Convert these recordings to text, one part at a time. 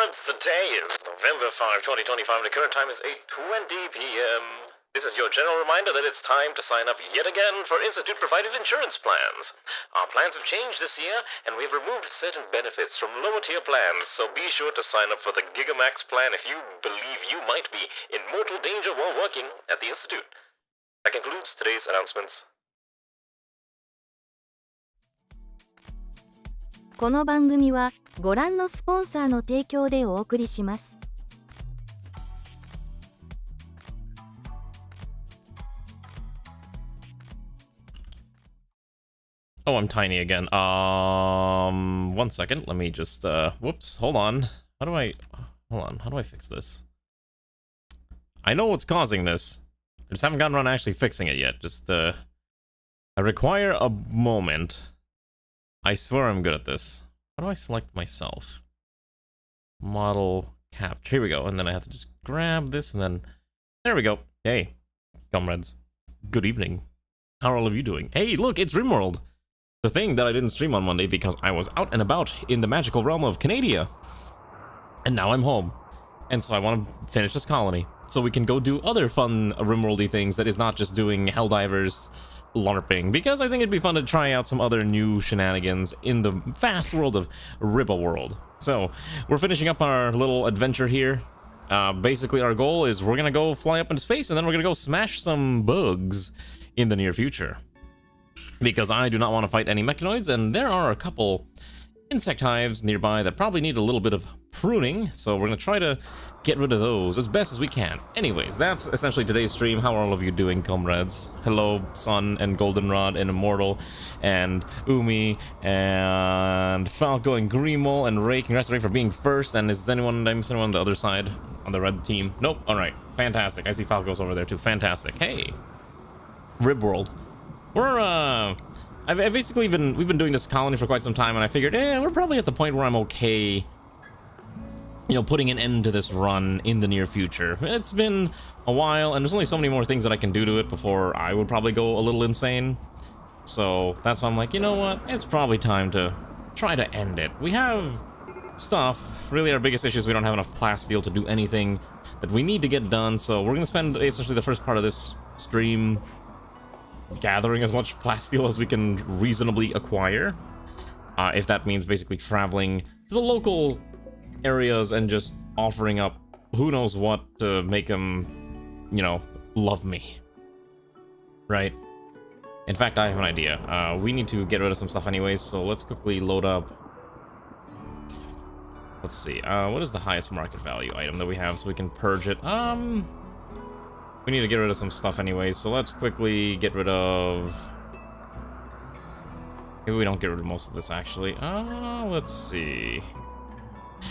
HELLPODS, today is November 5, 2025, and the current time is 8:20 p.m. This is your general reminder that it's time to sign up yet again for Institute-provided insurance plans. Our plans have changed this year, and we've removed certain benefits from lower-tier plans, so be sure to sign up for the Gigamax plan if you believe you might be in mortal danger while working at the Institute. That concludes today's announcements. この番組はご覧のスポンサーの提供でお送りします。Oh, I'm tiny again. 1 second. Let me just, whoops, hold on. How do I fix this? I know what's causing this. I just haven't gotten around to actually fixing it yet. Just, I require a moment. I swear I'm good at this. How do I select myself? Model capture. Here we go. And then I have to just grab this and then... There we go. Hey, comrades. Good evening. How are all of you doing? Hey, look, it's Rimworld. The thing that I didn't stream on Monday because I was out and about in the magical realm of Canada. And now I'm home. And so I want to finish this colony. So we can go do other fun Rimworldy things that is not just doing Helldivers LARPing, because I think it'd be fun to try out some other new shenanigans in the vast world of Rimworld. So, we're finishing up our little adventure here. Basically, our goal is we're gonna go fly up into space, and then we're gonna go smash some bugs in the near future. Because I do not want to fight any mechanoids, and there are a couple insect hives nearby that probably need a little bit of pruning, so we're gonna try to get rid of those as best as we can. Anyways, that's essentially today's stream. How are all of you doing, comrades? Hello, Sun and Goldenrod and Immortal and Umi and Falco and Grimo and Ray. Congrats to Ray for being first. And is anyone, did I miss anyone on the other side on the red team? Nope. All right, fantastic. I see Falco's over there too. Fantastic. Hey, Rimworld. We're I've basically we've been doing this colony for quite some time, and I figured, we're probably at the point where I'm okay, you know, putting an end to this run in the near future. It's been a while, and there's only so many more things that I can do to it before I would probably go a little insane. So that's why I'm like, you know what? It's probably time to try to end it. We have stuff. Really, our biggest issue is we don't have enough plasteel to do anything that we need to get done. So we're gonna spend essentially the first part of this stream gathering as much plasteel as we can reasonably acquire. If that means basically traveling to the local areas and just offering up who knows what to make them, you know, love me. Right? In fact, I have an idea. We need to get rid of some stuff anyways, so let's quickly load up. Let's see. What is the highest market value item that we have so we can purge it? We need to get rid of some stuff anyways, so let's quickly get rid of... Maybe we don't get rid of most of this, actually. Let's see.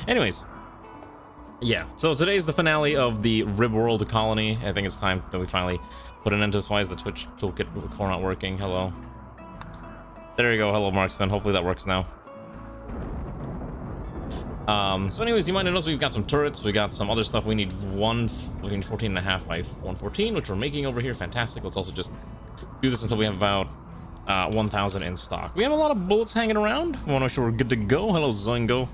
Anyways. Yeah, so today is the finale of the Rimworld colony. I think it's time that we finally put an end to this. Why is the Twitch toolkit core not working? Hello. There you go. Hello, Marksman. Hopefully that works now. So anyways, you might notice we've got some turrets, we got some other stuff. We need 14.5 by 114, which we're making over here. Fantastic. Let's also just do this until we have about 1,000 in stock. We have a lot of bullets hanging around. I want to make sure we're good to go. Hello, Zoingo.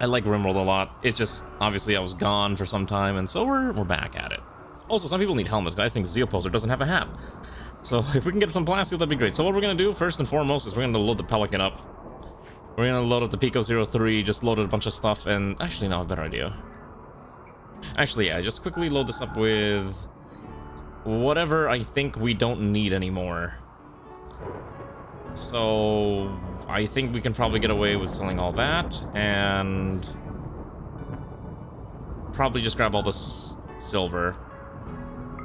I like Rimworld a lot. It's just, obviously, I was gone for some time, and so we're back at it. Also, some people need helmets, because I think Zeoposer doesn't have a hat. So if we can get some plasteel, that'd be great. So what we're going to do, first and foremost, is we're going to load the Pelican up. We're gonna load up the Pico 03, just loaded a bunch of stuff, and actually, no, a better idea. Actually, yeah, just quickly load this up with whatever I think we don't need anymore. So, I think we can probably get away with selling all that, and probably just grab all this silver.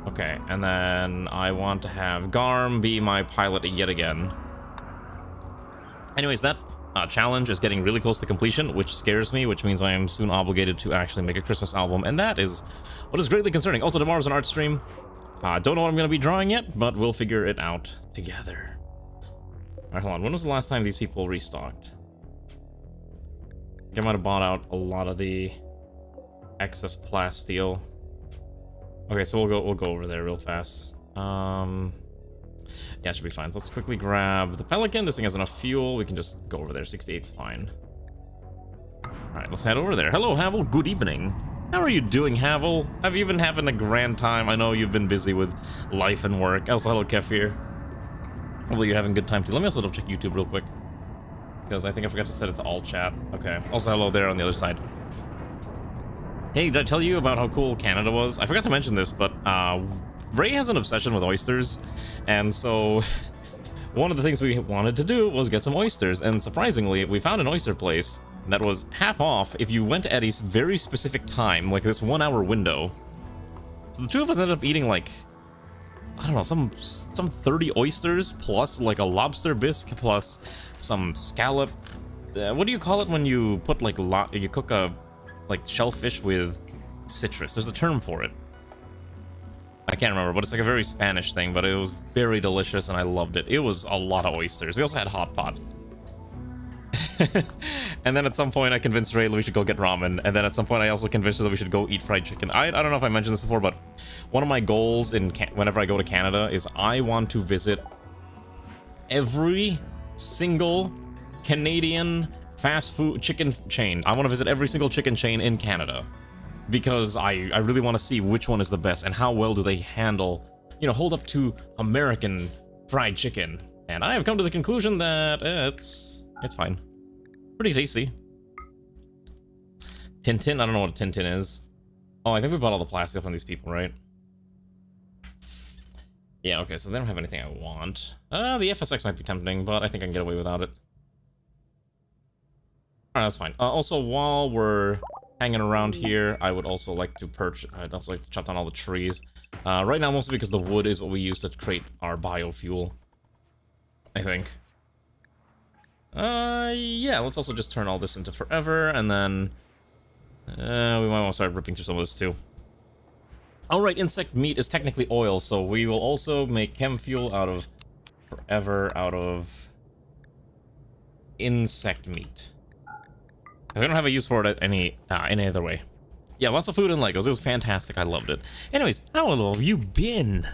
Okay, and then I want to have Garm be my pilot yet again. Anyways, that challenge is getting really close to completion, which scares me, which means I am soon obligated to actually make a Christmas album, and that is what is greatly concerning. Also, tomorrow's an art stream. Don't know what I'm going to be drawing yet, but we'll figure it out together. Alright, hold on. When was the last time these people restocked? I think I might have bought out a lot of the excess plasteel. Okay, so we'll go over there real fast. Yeah, it should be fine. So let's quickly grab the Pelican. This thing has enough fuel. We can just go over there. 68's fine. Alright, let's head over there. Hello, Havel. Good evening. How are you doing, Havel? Have you been having a grand time? I know you've been busy with life and work. Also, hello, Kefir. Hopefully you're having a good time too. Let me also double check YouTube real quick, because I think I forgot to set it to all chat. Okay. Also, hello there on the other side. Hey, did I tell you about how cool Canada was? I forgot to mention this, but Ray has an obsession with oysters, and so one of the things we wanted to do was get some oysters, and surprisingly, we found an oyster place that was half off if you went at a very specific time, like this 1 hour window. So the two of us ended up eating like, I don't know, some 30 oysters plus like a lobster bisque plus some scallop. What do you call it when you put like you cook a like shellfish with citrus? There's a term for it. I can't remember, but it's like a very Spanish thing, but it was very delicious and I loved it. It was a lot of oysters. We also had hot pot. And then at some point I convinced Ray that we should go get ramen, and then at some point I also convinced her that we should go eat fried chicken. I don't know if I mentioned this before, but one of my goals whenever I go to Canada is I want to visit every single Canadian fast food chicken chain. I want to visit every single chicken chain in Canada, because I really want to see which one is the best and how well do they handle, you know, hold up to American fried chicken. And I have come to the conclusion that it's fine. Pretty tasty. Tintin? I don't know what a Tintin is. Oh, I think we bought all the plastic from these people, right? Yeah, okay, so they don't have anything I want. The FSX might be tempting, but I think I can get away without it. Alright, that's fine. Also, while we're hanging around here, I would also like to I'd also like to chop down all the trees. Right now, mostly because the wood is what we use to create our biofuel, I think. Yeah, let's also just turn all this into forever, and then we might want to start ripping through some of this too. Alright, insect meat is technically oil, so we will also make chem fuel out of insect meat. We don't have a use for it any other way. Yeah, lots of food and Legos. It was fantastic. I loved it. Anyways, how have you been?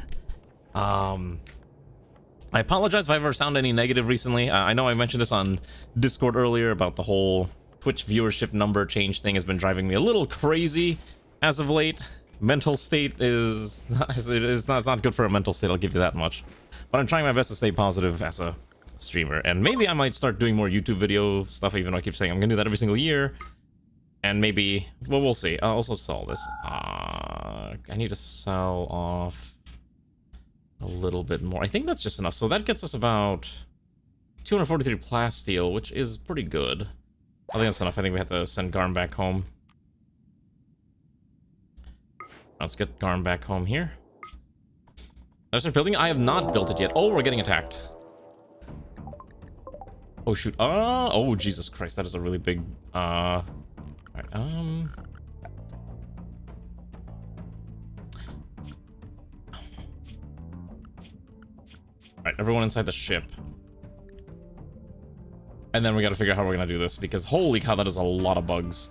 I apologize if I've ever sounded any negative recently. I know I mentioned this on Discord earlier about the whole Twitch viewership number change thing has been driving me a little crazy as of late. Mental state is not good for a mental state, I'll give you that much. But I'm trying my best to stay positive as a streamer, and maybe I might start doing more YouTube video stuff, even though I keep saying I'm gonna do that every single year. And maybe, well, we'll see. I'll also sell this. I need to sell off a little bit more. I think that's just enough. So that gets us about 243 plasteel, which is pretty good. I think that's enough. I think we have to send Garm back home. Let's get Garm back home here. Did I start building? I have not built it yet. Oh, we're getting attacked. Oh, shoot. Oh, Jesus Christ. That is a really big, Alright, Alright, everyone inside the ship. And then we gotta figure out how we're gonna do this, because holy cow, that is a lot of bugs.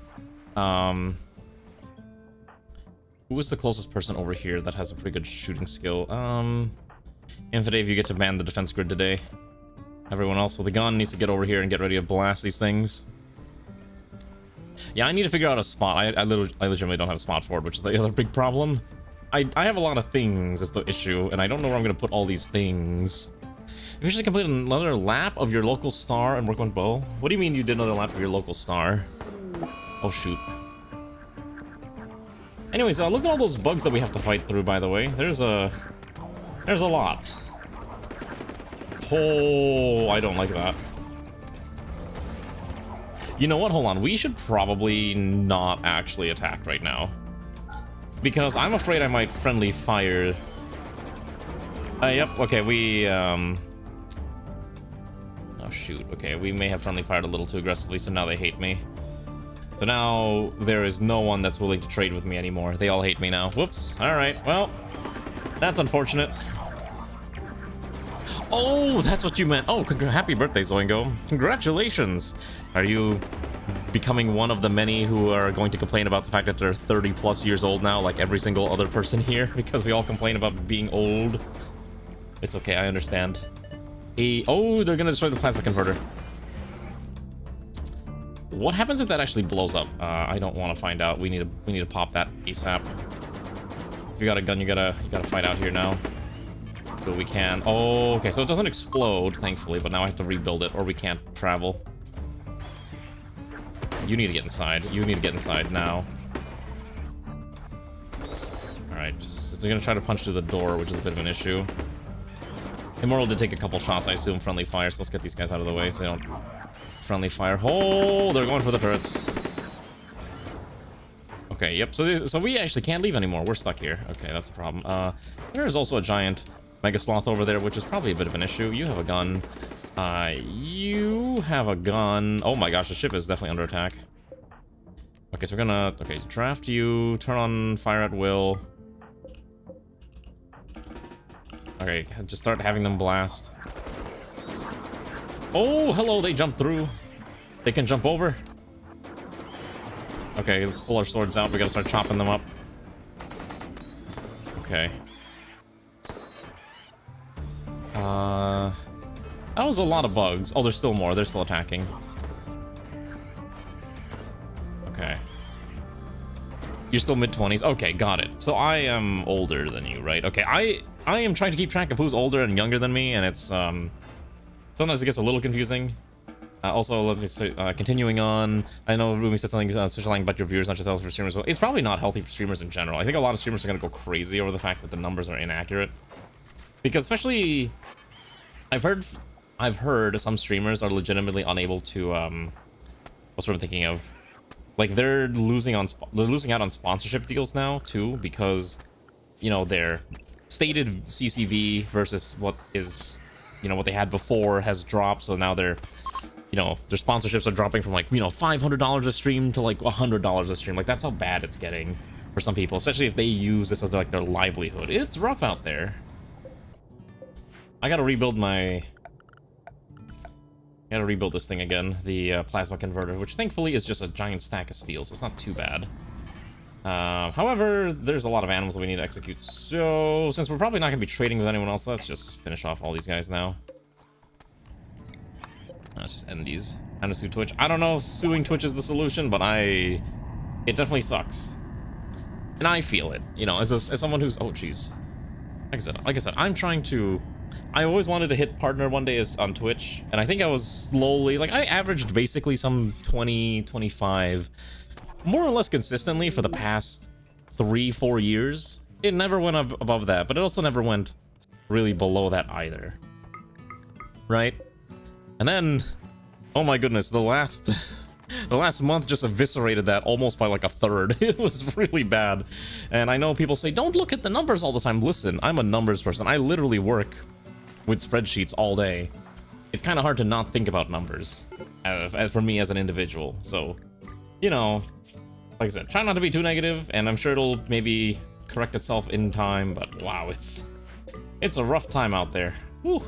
Who is the closest person over here that has a pretty good shooting skill? Infidave, you get to man the defense grid today. Everyone else with a gun needs to get over here and get ready to blast these things. Yeah, I need to figure out a spot. I legitimately don't have a spot for it, which is the other big problem. I have a lot of things is the issue, and I don't know where I'm going to put all these things. You should complete another lap of your local star and work on bow. What do you mean you did another lap of your local star? Oh, shoot. Anyways, look at all those bugs that we have to fight through, by the way. There's a lot. Oh, I don't like that. You know what? Hold on. We should probably not actually attack right now, because I'm afraid I might friendly fire. Yep. Okay, we oh shoot. Okay, we may have friendly fired a little too aggressively, so now they hate me. So now there is no one that's willing to trade with me anymore. They all hate me now. Whoops. All right. Well, that's unfortunate. Oh, that's what you meant. Oh, happy birthday, Zoingo. Congratulations. Are you becoming one of the many who are going to complain about the fact that they're 30 plus years old now, like every single other person here? Because we all complain about being old. It's okay, I understand. Oh, they're gonna destroy the plasma converter. What happens if that actually blows up? I don't want to find out. We need to pop that ASAP. If you got a gun, you gotta fight out here now. So we can. Oh, okay. So it doesn't explode, thankfully, but now I have to rebuild it, or we can't travel. You need to get inside. You need to get inside now. All right. Just, they're gonna try to punch through the door, which is a bit of an issue. Immortal did take a couple shots, I assume, friendly fire. So let's get these guys out of the way so they don't friendly fire. Oh, they're going for the turrets. Okay, yep. So we actually can't leave anymore. We're stuck here. Okay, that's the problem. There is also a giant Mega Sloth over there, which is probably a bit of an issue. You have a gun. You have a gun. Oh my gosh, the ship is definitely under attack. Okay, so we're gonna... Okay, draft you. Turn on fire at will. Okay, just start having them blast. Oh, hello, they jumped through. They can jump over. Okay, let's pull our swords out. We gotta start chopping them up. Okay. That was a lot of bugs. Oh, there's still more. They're still attacking. Okay. You're still mid-20s? Okay, got it. So I am older than you, right? Okay, I am trying to keep track of who's older and younger than me, and it's, sometimes it gets a little confusing. Also, let me say, continuing on, I know Ruby said something socializing about your viewers, not just healthy for streamers. Well, it's probably not healthy for streamers in general. I think a lot of streamers are going to go crazy over the fact that the numbers are inaccurate. Because especially, I've heard some streamers are legitimately unable to, what's what I'm thinking of? Like, they're losing out on sponsorship deals now, too, because, you know, their stated CCV versus what is, you know, what they had before has dropped, so now they're... You know, their sponsorships are dropping from, like, you know, $500 a stream to, like, $100 a stream. Like, that's how bad it's getting for some people, especially if they use this as, like, their livelihood. It's rough out there. I gotta rebuild this thing again, the plasma converter, which thankfully is just a giant stack of steel, so it's not too bad. However, there's a lot of animals that we need to execute, so since we're probably not gonna be trading with anyone else, let's just finish off all these guys now. Let's just end these. Time to sue Twitch. I don't know if suing Twitch is the solution, but it definitely sucks. And I feel it, you know, as someone who's... Oh, jeez. Like I said, I'm trying to... I always wanted to hit partner one day on Twitch, and I think I was slowly... Like, I averaged basically some 20, 25, more or less consistently for the past 3-4 years. It never went above that, but it also never went really below that either. Right? And then, oh my goodness, the last month just eviscerated that almost by like a third. It was really bad. And I know people say, don't look at the numbers all the time. Listen, I'm a numbers person. I literally work with spreadsheets all day. It's kind of hard to not think about numbers for me as an individual. So, you know, like I said, try not to be too negative, and I'm sure it'll maybe correct itself in time, but wow, it's a rough time out there. Whew.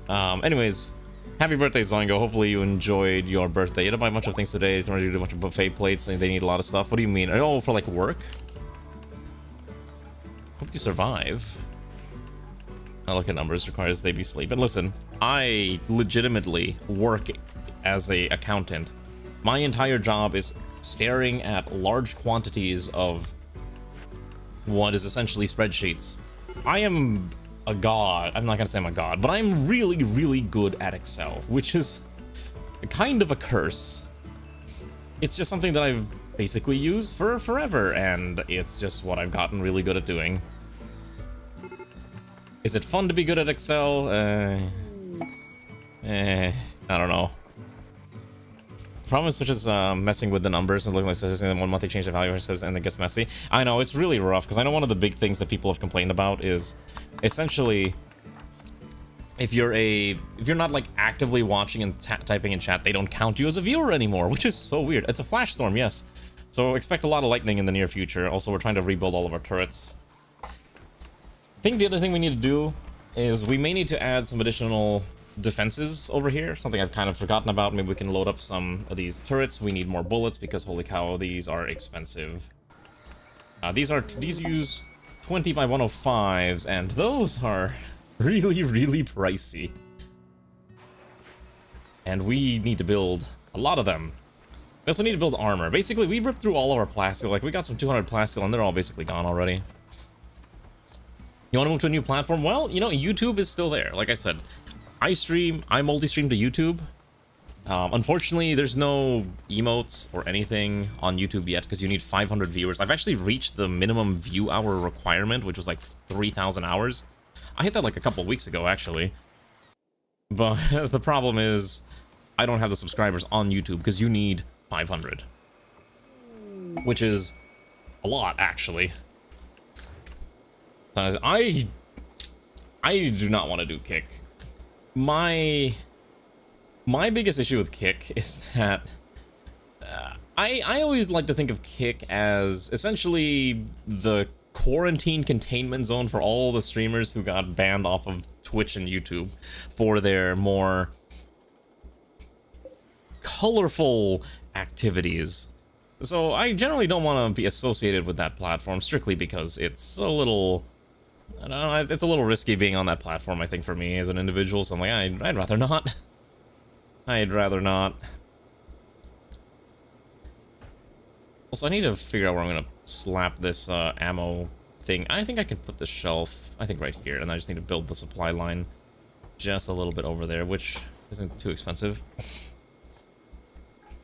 Anyways, happy birthday, Zongo. Hopefully you enjoyed your birthday. You didn't buy a bunch of things today. They do a bunch of buffet plates, and they need a lot of stuff. What do you mean? Oh, for like work? Hope you survive. I look at numbers, requires they be sleeping. Listen, I legitimately work as a accountant. My entire job is staring at large quantities of what is essentially spreadsheets. I am a god. I'm not gonna say I'm a god, but I'm really, really good at Excel, which is kind of a curse. It's just something that I've basically used for forever, and it's just what I've gotten really good at doing. Is it fun to be good at Excel? I don't know. The problem is such as messing with the numbers and looking like such in 1 month they change the value and it gets messy. I know, it's really rough, because I know one of the big things that people have complained about is essentially if you're not like actively watching and typing in chat, they don't count you as a viewer anymore, which is so weird. It's a flash storm, yes. So expect a lot of lightning in the near future. Also, we're trying to rebuild all of our turrets. I think the other thing we need to do is we may need to add some additional defenses over here, something I've kind of forgotten about. Maybe we can load up some of these turrets. We need more bullets because holy cow, these are expensive. These use 20 by 105s, and those are really, really pricey. And we need to build a lot of them. We also need to build armor. Basically, we ripped through all of our plastic. Like, we got some 200 plastic, and they're all basically gone already. You want to move to a new platform? Well, you know, YouTube is still there. Like I said, I multi-stream to YouTube. Unfortunately, there's no emotes or anything on YouTube yet because you need 500 viewers. I've actually reached the minimum view hour requirement, which was like 3,000 hours. I hit that like a couple weeks ago, actually. But the problem is, I don't have the subscribers on YouTube because you need 500. Which is a lot, actually. I do not want to do Kick. My biggest issue with Kick is that I always like to think of Kick as essentially the quarantine containment zone for all the streamers who got banned off of Twitch and YouTube for their more colorful activities. So I generally don't want to be associated with that platform strictly because it's a little, I don't know, it's a little risky being on that platform, I think, for me as an individual. So I'm like, I'd rather not. I'd rather not. Also, I need to figure out where I'm going to slap this ammo thing. I think I can put the shelf, I think, right here. And I just need to build the supply line just a little bit over there, which isn't too expensive.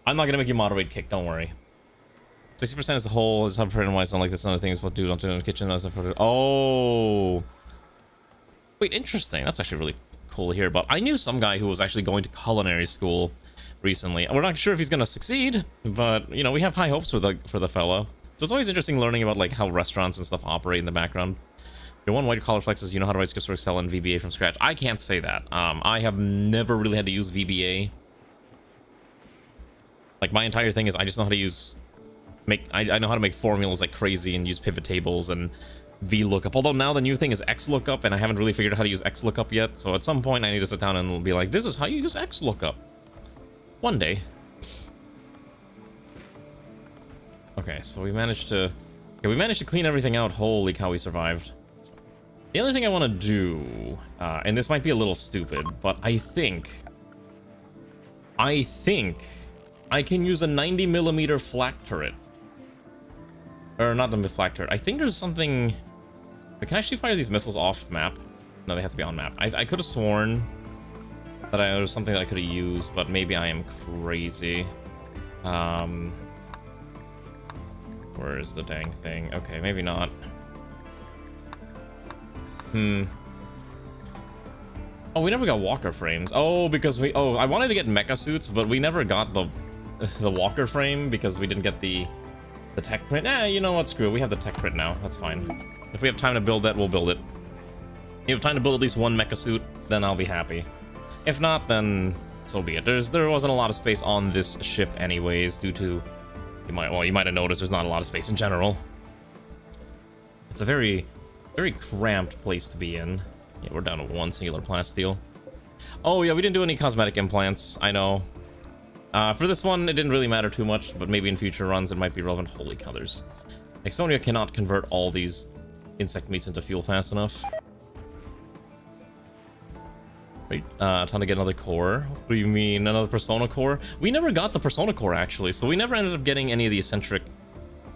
I'm not going to make you moderate Kick, don't worry. 60% is the whole, is how pretty wise, don't like this. Another thing is what do, don't do in the kitchen. Oh. Wait, interesting. That's actually really cool to hear. But I knew some guy who was actually going to culinary school recently. We're not sure if he's going to succeed, but, you know, we have high hopes for the fellow. So it's always interesting learning about, like, how restaurants and stuff operate in the background. Your one white collar flexes, you know how to write scripts for Excel and VBA from scratch. I can't say that. I have never really had to use VBA. Like, my entire thing is I just know how to use... I know how to make formulas like crazy and use pivot tables and VLOOKUP. Although now the new thing is XLOOKUP, and I haven't really figured out how to use XLOOKUP yet. So at some point I need to sit down and be like, this is how you use XLOOKUP. One day. Okay, so we managed to clean everything out. Holy cow, we survived. The other thing I want to do, and this might be a little stupid, but I think I can use a 90mm flak turret. Or not the flak turret. I think there's something... I can actually fire these missiles off map. No, they have to be on map. I could have sworn that there was something that I could have used, but maybe I am crazy. Where is the dang thing? Okay, maybe not. Oh, we never got walker frames. Oh, because we... Oh, I wanted to get mecha suits, but we never got the walker frame because we didn't get the tech print. You know what? Screw it. We have the tech print now. That's fine. If we have time to build that, we'll build it. If you have time to build at least one mecha suit, then I'll be happy. If not, then so be it. There wasn't a lot of space on this ship anyways, due to... You might have noticed there's not a lot of space in general. It's a very, very cramped place to be in. Yeah, we're down to one singular plasteel. Oh yeah, we didn't do any cosmetic implants, I know. For this one, it didn't really matter too much, but maybe in future runs it might be relevant. Holy colors. Exonia cannot convert all these insect meats into fuel fast enough. Wait, time to get another core. What do you mean, another Persona core? We never got the Persona core, actually, so we never ended up getting any of the eccentric,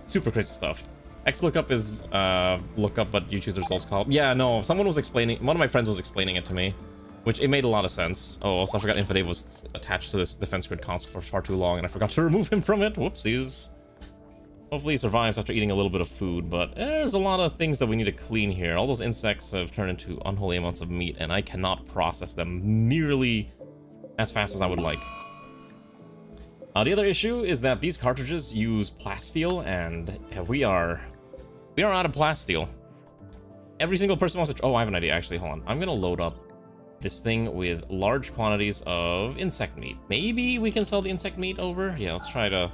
super crazy stuff. XLOOKUP is lookup, but you choose the results column. Yeah, no, someone was explaining, one of my friends was explaining it to me, which it made a lot of sense. Oh, also I forgot Infidave was attached to this defense grid console for far too long, and I forgot to remove him from it. Whoopsies. Hopefully he survives after eating a little bit of food, but there's a lot of things that we need to clean here. All those insects have turned into unholy amounts of meat, and I cannot process them nearly as fast as I would like. The other issue is that these cartridges use plasteel, and we are out of plasteel. Every single person wants to... Oh, I have an idea, actually. Hold on. I'm gonna load up this thing with large quantities of insect meat. Maybe we can sell the insect meat over? Yeah, let's try to...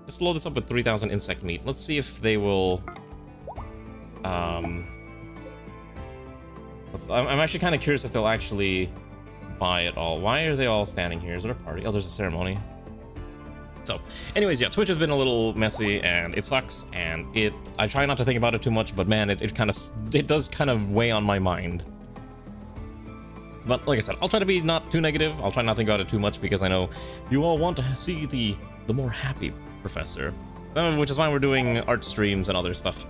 Just load this up with 3,000 insect meat. Let's see if they will... I'm actually kind of curious if they'll actually buy it all. Why are they all standing here? Is there a party? Oh, there's a ceremony. So, anyways, yeah, Twitch has been a little messy, and it sucks, and I try not to think about it too much, but man, it does kind of weigh on my mind. But like I said, I'll try to be not too negative. I'll try not to think about it too much because I know you all want to see the more happy professor. Which is why we're doing art streams and other stuff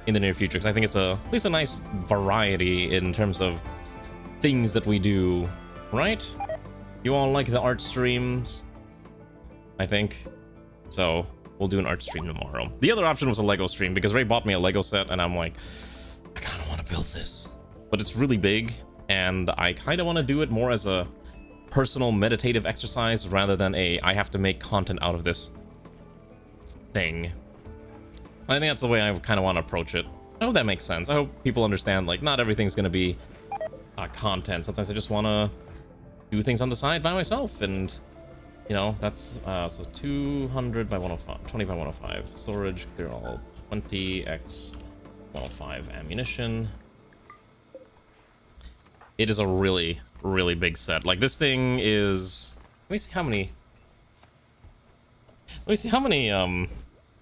in the near future, because I think it's at least a nice variety in terms of things that we do, right? You all like the art streams, I think. So we'll do an art stream tomorrow. The other option was a Lego stream, because Ray bought me a Lego set, and I'm like, I kind of want to build this. But it's really big, and I kind of want to do it more as a personal meditative exercise rather than a I have to make content out of this thing. I think that's the way I kind of want to approach it. I hope that makes sense. I hope people understand, like, not everything's going to be content. Sometimes I just want to do things on the side by myself, and, you know, that's, so 200 by 105, 20 by 105. Storage, clear all, 20x 105 ammunition. It is a really, really big set. Like, this thing is... Let me see how many... hold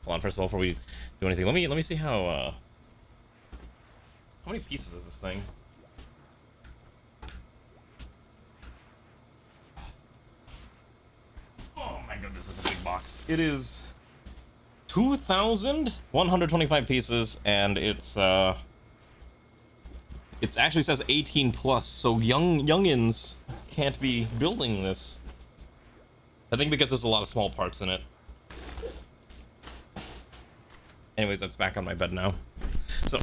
on, first of all, before we do anything, let me see how many pieces is this thing? Oh my goodness, it's a big box. It is 2,125 pieces, and it actually says 18 plus, so youngins can't be building this. I think because there's a lot of small parts in it. Anyways, that's back on my bed now. So,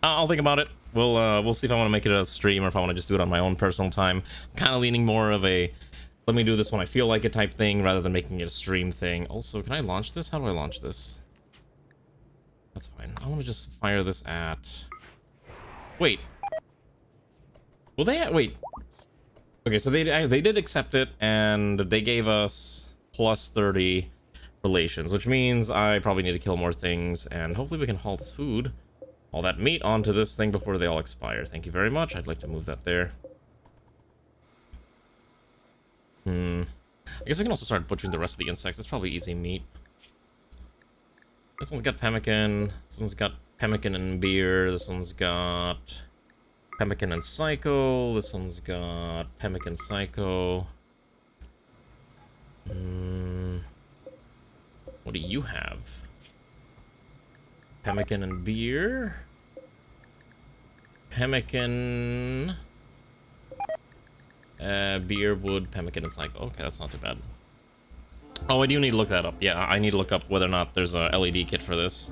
I'll think about it. We'll see if I want to make it a stream or if I want to just do it on my own personal time. I'm kind of leaning more of a let me do this when I feel like it type thing rather than making it a stream thing. Also, can I launch this? How do I launch this? That's fine. I want to just fire this at... Wait. Will they... Wait. Okay, so they did accept it, and they gave us plus 30 relations, which means I probably need to kill more things, and hopefully we can haul this food, all that meat, onto this thing before they all expire. Thank you very much. I'd like to move that there. I guess we can also start butchering the rest of the insects. That's probably easy meat. This one's got pemmican. This one's got pemmican and beer. This one's got pemmican and psycho. This one's got pemmican psycho. What do you have? Pemmican and beer. Pemmican. Beer, wood, pemmican, and psycho. Okay, that's not too bad. Oh, I do need to look that up. Yeah, I need to look up whether or not there's a LED kit for this.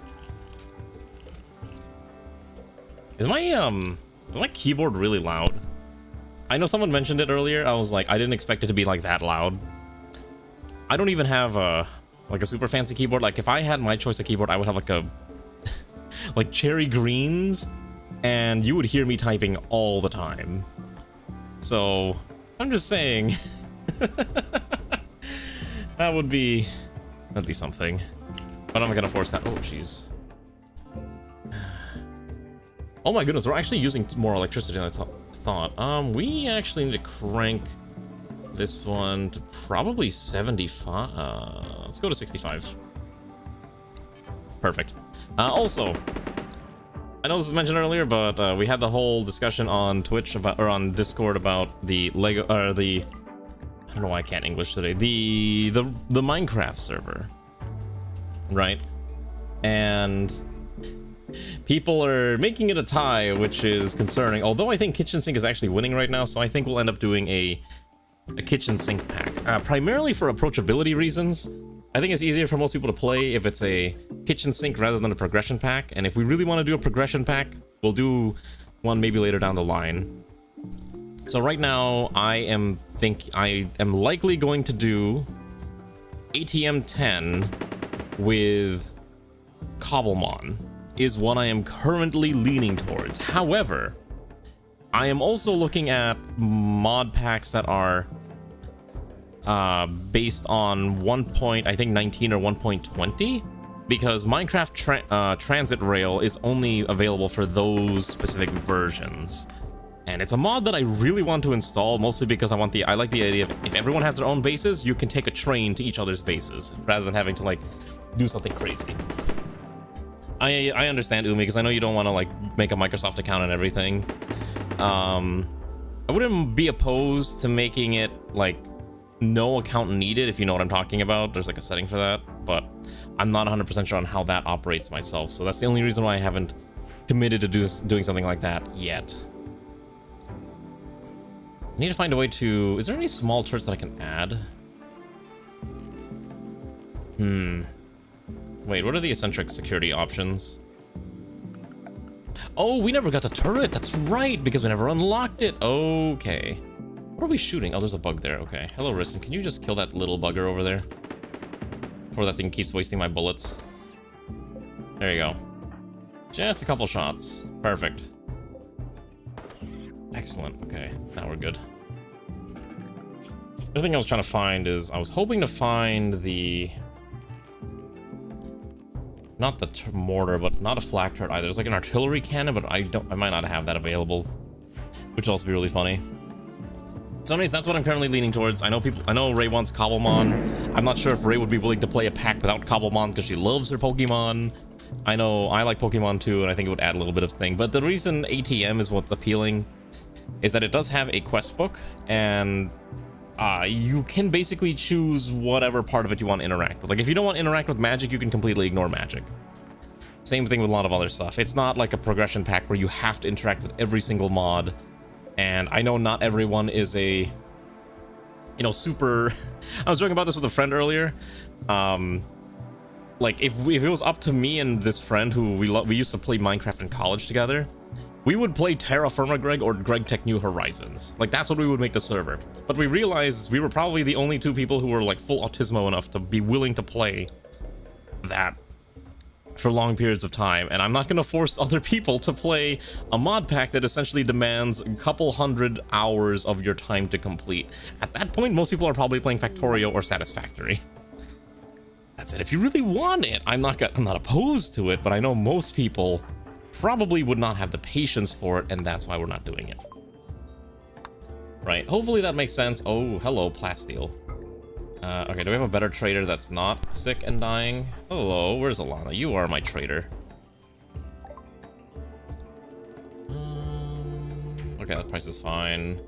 Is my keyboard really loud? I know someone mentioned it earlier. I was like, I didn't expect it to be like that loud. I don't even have a super fancy keyboard. Like, if I had my choice of keyboard, I would have like a like cherry greens, and you would hear me typing all the time. So I'm just saying that'd be something. But I'm not gonna force that. Oh jeez. Oh my goodness, we're actually using more electricity than I thought. We actually need to crank this one to probably 75. Let's go to 65. Perfect. Also, I know this was mentioned earlier, but we had the whole discussion on Twitch about, or on Discord about the Lego, or the, I don't know why I can't English today. The Minecraft server, right? And people are making it a tie, which is concerning. Although I think Kitchen Sink is actually winning right now, so I think we'll end up doing a kitchen sink pack, primarily for approachability reasons. I think it's easier for most people to play if it's a kitchen sink rather than a progression pack, and if we really want to do a progression pack, we'll do one maybe later down the line. So right now, I am likely going to do ATM 10 with Cobblemon, is what I am currently leaning towards. However, I am also looking at mod packs that are based on 1.19 or 1.20, because Minecraft Transit Rail is only available for those specific versions. And it's a mod that I really want to install, mostly because I like the idea of if everyone has their own bases, you can take a train to each other's bases rather than having to like do something crazy. I understand, Umi, because I know you don't want to like make a Microsoft account and everything. I wouldn't be opposed to making it like no account needed, if you know what I'm talking about. There's like a setting for that, but I'm not 100% sure on how that operates myself, so that's the only reason why I haven't committed to doing something like that yet. I need to find a way to... Is there any small turrets that I can add? Wait, what are the eccentric security options? Oh, we never got the turret. That's right, because we never unlocked it. Okay. What are we shooting? Oh, there's a bug there. Okay. Hello, Risten. Can you just kill that little bugger over there? Before that thing keeps wasting my bullets. There you go. Just a couple shots. Perfect. Excellent. Okay, now we're good. The other thing I was trying to find is... I was hoping to find the... Not the mortar, but not a flak turret either. There's like an artillery cannon, but I might not have that available. Which would also be really funny. So anyways, that's what I'm currently leaning towards. I know Ray wants Cobblemon. I'm not sure if Ray would be willing to play a pack without Cobblemon because she loves her Pokemon. I know I like Pokemon too, and I think it would add a little bit of thing. But the reason ATM is what's appealing is that it does have a quest book, and you can basically choose whatever part of it you want to interact with. Like, if you don't want to interact with magic, you can completely ignore magic. Same thing with a lot of other stuff. It's not like a progression pack where you have to interact with every single mod. And I know not everyone is a, you know, super... I was joking about this with a friend earlier. Like, if it was up to me and this friend who we used to play Minecraft in college together, we would play Terra Firma Greg or Greg Tech New Horizons. Like, that's what we would make the server. But we realized we were probably the only two people who were, like, full autismo enough to be willing to play that for long periods of time. And I'm not going to force other people to play a mod pack that essentially demands a couple hundred hours of your time to complete. At that point, most people are probably playing Factorio or Satisfactory. That's it. If you really want it, I'm not opposed to it, but I know most people probably would not have the patience for it, and that's why we're not doing it. Right, hopefully that makes sense. Oh, hello, Plasteel. Okay, do we have a better trader that's not sick and dying? Hello, where's Alana? You are my trader. Okay, that price is fine.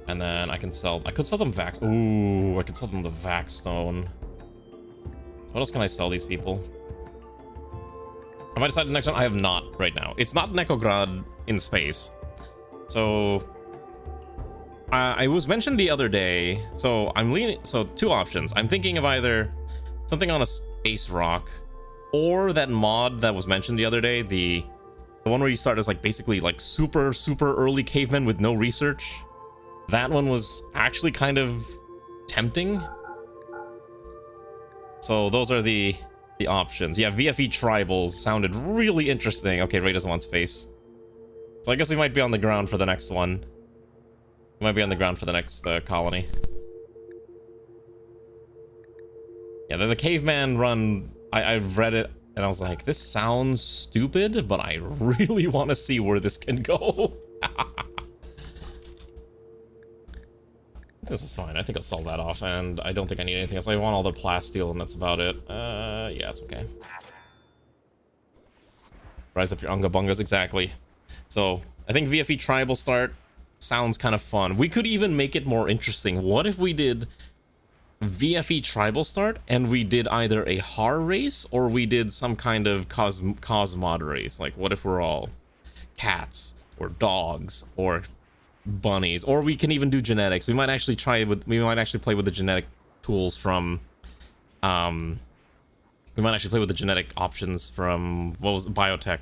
And then I could sell them Vax. Ooh, I could sell them the Vax Stone. What else can I sell these people? Have I decided the next one? I have not right now. It's not Nekograd in space. So I was mentioned the other day. So I'm leaning. So two options. I'm thinking of either something on a space rock, or that mod that was mentioned the other day. The one where you start as like basically like super early cavemen with no research. That one was actually kind of tempting. So those are the options. Yeah, VFE tribals sounded really interesting. Okay, Ray doesn't want space. So I guess we might be on the ground for the next one. We might be on the ground for the next colony. Yeah, the caveman run, I read it and I was like, this sounds stupid, but I really want to see where this can go. This is fine. I think I'll solve that off, and I don't think I need anything else. I want all the plasteel, and that's about it. Yeah, it's okay. Rise up your unga bungas, exactly. So, I think VFE Tribal Start sounds kind of fun. We could even make it more interesting. What if we did VFE Tribal Start, and we did either a Har race, or we did some kind of Cosmod race? Like, what if we're all cats, or dogs, or bunnies, or we can even do genetics. We might actually play with the genetic tools from we might actually play with the genetic options from, what was it, biotech.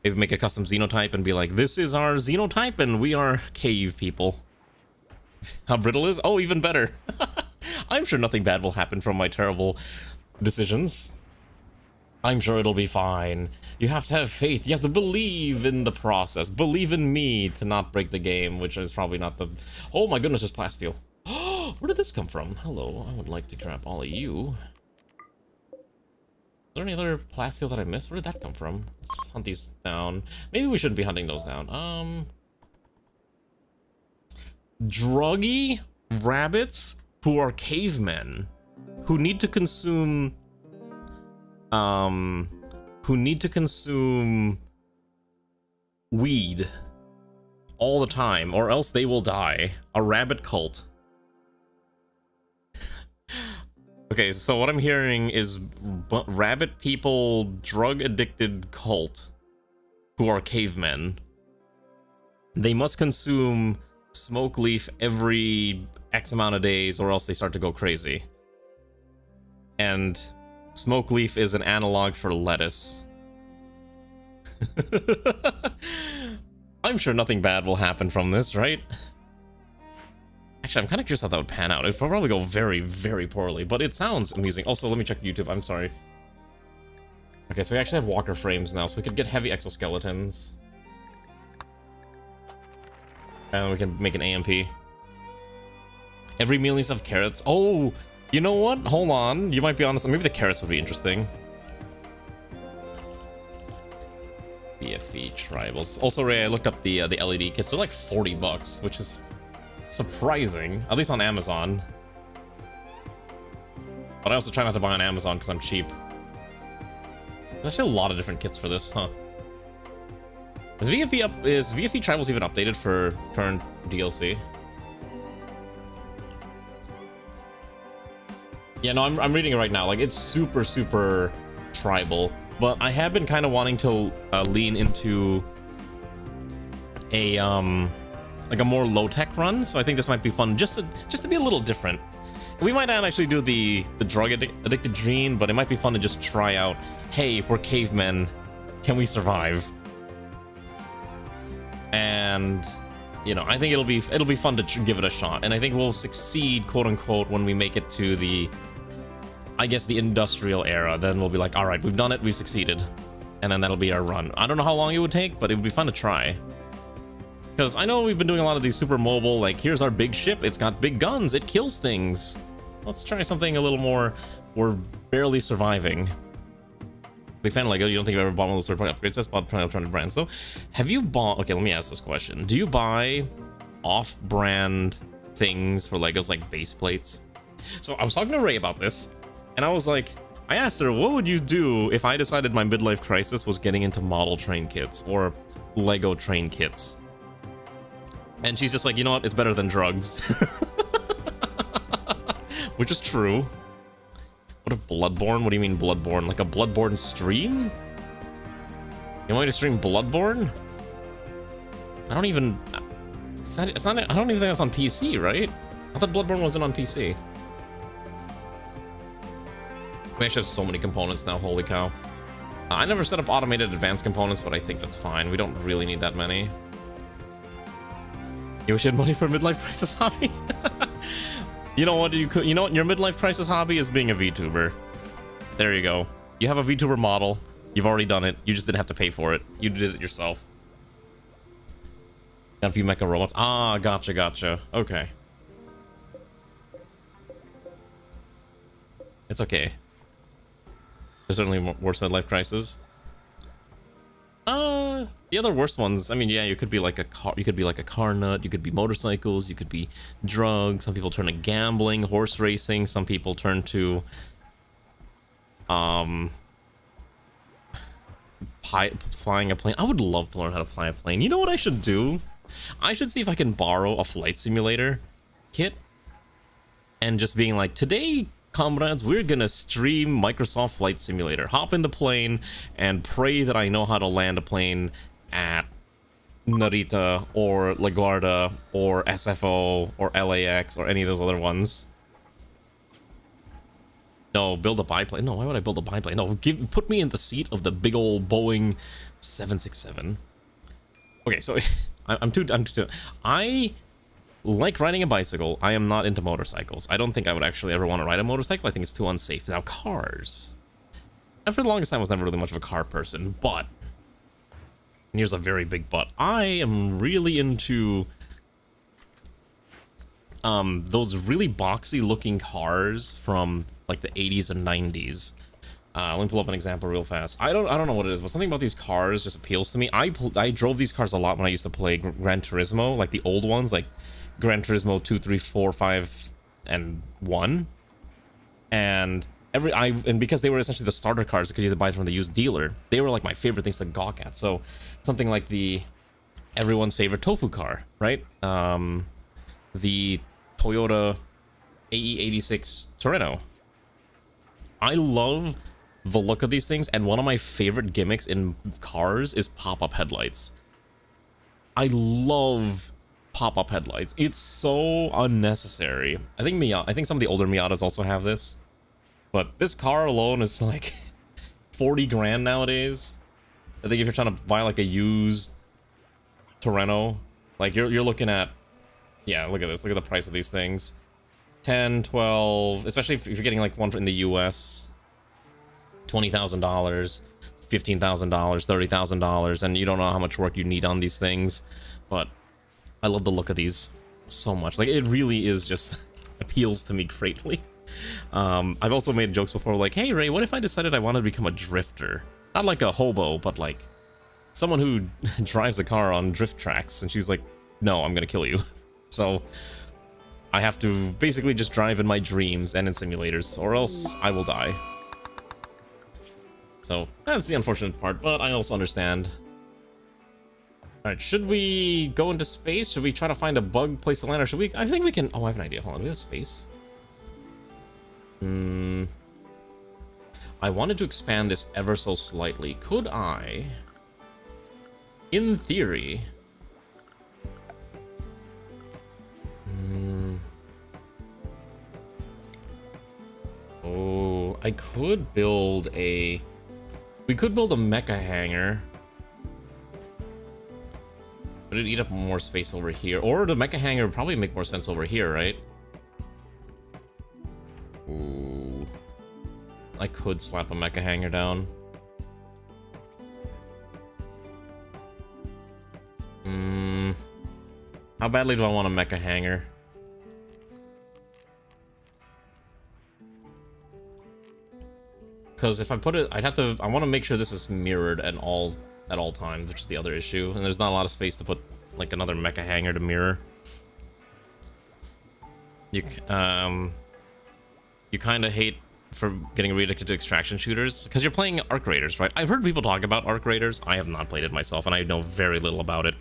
Maybe make a custom xenotype and be like, this is our xenotype and we are cave people. How brittle is? Oh, even better. I'm sure nothing bad will happen from my terrible decisions. I'm sure it'll be fine. You have to have faith. You have to believe in the process. Believe in me to not break the game, which is probably not the... Oh my goodness, there's plasteel. Where did this come from? Hello, I would like to grab all of you. Is there any other plasteel that I missed? Where did that come from? Let's hunt these down. Maybe we shouldn't be hunting those down. Druggy rabbits who are cavemen who need to consume weed. all the time, or else they will die. A rabbit cult. Okay, so what I'm hearing is rabbit people, drug-addicted cult, who are cavemen. They must consume smoke leaf every X amount of days, or else they start to go crazy. And smoke leaf is an analog for lettuce. I'm sure nothing bad will happen from this, right? Actually, I'm kind of curious how that would pan out. It'd probably go very, very poorly, but it sounds amusing. Also, let me check YouTube. I'm sorry. Okay, so we actually have walker frames now, so we could get heavy exoskeletons. And we can make an AMP. Every meal needs to have carrots. Oh, you know what? Hold on. You might be honest. Maybe the carrots would be interesting. BFE tribals. Also, Ray, I looked up the LED kits. They're like $40, which is surprising. At least on Amazon. But I also try not to buy on Amazon because I'm cheap. There's actually a lot of different kits for this, huh? Is VFE Tribals even updated for current DLC? Yeah, no, I'm reading it right now. Like, it's super, super tribal. But I have been kind of wanting to lean into a like a more low-tech run, so I think this might be fun just to be a little different. We might not actually do the drug-addicted gene, but it might be fun to just try out, hey, we're cavemen, can we survive? And, you know, I think it'll be fun to give it a shot, and I think we'll succeed, quote-unquote, when we make it to the, I guess, the industrial era. Then we'll be like, all right, we've done it, we've succeeded, and then that'll be our run. I don't know how long it would take, but it would be fun to try. Because I know we've been doing a lot of these super mobile, like, here's our big ship, it's got big guns, it kills things. Let's try something a little more, we're barely surviving. Big fan of Lego, you don't think you've ever bought one of those third-party upgrades? That's bought alternative brands, though. Have you bought, okay, let me ask this question. Do you buy off-brand things for Legos, like base plates? So I was talking to Ray about this, and I was like, I asked her, what would you do if I decided my midlife crisis was getting into model train kits, or Lego train kits? And she's just like, you know what? It's better than drugs. Which is true. What if Bloodborne? What do you mean Bloodborne? Like a Bloodborne stream? You want me to stream Bloodborne? I don't even... It's not, I don't even think that's on PC, right? I thought Bloodborne wasn't on PC. We actually have so many components now, holy cow. I never set up automated advanced components, but I think that's fine. We don't really need that many. You wish you had money for a midlife crisis hobby? You know what? You know what? Your midlife crisis hobby is being a VTuber. There you go. You have a VTuber model. You've already done it. You just didn't have to pay for it. You did it yourself. Got a few mecha robots. Ah, gotcha. Okay. It's okay. There's certainly worse midlife crisis. The other worst ones, I mean, yeah, you could be like a car, you could be like a car nut, you could be motorcycles, you could be drugs, some people turn to gambling, horse racing, some people turn to flying a plane. I would love to learn how to fly a plane. You know what I should do? I should see if I can borrow a flight simulator kit and just being like, today, comrades, we're gonna stream Microsoft Flight Simulator. Hop in the plane and pray that I know how to land a plane at Narita or LaGuardia or SFO or LAX or any of those other ones. No, build a biplane. No, why would I build a biplane? No, put me in the seat of the big old Boeing 767. Okay, so I like riding a bicycle. I am not into motorcycles. I don't think I would actually ever want to ride a motorcycle. I think it's too unsafe. Now, cars. And for the longest time, I was never really much of a car person, but... And here's a very big but. I am really into... those really boxy-looking cars from, like, the 80s and 90s. Let me pull up an example real fast. I don't know what it is, but something about these cars just appeals to me. I drove these cars a lot when I used to play Gran Turismo, like the old ones, like Gran Turismo 2, 3, 4, 5, and 1. And because they were essentially the starter cars because you had to buy it from the used dealer, they were like my favorite things to gawk at. So something like the everyone's favorite tofu car, right? The Toyota AE86 Torino. I love the look of these things, and one of my favorite gimmicks in cars is pop-up headlights. I love pop-up headlights. It's so unnecessary. I think some of the older Miatas also have this, but this car alone is like 40 grand nowadays. I think if you're trying to buy like a used Torino, like you're looking at, yeah, look at this. Look at the price of these things. 10, 12, especially if you're getting like one in the US, $20,000, $15,000, $30,000, and you don't know how much work you need on these things. But I love the look of these so much. Like, it really is just appeals to me greatly. I've also made jokes before, like, hey Ray, what if I decided I wanted to become a drifter? Not like a hobo, but like someone who drives a car on drift tracks. And she's like, no, I'm gonna kill you. So I have to basically just drive in my dreams and in simulators, or else I will die. So that's the unfortunate part, but I also understand. Alright, should we go into space? Should we try to find a bug place to land, or should we... I think we can... Oh, I have an idea. Hold on, do we have space? I wanted to expand this ever so slightly. Could I... in theory... Oh, I could build a... We could build a mecha hangar. But it'd eat up more space over here. Or the mecha hangar would probably make more sense over here, right? Ooh. I could slap a mecha hangar down. How badly do I want a mecha hangar? Because if I put it, I'd have to... I want to make sure this is mirrored at all times, which is the other issue. And there's not a lot of space to put, like, another mecha hangar to mirror. You kind of hate for getting re-addicted to extraction shooters, because you're playing Arc Raiders, right? I've heard people talk about Arc Raiders. I have not played it myself, and I know very little about it.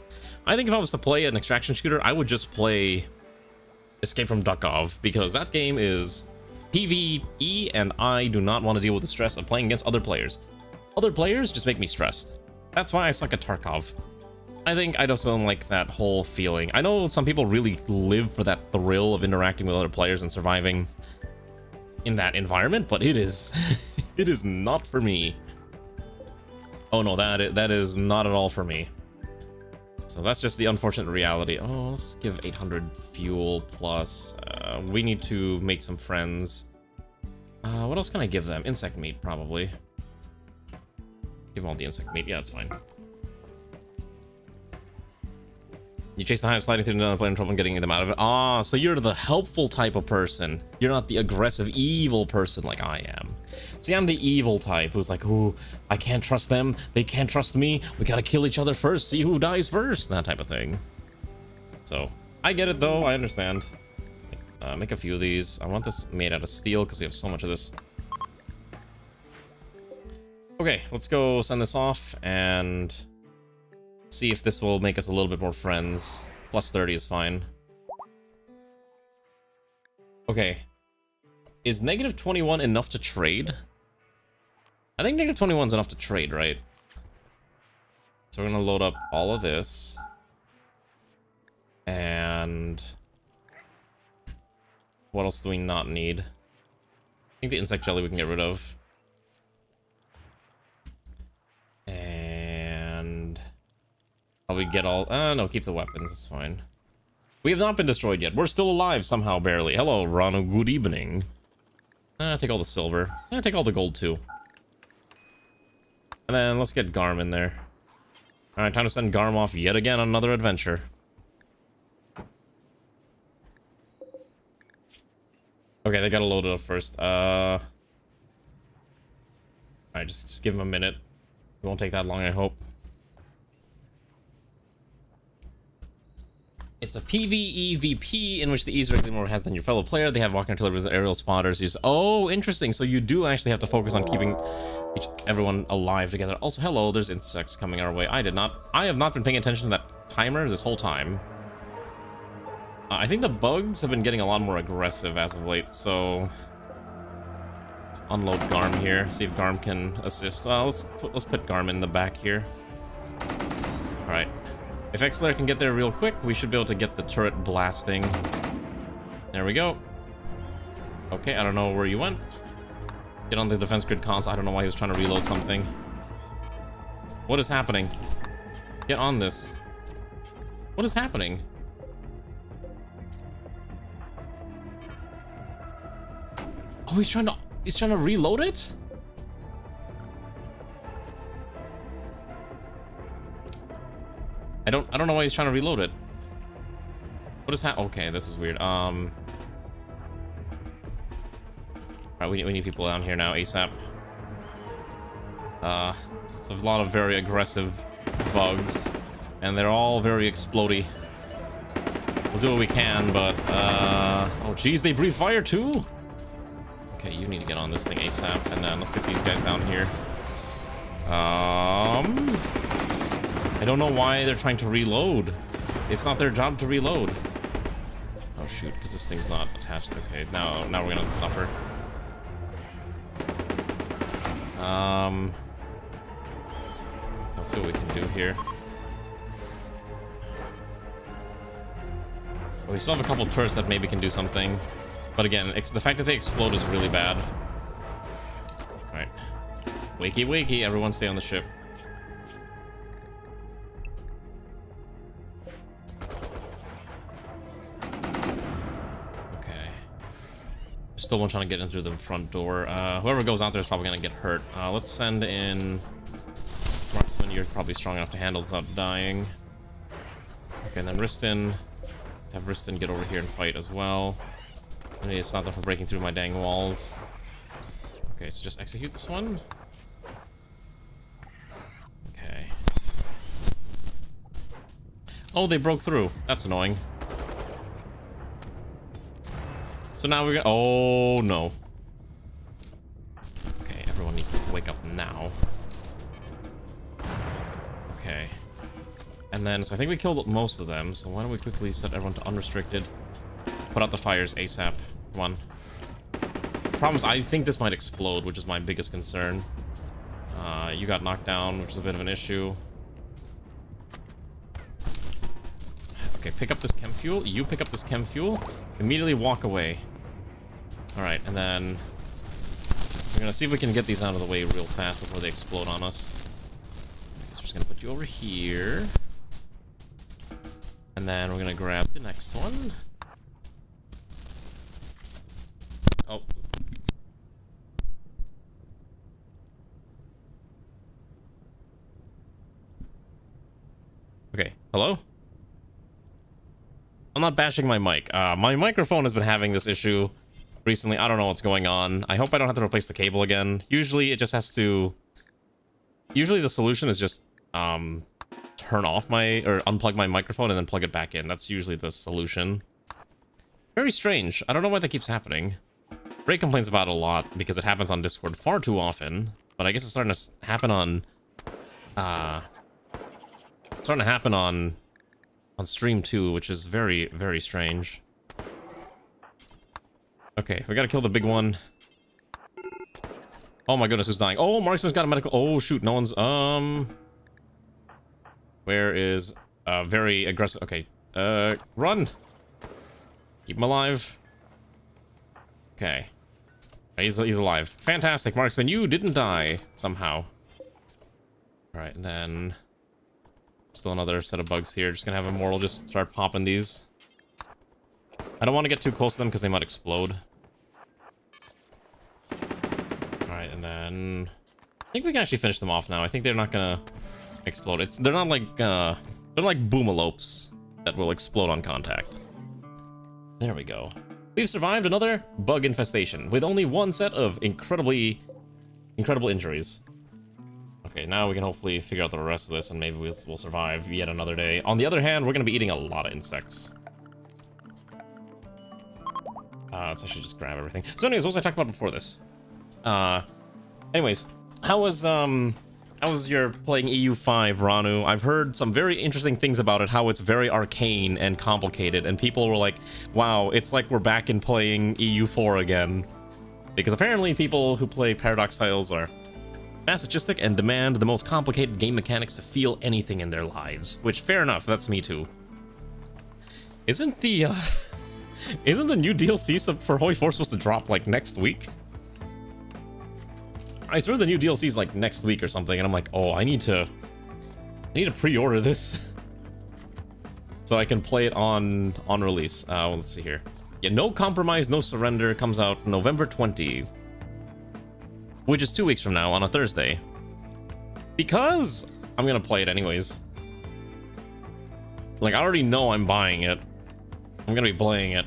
I think if I was to play an extraction shooter, I would just play Escape from Duckov, because that game is PvE, and I do not want to deal with the stress of playing against other players. Other players just make me stressed. That's why I suck at Tarkov. I think I just don't like that whole feeling. I know some people really live for that thrill of interacting with other players and surviving in that environment, but it is it is not for me. Oh no, that is not at all for me. So that's just the unfortunate reality. Oh, let's give 800 fuel plus. We need to make some friends. What else can I give them? Insect meat, probably. Give them all the insect meat. Yeah, that's fine. You chase the hive, sliding through another plane, trouble and getting them out of it. Ah, so you're the helpful type of person. You're not the aggressive, evil person like I am. See, I'm the evil type who's like, ooh, I can't trust them. They can't trust me. We gotta kill each other first. See who dies first. That type of thing. So, I get it though. I understand. Make a few of these. I want this made out of steel because we have so much of this. Okay, let's go send this off and see if this will make us a little bit more friends. Plus 30 is fine. Okay. Is negative 21 enough to trade? I think negative 21 is enough to trade, right? So we're gonna load up all of this. And what else do we not need? I think the insect jelly we can get rid of. And probably get all... no, keep the weapons. It's fine. We have not been destroyed yet. We're still alive somehow, barely. Hello, Rano. Good evening. Take all the silver. Take all the gold, too. And then let's get Garm in there. Alright, time to send Garm off yet again on another adventure. Okay, they gotta load it up first. Alright, just give him a minute. It won't take that long, I hope. It's a PvEVP in which the ease directly more has than your fellow player. They have walking artillery with aerial spotters. Oh, interesting. So you do actually have to focus on keeping everyone alive together. Also, hello, there's insects coming our way. I have not been paying attention to that timer this whole time. I think the bugs have been getting a lot more aggressive as of late, so let's unload Garm here, see if Garm can assist. Let's put Garm in the back here. Alright. If X-Layer can get there real quick, we should be able to get the turret blasting. There we go. Okay, I don't know where you went. Get on the defense grid console. I don't know why he was trying to reload something. What is happening? Get on this. What is happening? Oh, he's trying to reload it? I don't know why he's trying to reload it. What is okay, this is weird. Alright, we need people down here now, ASAP. It's a lot of very aggressive bugs, and they're all very explodey. We'll do what we can, but oh geez, they breathe fire too? Okay, you need to get on this thing ASAP, and then let's get these guys down here. I don't know why they're trying to reload. It's not their job to reload. Oh shoot, because this thing's not attached. Okay, now we're gonna suffer. Let's see what we can do here. We still have a couple turrets that maybe can do something, but again, the fact that they explode is really bad. All right, wakey wakey, everyone stay on the ship. Still one trying to get in through the front door. Whoever goes out there is probably gonna get hurt. Let's send in Marksman. You're probably strong enough to handle this without dying. Okay, and then Riston. Have Riston get over here and fight as well. I need to stop them from breaking through my dang walls. Okay, so just execute this one. Okay. Oh, they broke through. That's annoying. So now we're gonna... Oh, no. Okay, everyone needs to wake up now. Okay. And then, so I think we killed most of them, so why don't we quickly set everyone to unrestricted. Put out the fires ASAP. Come on. Problem is, I think this might explode, which is my biggest concern. You got knocked down, which is a bit of an issue. Okay, pick up this chem fuel. You pick up this chem fuel. Immediately walk away. Alright, and then we're gonna see if we can get these out of the way real fast before they explode on us. So we're just gonna put you over here. And then we're gonna grab the next one. Oh. Okay, hello? I'm not bashing my mic. My microphone has been having this issue recently. I don't know what's going on. I hope I don't have to replace the cable again. Usually it just has to... Usually the solution is just turn off or unplug my microphone and then plug it back in. That's usually the solution. Very strange. I don't know why that keeps happening. Ray complains about it a lot because it happens on Discord far too often. But I guess it's starting to happen on... It's starting to happen on stream too, which is very, very strange. Okay, we gotta kill the big one. Oh my goodness, who's dying? Oh, Marksman's got a medical... Oh, shoot, no one's... Where is... very aggressive... Okay, run! Keep him alive. Okay. He's alive. Fantastic, Marksman, you didn't die, somehow. Alright, and then... Still another set of bugs here. Just gonna have Immortal just start popping these. I don't want to get too close to them because they might explode. Alright, and then... I think we can actually finish them off now. I think they're not gonna explode. They're not like, they're like boomalopes that will explode on contact. There we go. We've survived another bug infestation with only one set of incredible injuries. Okay, now we can hopefully figure out the rest of this and maybe we'll survive yet another day. On the other hand, we're gonna be eating a lot of insects. Let's actually just grab everything. So anyways, what was I talking about before this? Anyways, how was How was your playing EU5, Ranu? I've heard some very interesting things about it, how it's very arcane and complicated, and people were like, wow, it's like we're back in playing EU4 again. Because apparently people who play Paradox titles are masochistic and demand the most complicated game mechanics to feel anything in their lives. Which, fair enough, that's me too. Isn't the new DLC sub for Holy Force supposed to drop, like, next week? I swear the new DLC is, like, next week or something, and I'm like, oh, I need to pre-order this. So I can play it on release. Well, let's see here. Yeah, No Compromise, No Surrender comes out November 20. Which is 2 weeks from now on a Thursday. Because I'm gonna play it anyways. Like, I already know I'm buying it. I'm gonna be playing it.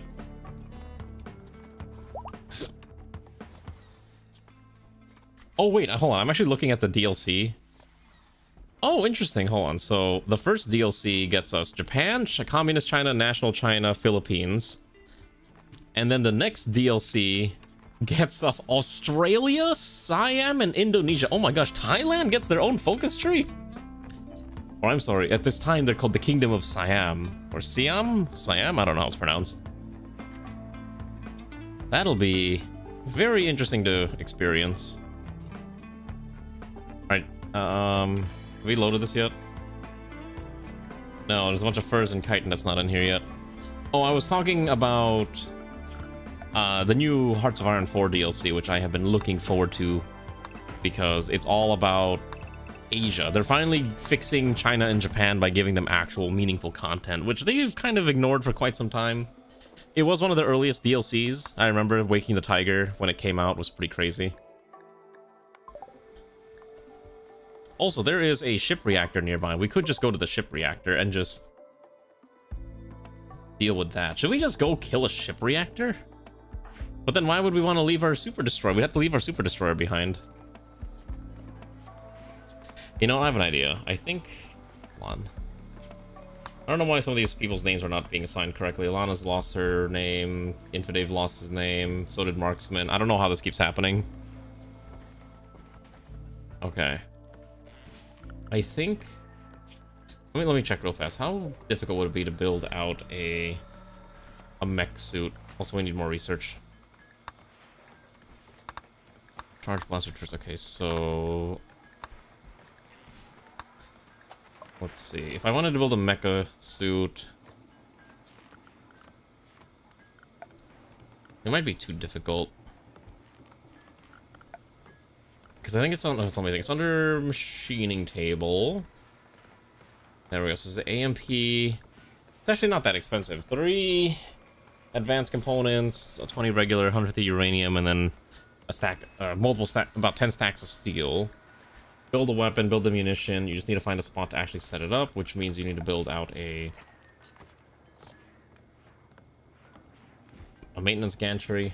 Oh, wait, hold on. I'm actually looking at the DLC. Oh, interesting. Hold on. So, the first DLC gets us Japan, Communist China, National China, Philippines. And then the next DLC gets us Australia, Siam, and Indonesia. Oh my gosh, Thailand gets their own focus tree? Or I'm sorry, at this time they're called the Kingdom of Siam. Or Siam? Siam? I don't know how it's pronounced. That'll be very interesting to experience. Alright, have we loaded this yet? No, there's a bunch of furs and chitin that's not in here yet. Oh, I was talking about the new Hearts of Iron 4 DLC, which I have been looking forward to because it's all about Asia. They're finally fixing China and Japan by giving them actual meaningful content, which they've kind of ignored for quite some time. It was one of the earliest DLCs. I remember Waking the Tiger when it came out was pretty crazy. Also, there is a ship reactor nearby. We could just go to the ship reactor and just deal with that. Should we just go kill a ship reactor? But then why would we want to leave our Super Destroyer? We'd have to leave our Super Destroyer behind. You know, I have an idea. I think... Hold on. I don't know why some of these people's names are not being assigned correctly. Alana's lost her name. Infidave lost his name. So did Marksman. I don't know how this keeps happening. Okay. I think... Let me check real fast. How difficult would it be to build out a mech suit? Also, we need more research. Charge blaster first. Okay, so let's see. If I wanted to build a mecha suit, it might be too difficult because I think it's on. It's it's under machining table. There we go. So it's the AMP. It's actually not that expensive. 3 advanced components, 20 regular, 150 uranium, and then a stack, multiple stack, about 10 stacks of steel. Build a weapon, build the munition. You just need to find a spot to actually set it up, which means you need to build out a maintenance gantry.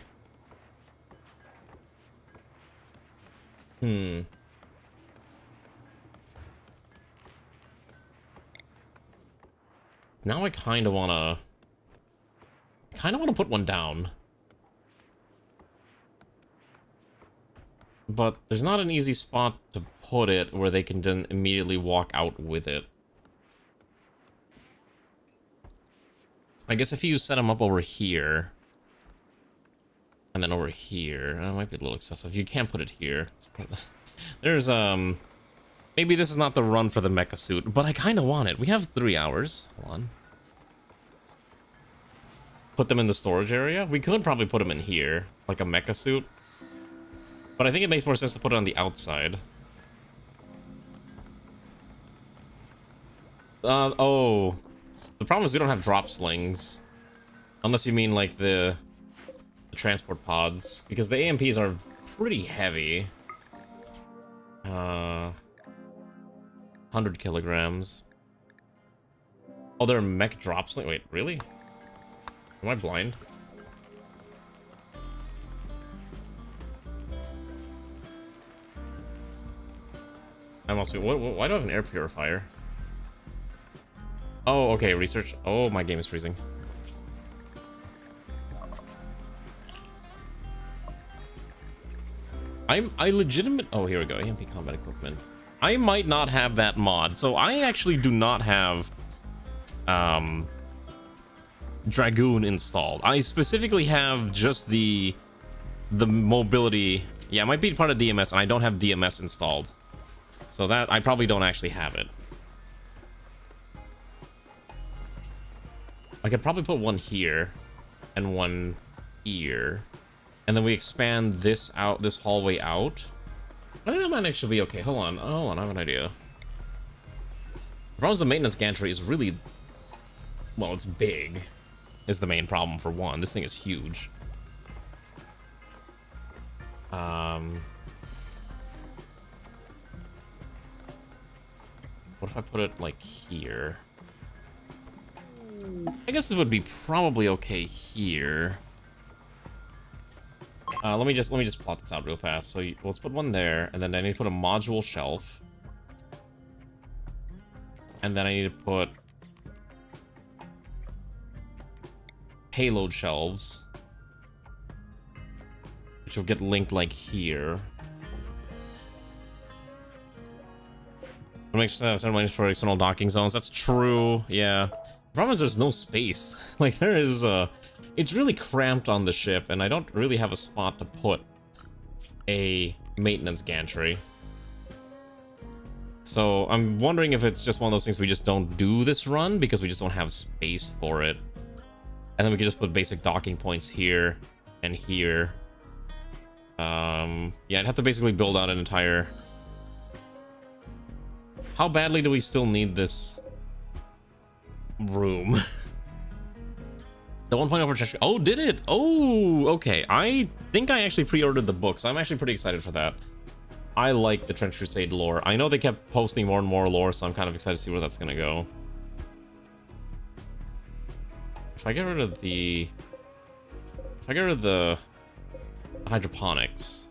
Now I kind of want to put one down. But there's not an easy spot to put it where they can then immediately walk out with it. I guess if you set them up over here, and then over here, that might be a little excessive. You can't put it here. There's, maybe this is not the run for the mecha suit, but I kind of want it. We have 3 hours. Hold on. Put them in the storage area? We could probably put them in here, like a mecha suit. But I think it makes more sense to put it on the outside. Oh. The problem is we don't have drop slings. Unless you mean, like, the transport pods. Because the AMPs are pretty heavy. 100 kilograms. Oh, they're mech drop sling. Wait, really? Am I blind? I must be. Why do I have an air purifier? Oh, okay. Research. Oh, my game is freezing. I legitimate. Oh, here we go. AMP combat equipment. I might not have that mod. So I actually do not have Dragoon installed. I specifically have just the mobility. Yeah, it might be part of DMS, and I don't have DMS installed. So that I probably don't actually have it. I could probably put one here and one here, and then we expand this out, this hallway out. I think that might actually be okay. Hold on, I have an idea. The problem is the maintenance gantry is really, well, it's big. Is the main problem for one. This thing is huge. What if I put it like here? I guess it would be probably okay here. Let me just plot this out real fast. So let's put one there, and then I need to put a module shelf, and then I need to put payload shelves, which will get linked like here. It makes sense for external docking zones. That's true. Yeah. The problem is there's no space. Like there is it's really cramped on the ship, and I don't really have a spot to put a maintenance gantry. So I'm wondering if it's just one of those things we just don't do this run because we just don't have space for it. And then we can just put basic docking points here and here. Yeah, I'd have to basically build out an entire... How badly do we still need this room? The 1.0 for Cheshire. Oh, did it? Oh, okay. I think I actually pre-ordered the book, so I'm actually pretty excited for that. I like the Trench Crusade lore. I know they kept posting more and more lore, so I'm kind of excited to see where that's gonna go. If I get rid of the... If I get rid of the hydroponics,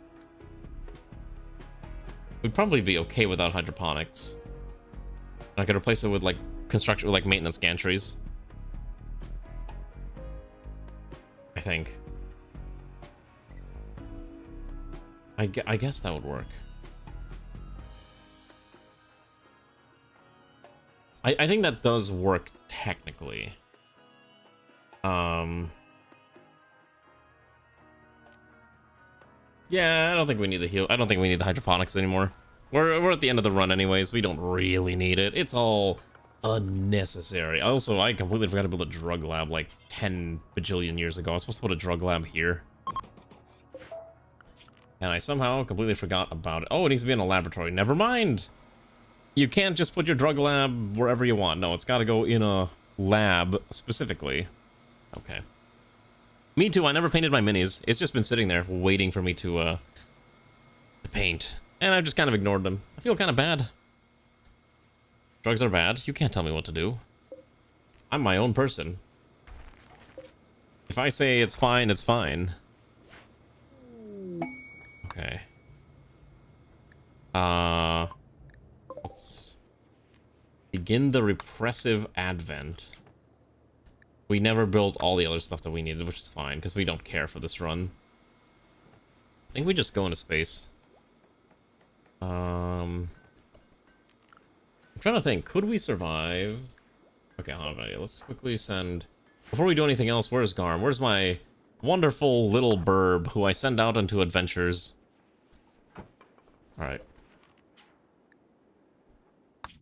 we'd probably be okay without hydroponics. I could replace it with like construction, like maintenance gantries. I think. I guess that would work. I think that does work technically. Yeah, I don't think we need the heal. I don't think we need the hydroponics anymore. We're at the end of the run anyways. We don't really need it. It's all unnecessary. Also, I completely forgot to build a drug lab like 10 bajillion years ago. I was supposed to put a drug lab here. And I somehow completely forgot about it. Oh, it needs to be in a laboratory. Never mind. You can't just put your drug lab wherever you want. No, it's got to go in a lab specifically. Okay. Me too. I never painted my minis. It's just been sitting there waiting for me to paint. And I've just kind of ignored them. I feel kind of bad. Drugs are bad. You can't tell me what to do. I'm my own person. If I say it's fine, it's fine. Okay. Let's begin the repressive advent. We never built all the other stuff that we needed, which is fine, because we don't care for this run. I think we just go into space. I'm trying to think, could we survive? Okay, hold on, let's quickly send... Before we do anything else, where's Garm? Where's my wonderful little burb who I send out into adventures? Alright.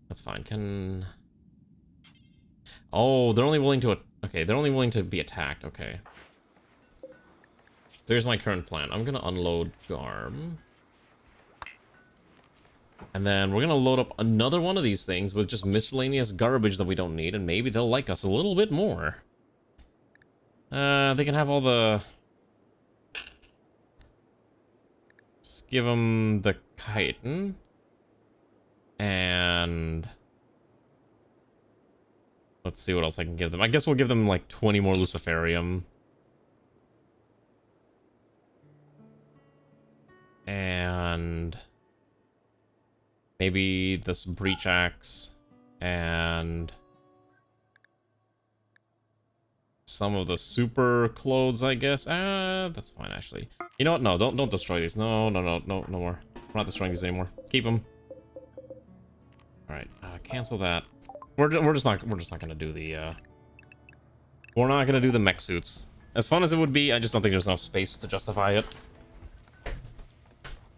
That's fine. Can... Oh, they're only willing to... Okay, they're only willing to be attacked. Okay. So here's my current plan. I'm gonna unload Garm. And then we're gonna load up another one of these things with just miscellaneous garbage that we don't need, and maybe they'll like us a little bit more. They can have all the... Let's give them the chitin. And... Let's see what else I can give them. I guess we'll give them like 20 more luciferium. And... maybe this breach axe and some of the super clothes, I guess. That's fine actually. You know what? No, don't destroy these. No more. We're not destroying these anymore. Keep them. Alright, cancel that. We're just not gonna do the, we're not gonna do the mech suits. As fun as it would be, I just don't think there's enough space to justify it.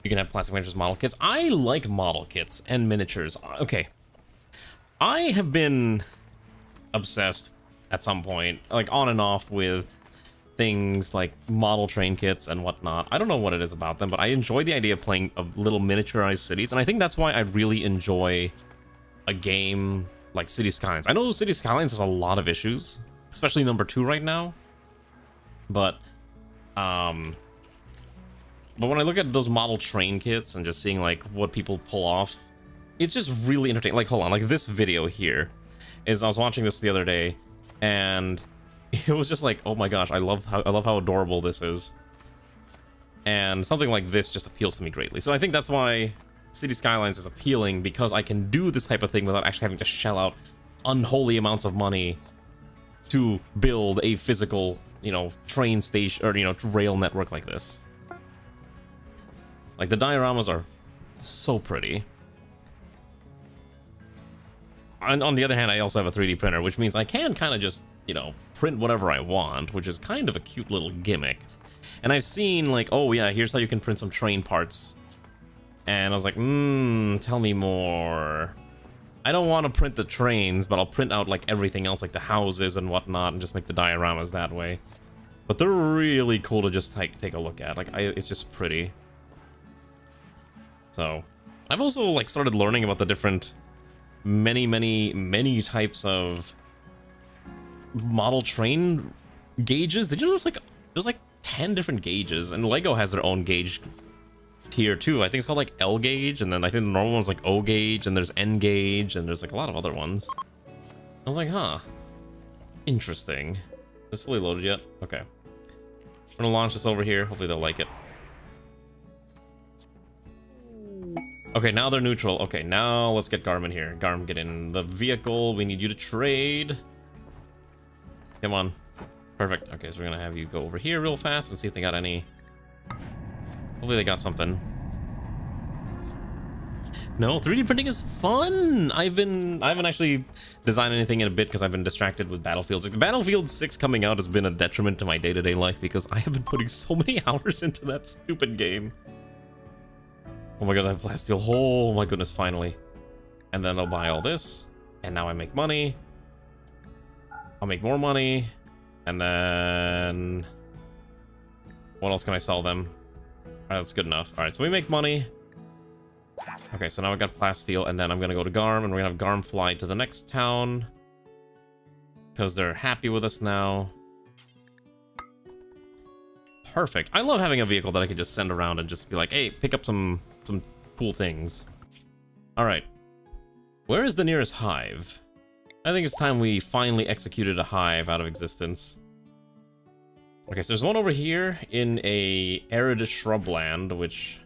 You can have plastic miniatures model kits. I like model kits and miniatures. Okay. I have been obsessed at some point, like on and off, with things like model train kits and whatnot. I don't know what it is about them, but I enjoy the idea of playing little miniaturized cities, and I think that's why I really enjoy a game like City Skylines. I know City Skylines has a lot of issues, especially number 2 right now, but when I look at those model train kits and just seeing like what people pull off, it's just really entertaining. Like, hold on, like this video here is, I was watching this the other day, and it was just like, oh my gosh, I love how adorable this is. And something like this just appeals to me greatly. So I think that's why City Skylines is appealing, because I can do this type of thing without actually having to shell out unholy amounts of money to build a physical, you know, train station, or, you know, rail network like this. Like, the dioramas are so pretty. And on the other hand, I also have a 3D printer, which means I can kind of just, you know, print whatever I want, which is kind of a cute little gimmick. And I've seen, like, oh yeah, here's how you can print some train parts. And I was like, tell me more. I don't want to print the trains, but I'll print out, like, everything else, like the houses and whatnot, and just make the dioramas that way. But they're really cool to just, like, take a look at. Like, it's just pretty. So, I've also, like, started learning about the different many types of model train gauges. Did you know there's like 10 different gauges, and Lego has their own gauge tier too. I think it's called like L gauge, and then I think the normal one's like O gauge, and there's N gauge, and there's like a lot of other ones. I was like, huh, interesting. Is this fully loaded yet? Okay, I'm gonna launch this over here. Hopefully they'll like it. Okay, now they're neutral. Okay, now let's get Garmin here. Garmin, get in the vehicle. We need you to trade. Come on. Perfect. Okay, so we're gonna have you go over here real fast and see if they got any. Hopefully they got something. No, 3D printing is fun. I haven't actually designed anything in a bit because I've been distracted with Battlefield 6. Battlefield 6 coming out has been a detriment to my day-to-day life because I have been putting so many hours into that stupid game. Oh my god, I have plasteel. Oh my goodness, finally. And then I'll buy all this. And now I make money. I'll make more money. And then... what else can I sell them? Alright, that's good enough. Alright, so we make money. Okay, so now I got plasteel. And then I'm gonna go to Garm. And we're gonna have Garm fly to the next town. Because they're happy with us now. Perfect. I love having a vehicle that I can just send around and just be like, hey, pick up some cool things. Alright. Where is the nearest hive? I think it's time we finally executed a hive out of existence. Okay, so there's one over here in a arid shrubland, which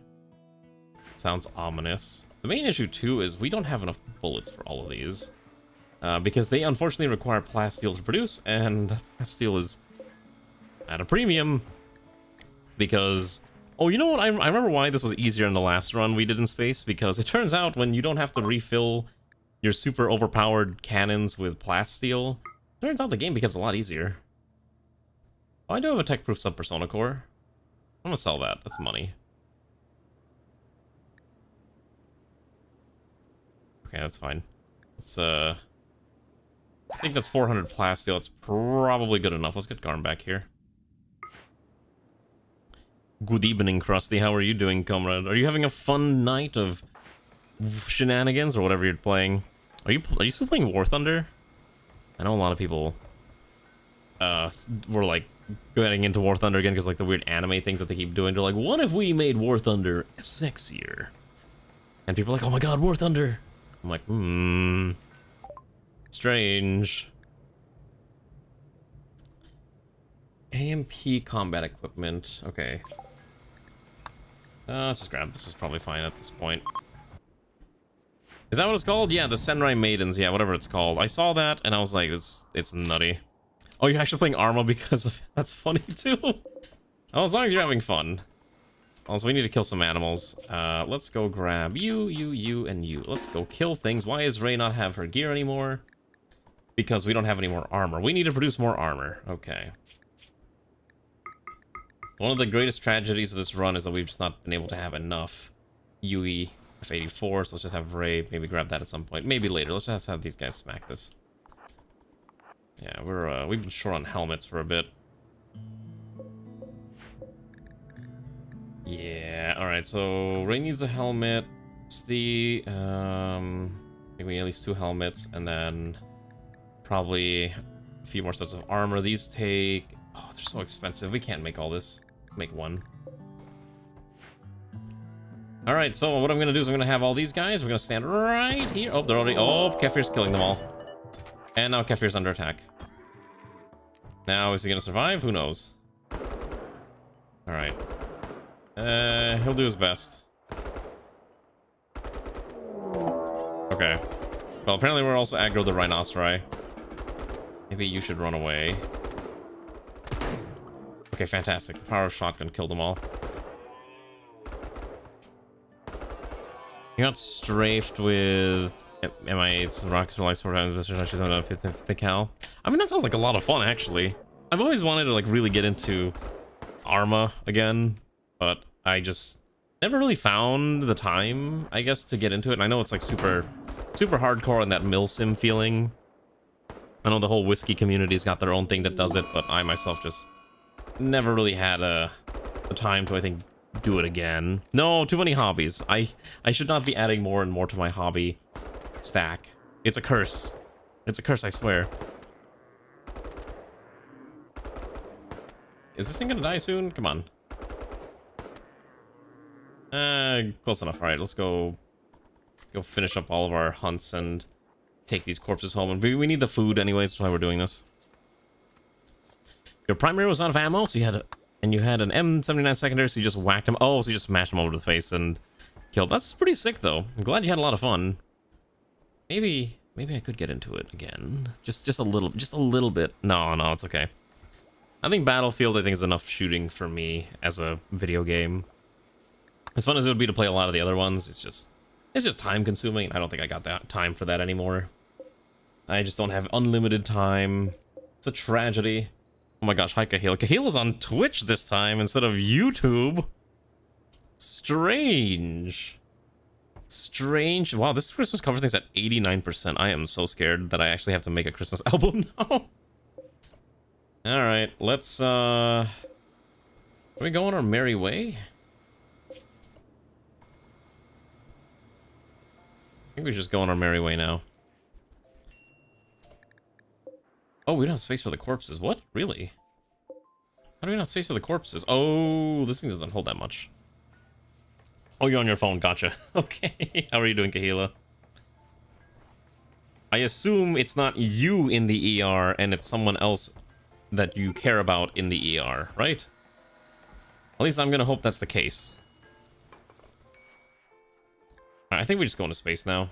sounds ominous. The main issue, too, is we don't have enough bullets for all of these. Because they unfortunately require plasteel to produce, and plasteel is at a premium. Because... oh, you know what? I remember why this was easier in the last run we did in space, because it turns out when you don't have to refill your super overpowered cannons with plasteel, turns out the game becomes a lot easier. Oh, I do have a tech-proof sub-persona core. I'm gonna sell that. That's money. Okay, that's fine. Let's, I think that's 400 plasteel. It's probably good enough. Let's get Garm back here. Good evening, Krusty. How are you doing, comrade? Are you having a fun night of shenanigans or whatever you're playing? Are you still playing War Thunder? I know a lot of people were like getting into War Thunder again because like the weird anime things that they keep doing. They're like, what if we made War Thunder sexier? And people are like, oh my god, War Thunder. I'm like, strange. AMP combat equipment. Okay. Let's just grab this. This is probably fine at this point. Is that what it's called? Yeah, the Senrai Maidens. Yeah, whatever it's called. I saw that and I was like, it's nutty. Oh, you're actually playing Arma because of... that's funny too. Oh, as long as you're having fun. Also, we need to kill some animals. Let's go grab you, and you. Let's go kill things. Why does Ray not have her gear anymore? Because we don't have any more armor. We need to produce more armor. Okay. One of the greatest tragedies of this run is that we've just not been able to have enough UE F84, so let's just have Ray maybe grab that at some point. Maybe later. Let's just have these guys smack this. Yeah, we've been short on helmets for a bit. Yeah, alright, so Ray needs a helmet. I think we need at least 2 helmets, and then probably a few more sets of armor. These take... Oh, they're so expensive. We can't make all this. Make one. Alright, so what I'm gonna do is I'm gonna have all these guys. We're gonna stand right here. Oh, they're already... Oh, Kefir's killing them all. And now Kefir's under attack. Now, is he gonna survive? Who knows? Alright. He'll do his best. Okay. Well, apparently we're also aggro the rhinoceri. Maybe you should run away. Okay, fantastic. The power of shotgun killed them all. You got strafed with MI8's rockets for like 4 times. The cal. I mean, that sounds like a lot of fun, actually. I've always wanted to like really get into Arma again, but I just never really found the time, I guess, to get into it. And I know it's like super hardcore and that milsim feeling. I know the whole whiskey community's got their own thing that does it, but I myself just never really had the time to, I think, do it again. No, too many hobbies. I should not be adding more and more to my hobby stack. It's a curse. It's a curse, I swear. Is this thing gonna die soon? Come on. Close enough. Alright, let's go finish up all of our hunts and take these corpses home. And we need the food anyways, that's why we're doing this. Your primary was out of ammo, so you had an M79 secondary, so you just whacked him. Oh, so you just smashed him over the face and killed. That's pretty sick, though. I'm glad you had a lot of fun. Maybe I could get into it again. Just a little bit. No, it's okay. I think Battlefield, is enough shooting for me as a video game. As fun as it would be to play a lot of the other ones, it's just time consuming. I don't think I got that time for that anymore. I just don't have unlimited time. It's a tragedy. Oh my gosh, hi Kahila. Kahila's on Twitch this time instead of YouTube. Strange. Wow, this Christmas cover thing's at 89%. I am so scared that I actually have to make a Christmas album now. Alright, let's, are we go on our merry way? I think we should just go on our merry way now. Oh, we don't have space for the corpses. What? Really? How do we not have space for the corpses? Oh, this thing doesn't hold that much. Oh, you're on your phone. Gotcha. Okay. How are you doing, Kahila? I assume it's not you in the ER and it's someone else that you care about in the ER, right? At least I'm gonna hope that's the case. Alright, I think we just go into space now.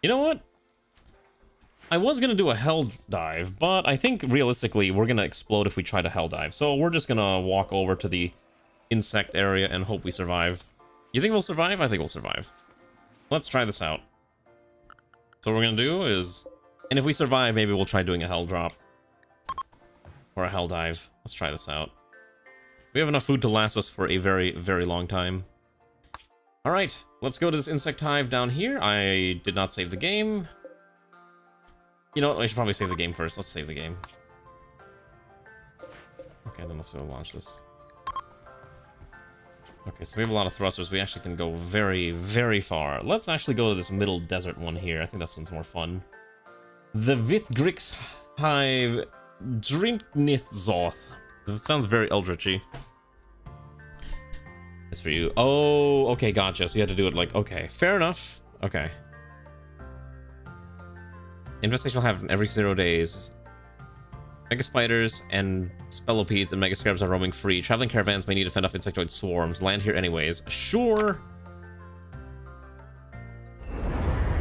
You know what? I was gonna do a hell dive, but I think realistically we're gonna explode if we try to hell dive. So we're just gonna walk over to the insect area and hope we survive. You think we'll survive? I think we'll survive. Let's try this out. So what we're gonna do is, and if we survive, maybe we'll try doing a hell drop or a hell dive. Let's try this out. We have enough food to last us for a very, very long time. All right, let's go to this insect hive down here. I did not save the game. You know what? I should probably save the game first. Let's save the game. Okay, then let's go launch this. Okay, so we have a lot of thrusters. We actually can go very, very far. Let's actually go to this middle desert one here. I think this one's more fun. The Vithgrix Hive Drinknithzoth. It sounds very eldritchy. It's for you. Oh, okay, gotcha. So you had to do it like, okay, fair enough. Okay. Infestation will happen every 0 days. Mega spiders and spellopedes and mega scarabs are roaming free. Traveling caravans may need to fend off insectoid swarms. Land here anyways. Sure.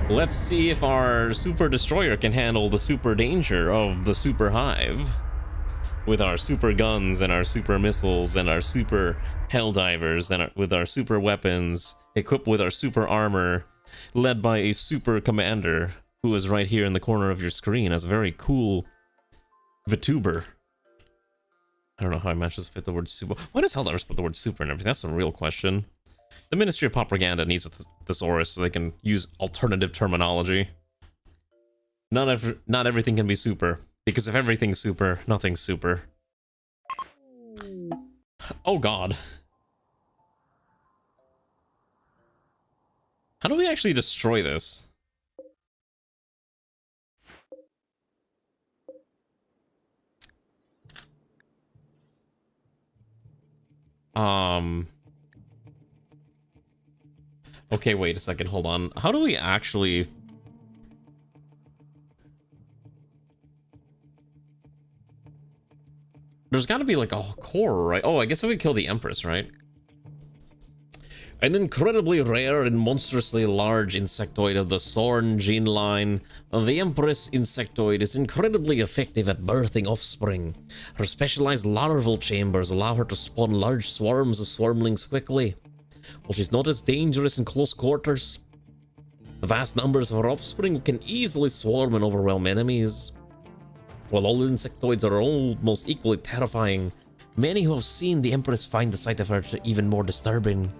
Let's see if our super destroyer can handle the super danger of the super hive. with our super guns and our super missiles and our super Helldivers and with our super weapons, equipped with our super armor, led by a super commander who is right here in the corner of your screen as a very cool VTuber. I don't know how I managed to fit the word super. Why does Helldivers put the word super in everything? That's a real question. The Ministry of Propaganda needs a thesaurus so they can use alternative terminology. Not everything can be super, because if everything's super, nothing's super. Oh god. How do we actually destroy this? Okay, wait a second, hold on. How do we actually... There's gotta be like a core, right? Oh, I guess if we kill the Empress, right? An incredibly rare and monstrously large insectoid of the Sorn gene line, the Empress insectoid is incredibly effective at birthing offspring. Her specialized larval chambers allow her to spawn large swarms of swarmlings quickly. While she's not as dangerous in close quarters, the vast numbers of her offspring can easily swarm and overwhelm enemies. While all insectoids are almost equally terrifying, many who have seen the Empress find the sight of her even more disturbing,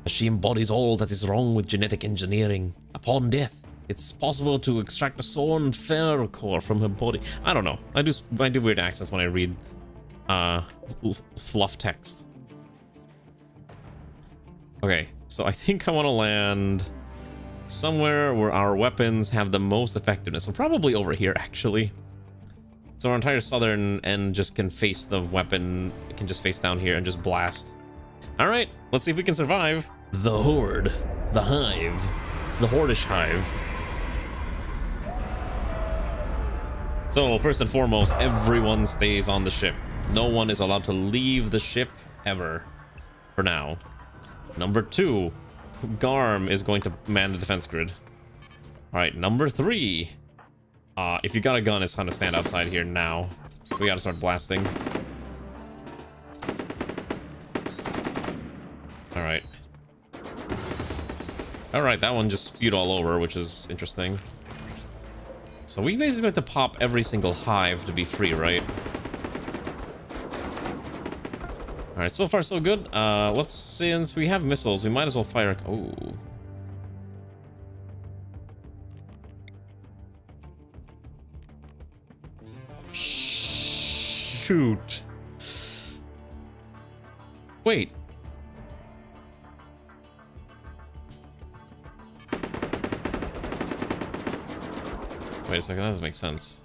as she embodies all that is wrong with genetic engineering. Upon death, it's possible to extract a Sorn fer core from her body. I don't know. I do weird accents when I read fluff text. Okay, so I think I want to land somewhere where our weapons have the most effectiveness. So probably over here, actually. So our entire southern end just can face the weapon. It can just face down here and just blast. Alright, let's see if we can survive. The Horde. The Hive. The Hordish Hive. So, first and foremost, everyone stays on the ship. No one is allowed to leave the ship ever. For now. Number 2, Garm is going to man the defense grid. Alright, number 3. If you got a gun, it's time to stand outside here now. We gotta start blasting. Alright. Alright, that one just spewed all over, which is interesting. So we basically have to pop every single hive to be free, right? Alright, so far so good. Since we have missiles, we might as well fire... Oh. Shoot. Wait. Wait a second, that doesn't make sense.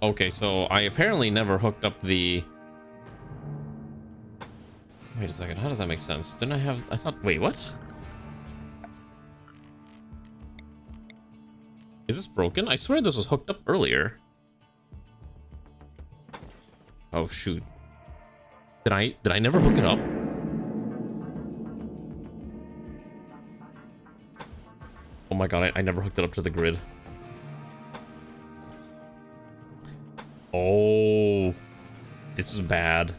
Okay, so I apparently never hooked up the... Wait a second, how does that make sense? Didn't I have... I thought... Wait, what? Is this broken? I swear this was hooked up earlier. Oh, shoot. Did I never hook it up? Oh my god, I never hooked it up to the grid. Oh, this is bad.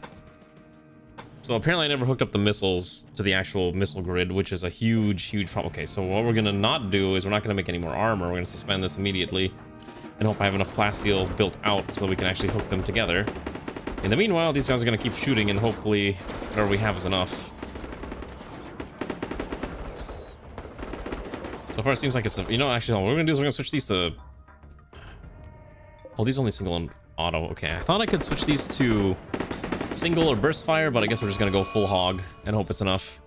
So apparently I never hooked up the missiles to the actual missile grid, which is a huge problem. Okay, so what we're gonna not do is we're not gonna make any more armor. We're gonna suspend this immediately and hope I have enough plasteel built out so that we can actually hook them together. In the meanwhile, these guys are gonna keep shooting and hopefully whatever we have is enough. So far it seems like it's a, you know, actually what we're gonna do is we're gonna switch these to... Oh, these only single and auto. Okay, I thought I could switch these to single or burst fire, but I guess we're just gonna go full hog and hope it's enough.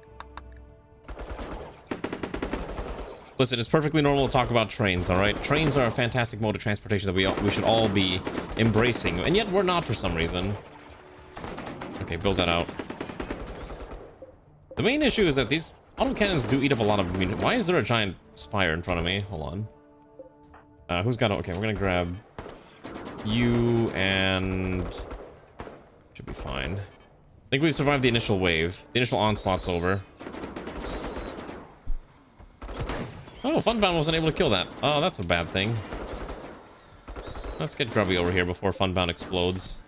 Listen, it's perfectly normal to talk about trains, alright? Trains are a fantastic mode of transportation that we should all be embracing, and yet we're not for some reason. Okay, build that out. The main issue is that these autocannons do eat up a lot of munitions. Why is there a giant spire in front of me? Hold on. Who's got... Okay, we're gonna grab you and... Should be fine. I think we've survived the initial wave. The initial onslaught's over. Oh, Funbound wasn't able to kill that. Oh, that's a bad thing. Let's get Grubby over here before Funbound explodes.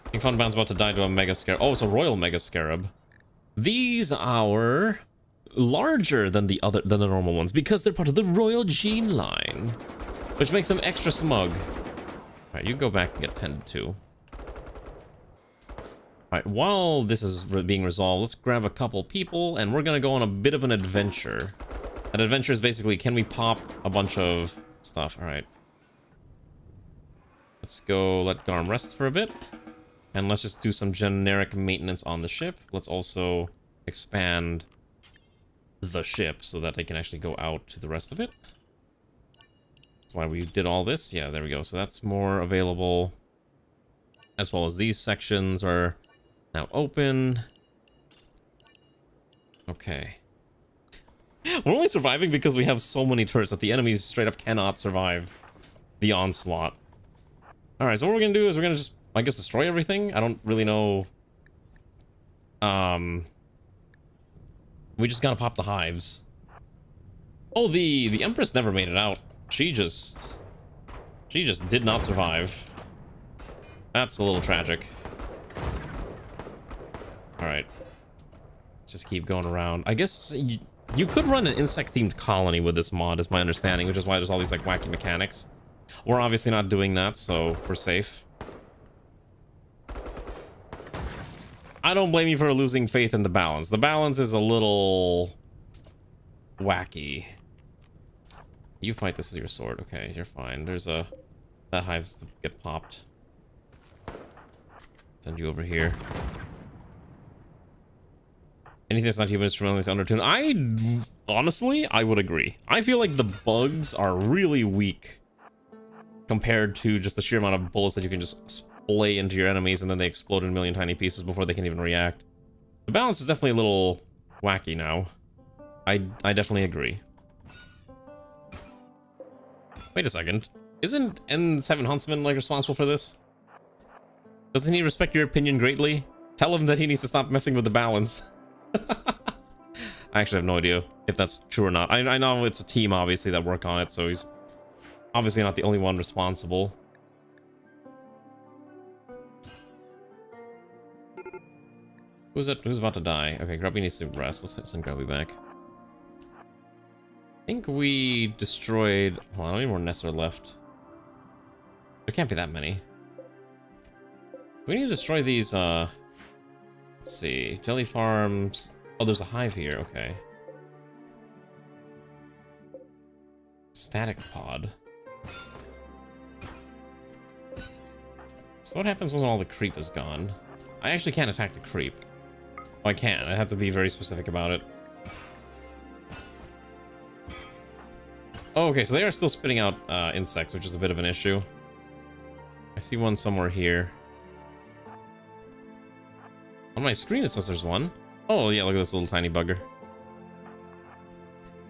I think Funbound's about to die to a Mega Scarab. Oh, it's a Royal Mega Scarab. These are larger than the normal ones because they're part of the Royal Gene line, which makes them extra smug. Alright, you go back and get tended to. Alright, while this is being resolved, let's grab a couple people, and we're gonna go on a bit of an adventure. That adventure is basically, can we pop a bunch of stuff? Alright. Let's go let Garm rest for a bit. And let's just do some generic maintenance on the ship. Let's also expand the ship so that they can actually go out to the rest of it. That's why we did all this. Yeah, there we go. So that's more available. As well as these sections are now open. Okay. We're only surviving because we have so many turrets that the enemies straight up cannot survive the onslaught. Alright, so what we're gonna do is we're gonna just, I guess, destroy everything. I don't really know. We just gotta pop the hives. Oh, the Empress never made it out. She just did not survive. That's a little tragic. Alright. Let's just keep going around. I guess you could run an insect-themed colony with this mod, is my understanding, which is why there's all these, like, wacky mechanics. We're obviously not doing that, so we're safe. I don't blame you for losing faith in the balance. The balance is a little wacky. You fight this with your sword. Okay, you're fine. There's a... That hive's to get popped. Send you over here. Anything that's not human instrumentally undertuned. Honestly, I would agree. I feel like the bugs are really weak compared to just the sheer amount of bullets that you can just splay into your enemies and then they explode in a million tiny pieces before they can even react. The balance is definitely a little wacky now. I definitely agree. Wait a second. Isn't N7 Huntsman, like, responsible for this? Doesn't he respect your opinion greatly? Tell him that he needs to stop messing with the balance. I actually have no idea if that's true or not. I know it's a team, obviously, that work on it, so he's obviously not the only one responsible. Who's about to die? Okay, Grubby needs to rest. Let's send Grubby back. I think we destroyed... Hold on, how many more nests are left? There can't be that many. We need to destroy these, let's see. Jelly farms... Oh, there's a hive here. Okay. Static pod. So what happens when all the creep is gone? I actually can't attack the creep. Well, I can. I have to be very specific about it. Oh, okay, so they are still spitting out insects, which is a bit of an issue. I see one somewhere here. On my screen it says there's one. Oh, yeah, look at this little tiny bugger.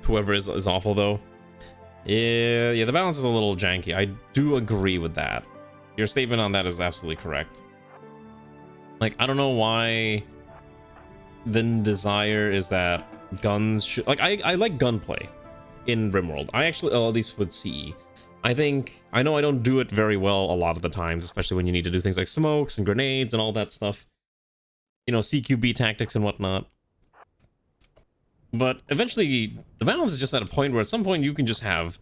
Whoever is awful, though. Yeah, the balance is a little janky. I do agree with that. Your statement on that is absolutely correct. Like, I don't know why the desire is that guns should... Like, I like gunplay in Rimworld. I actually, at least with CE. I know I don't do it very well a lot of the times, especially when you need to do things like smokes and grenades and all that stuff. You know, CQB tactics and whatnot. But eventually, the balance is just at a point where at some point you can just have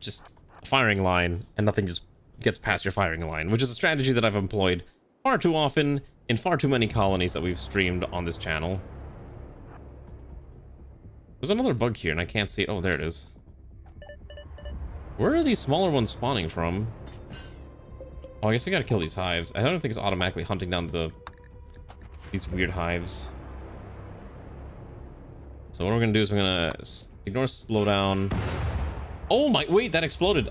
just a firing line and nothing just gets past your firing line, which is a strategy that I've employed far too often in far too many colonies that we've streamed on this channel. There's another bug here and I can't see it. Oh, there it is. Where are these smaller ones spawning from? Oh, I guess we gotta kill these hives. I don't think it's automatically hunting down these weird hives. So what we're gonna do is we're gonna ignore slowdown. Oh my, wait, that exploded.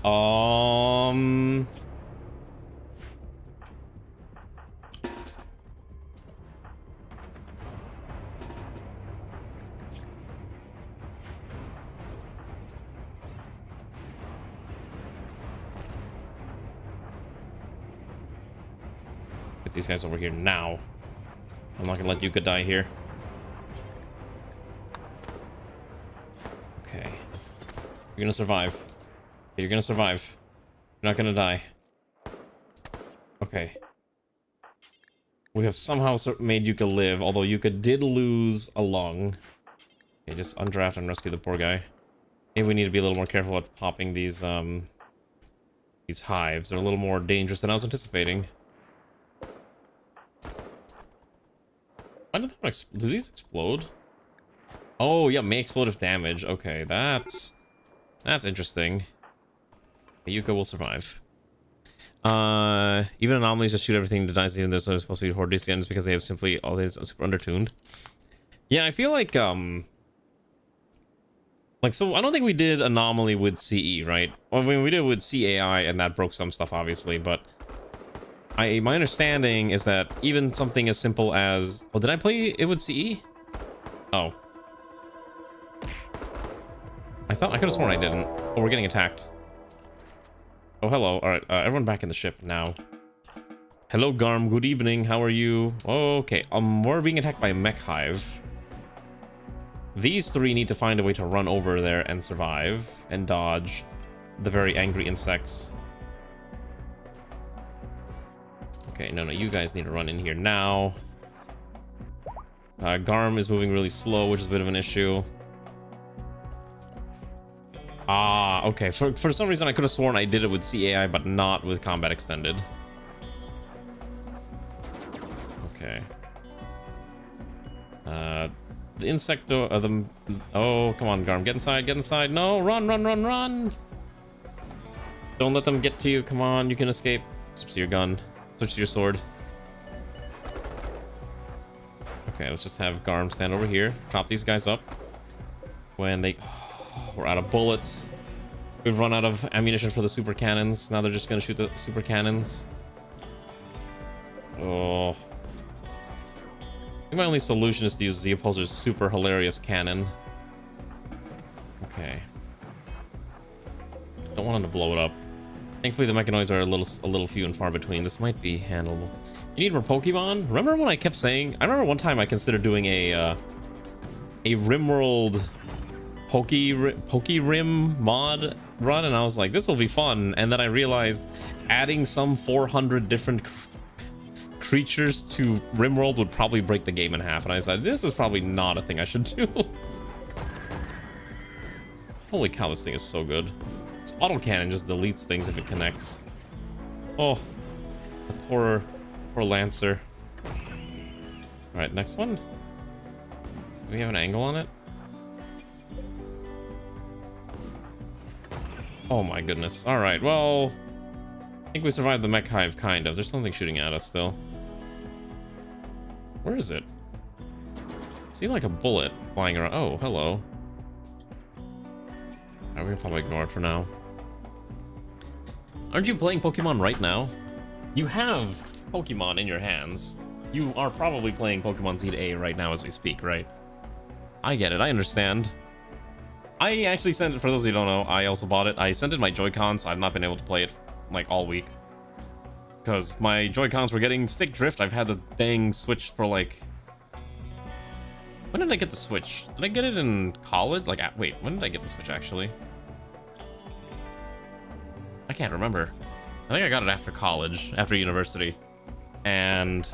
Get these guys over here now. I'm not gonna let Yuka die here. Okay. You're gonna survive. Okay, you're gonna survive. You're not gonna die. Okay. We have somehow made Yuka live, although Yuka did lose a lung. Okay, just undraft and rescue the poor guy. Maybe we need to be a little more careful about popping these hives. They're a little more dangerous than I was anticipating. Why did that do these explode? Oh, yeah, may explode if damage. Okay, that's interesting. Okay, Yuka will survive. Even anomalies just shoot everything to die. Even though they're supposed to be Odyssey ends because they have simply all these super undertuned. Yeah, I feel like so I don't think we did anomaly with CE, right? Well, I mean, we did with CAI and that broke some stuff obviously, but my understanding is that even something as simple as, oh, did I play it with CE? Oh, I thought I could have sworn I didn't. Oh, we're getting attacked. Oh, hello. All right, everyone back in the ship now. Hello, Garm. Good evening. How are you? Okay. We're being attacked by a mech hive. These three need to find a way to run over there and survive and dodge the very angry insects. Okay, no, you guys need to run in here now. Garm is moving really slow, which is a bit of an issue. Ah, okay. For some reason, I could have sworn I did it with CAI, but not with Combat Extended. Okay. The insect... oh, come on, Garm. Get inside, get inside. No, run, run, run, run! Don't let them get to you. Come on, you can escape. Switch to your gun. Switch to your sword. Okay, let's just have Garm stand over here. Chop these guys up. When they... we're out of bullets. We've run out of ammunition for the super cannons. Now they're just gonna shoot the super cannons. Oh. I think my only solution is to use Zeopolzer's super hilarious cannon. Okay. Don't want him to blow it up. Thankfully the mechanoids are a little few and far between. This might be handleable. You need more Pokemon? Remember when I kept saying... I remember one time I considered doing a Rimworld Pokerim mod run, and I was like, this will be fun. And then I realized adding some 400 different creatures to Rimworld would probably break the game in half. And I said, this is probably not a thing I should do. Holy cow, this thing is so good. Its autocannon just deletes things if it connects. Oh, the poor Lancer. Alright, next one. Do we have an angle on it? Oh my goodness. Alright, well... I think we survived the mech hive, kind of. There's something shooting at us still. Where is it? I see like a bullet flying around. Oh, hello. Alright, we can probably ignore it for now. Aren't you playing Pokemon right now? You have Pokemon in your hands. You are probably playing Pokemon Z right now as we speak, right? I get it, I understand. I actually sent it, for those of you who don't know, I also bought it. I sent in my Joy-Cons. I've not been able to play it, like, all week. Because my Joy-Cons were getting stick drift. I've had the thing switched for, like... When did I get the Switch? Did I get it in college? Like, wait, when did I get the Switch, actually? I can't remember. I think I got it after college, after university. And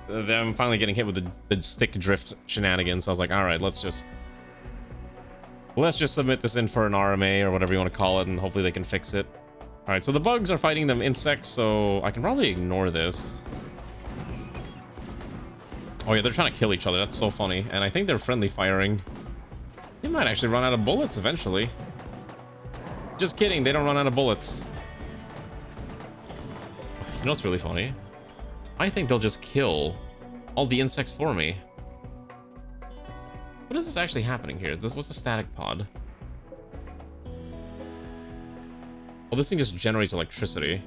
then I'm finally getting hit with the stick drift shenanigans. So I was like, alright, let's just submit this in for an RMA or whatever you want to call it, and hopefully they can fix it. Alright, so the bugs are fighting them insects, so I can probably ignore this. Oh yeah, they're trying to kill each other. That's so funny. And I think they're friendly firing. They might actually run out of bullets eventually. Just kidding, they don't run out of bullets. You know what's really funny? I think they'll just kill all the insects for me. What is this actually happening here? What's the static pod? Oh, this thing just generates electricity.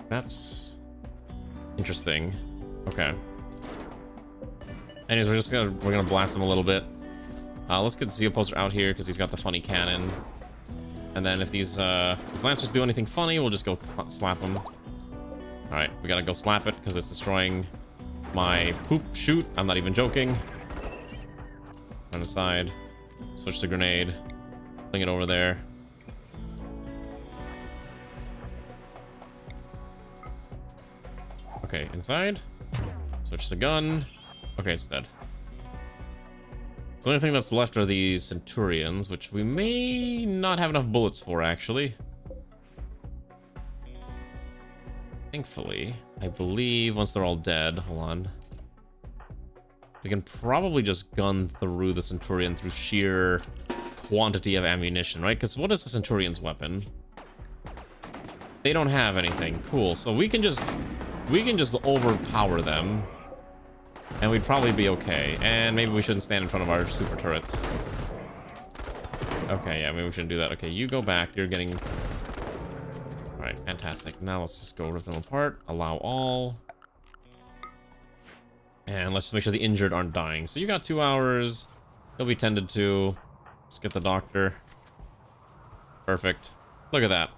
That's interesting. Okay. Anyways, we're gonna blast him a little bit. Let's get Zeopolzer out here because he's got the funny cannon. And then if these Lancers do anything funny, we'll just go slap them. Alright, we gotta go slap it because it's destroying my poop chute. I'm not even joking. Run aside. Switch to grenade. Fling it over there. Okay, inside. Switch the gun. Okay, it's dead. So the only thing that's left are these Centurions, which we may not have enough bullets for, actually. Thankfully, I believe once they're all dead, hold on. We can probably just gun through the Centurion through sheer quantity of ammunition, right? Because what is the Centurion's weapon? They don't have anything. Cool. So we can just overpower them, and we'd probably be okay. And maybe we shouldn't stand in front of our super turrets. Okay, yeah, maybe we shouldn't do that. Okay, you go back. You're getting... Alright, fantastic. Now let's just go rip them apart. Allow all. And let's make sure the injured aren't dying. So you got 2 hours. He'll be tended to. Let's get the doctor. Perfect. Look at that.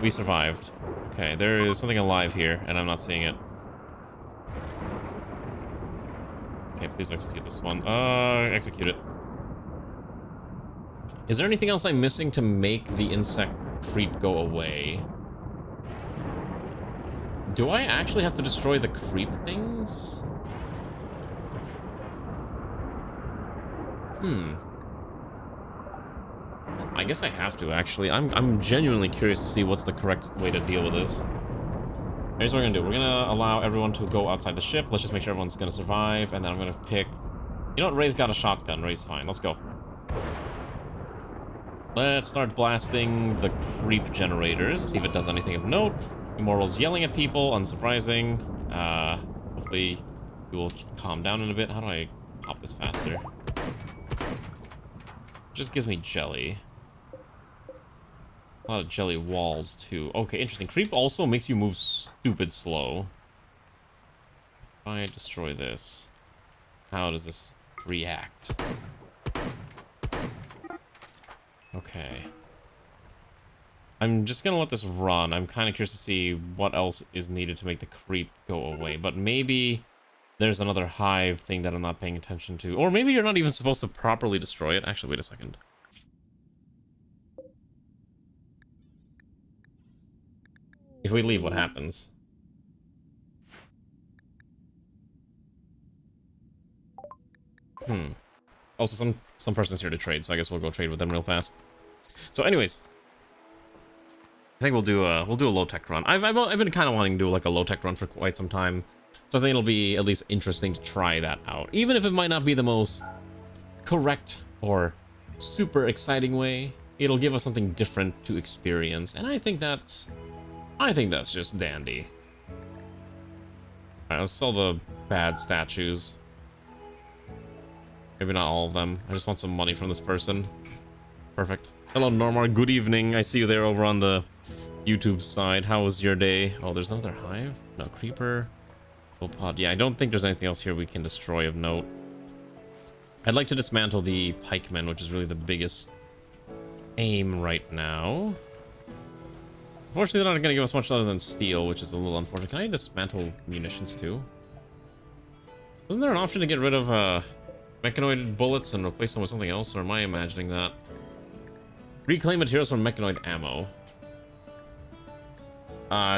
We survived. Okay, there is something alive here, and I'm not seeing it. Okay, please execute this one. Execute it. Is there anything else I'm missing to make the insect creep go away? Do I actually have to destroy the creep things? I guess I have to, actually. I'm genuinely curious to see what's the correct way to deal with this. Here's what we're gonna do. We're gonna allow everyone to go outside the ship. Let's just make sure everyone's gonna survive, and then I'm gonna pick... You know what? Ray's got a shotgun. Ray's fine. Let's go. Let's start blasting the creep generators. See if it does anything of note. Immortal's yelling at people. Unsurprising. Hopefully we will calm down in a bit. How do I pop this faster? Just gives me jelly. A lot of jelly walls, too. Okay, interesting. Creep also makes you move stupid slow. If I destroy this, how does this react? Okay. I'm just gonna let this run. I'm kind of curious to see what else is needed to make the creep go away. But maybe there's another hive thing that I'm not paying attention to. Or maybe you're not even supposed to properly destroy it. Actually, wait a second. If we leave, what happens? Also, some person's here to trade, so I guess we'll go trade with them real fast. So, anyways, I think we'll do a low tech run. I've been kind of wanting to do like a low tech run for quite some time, so I think it'll be at least interesting to try that out, even if it might not be the most correct or super exciting way. It'll give us something different to experience, and I think that's just dandy. Alright, let's sell the bad statues. Maybe not all of them. I just want some money from this person. Perfect. Hello, Normar. Good evening. I see you there over on the YouTube side. How was your day? Oh, there's another hive? No, creeper. HELLPOD. Yeah, I don't think there's anything else here we can destroy of note. I'd like to dismantle the pikemen, which is really the biggest aim right now. Unfortunately, they're not going to give us much other than steel, which is a little unfortunate. Can I dismantle munitions too? Wasn't there an option to get rid of mechanoid bullets and replace them with something else, or am I imagining that? Reclaim materials from mechanoid ammo.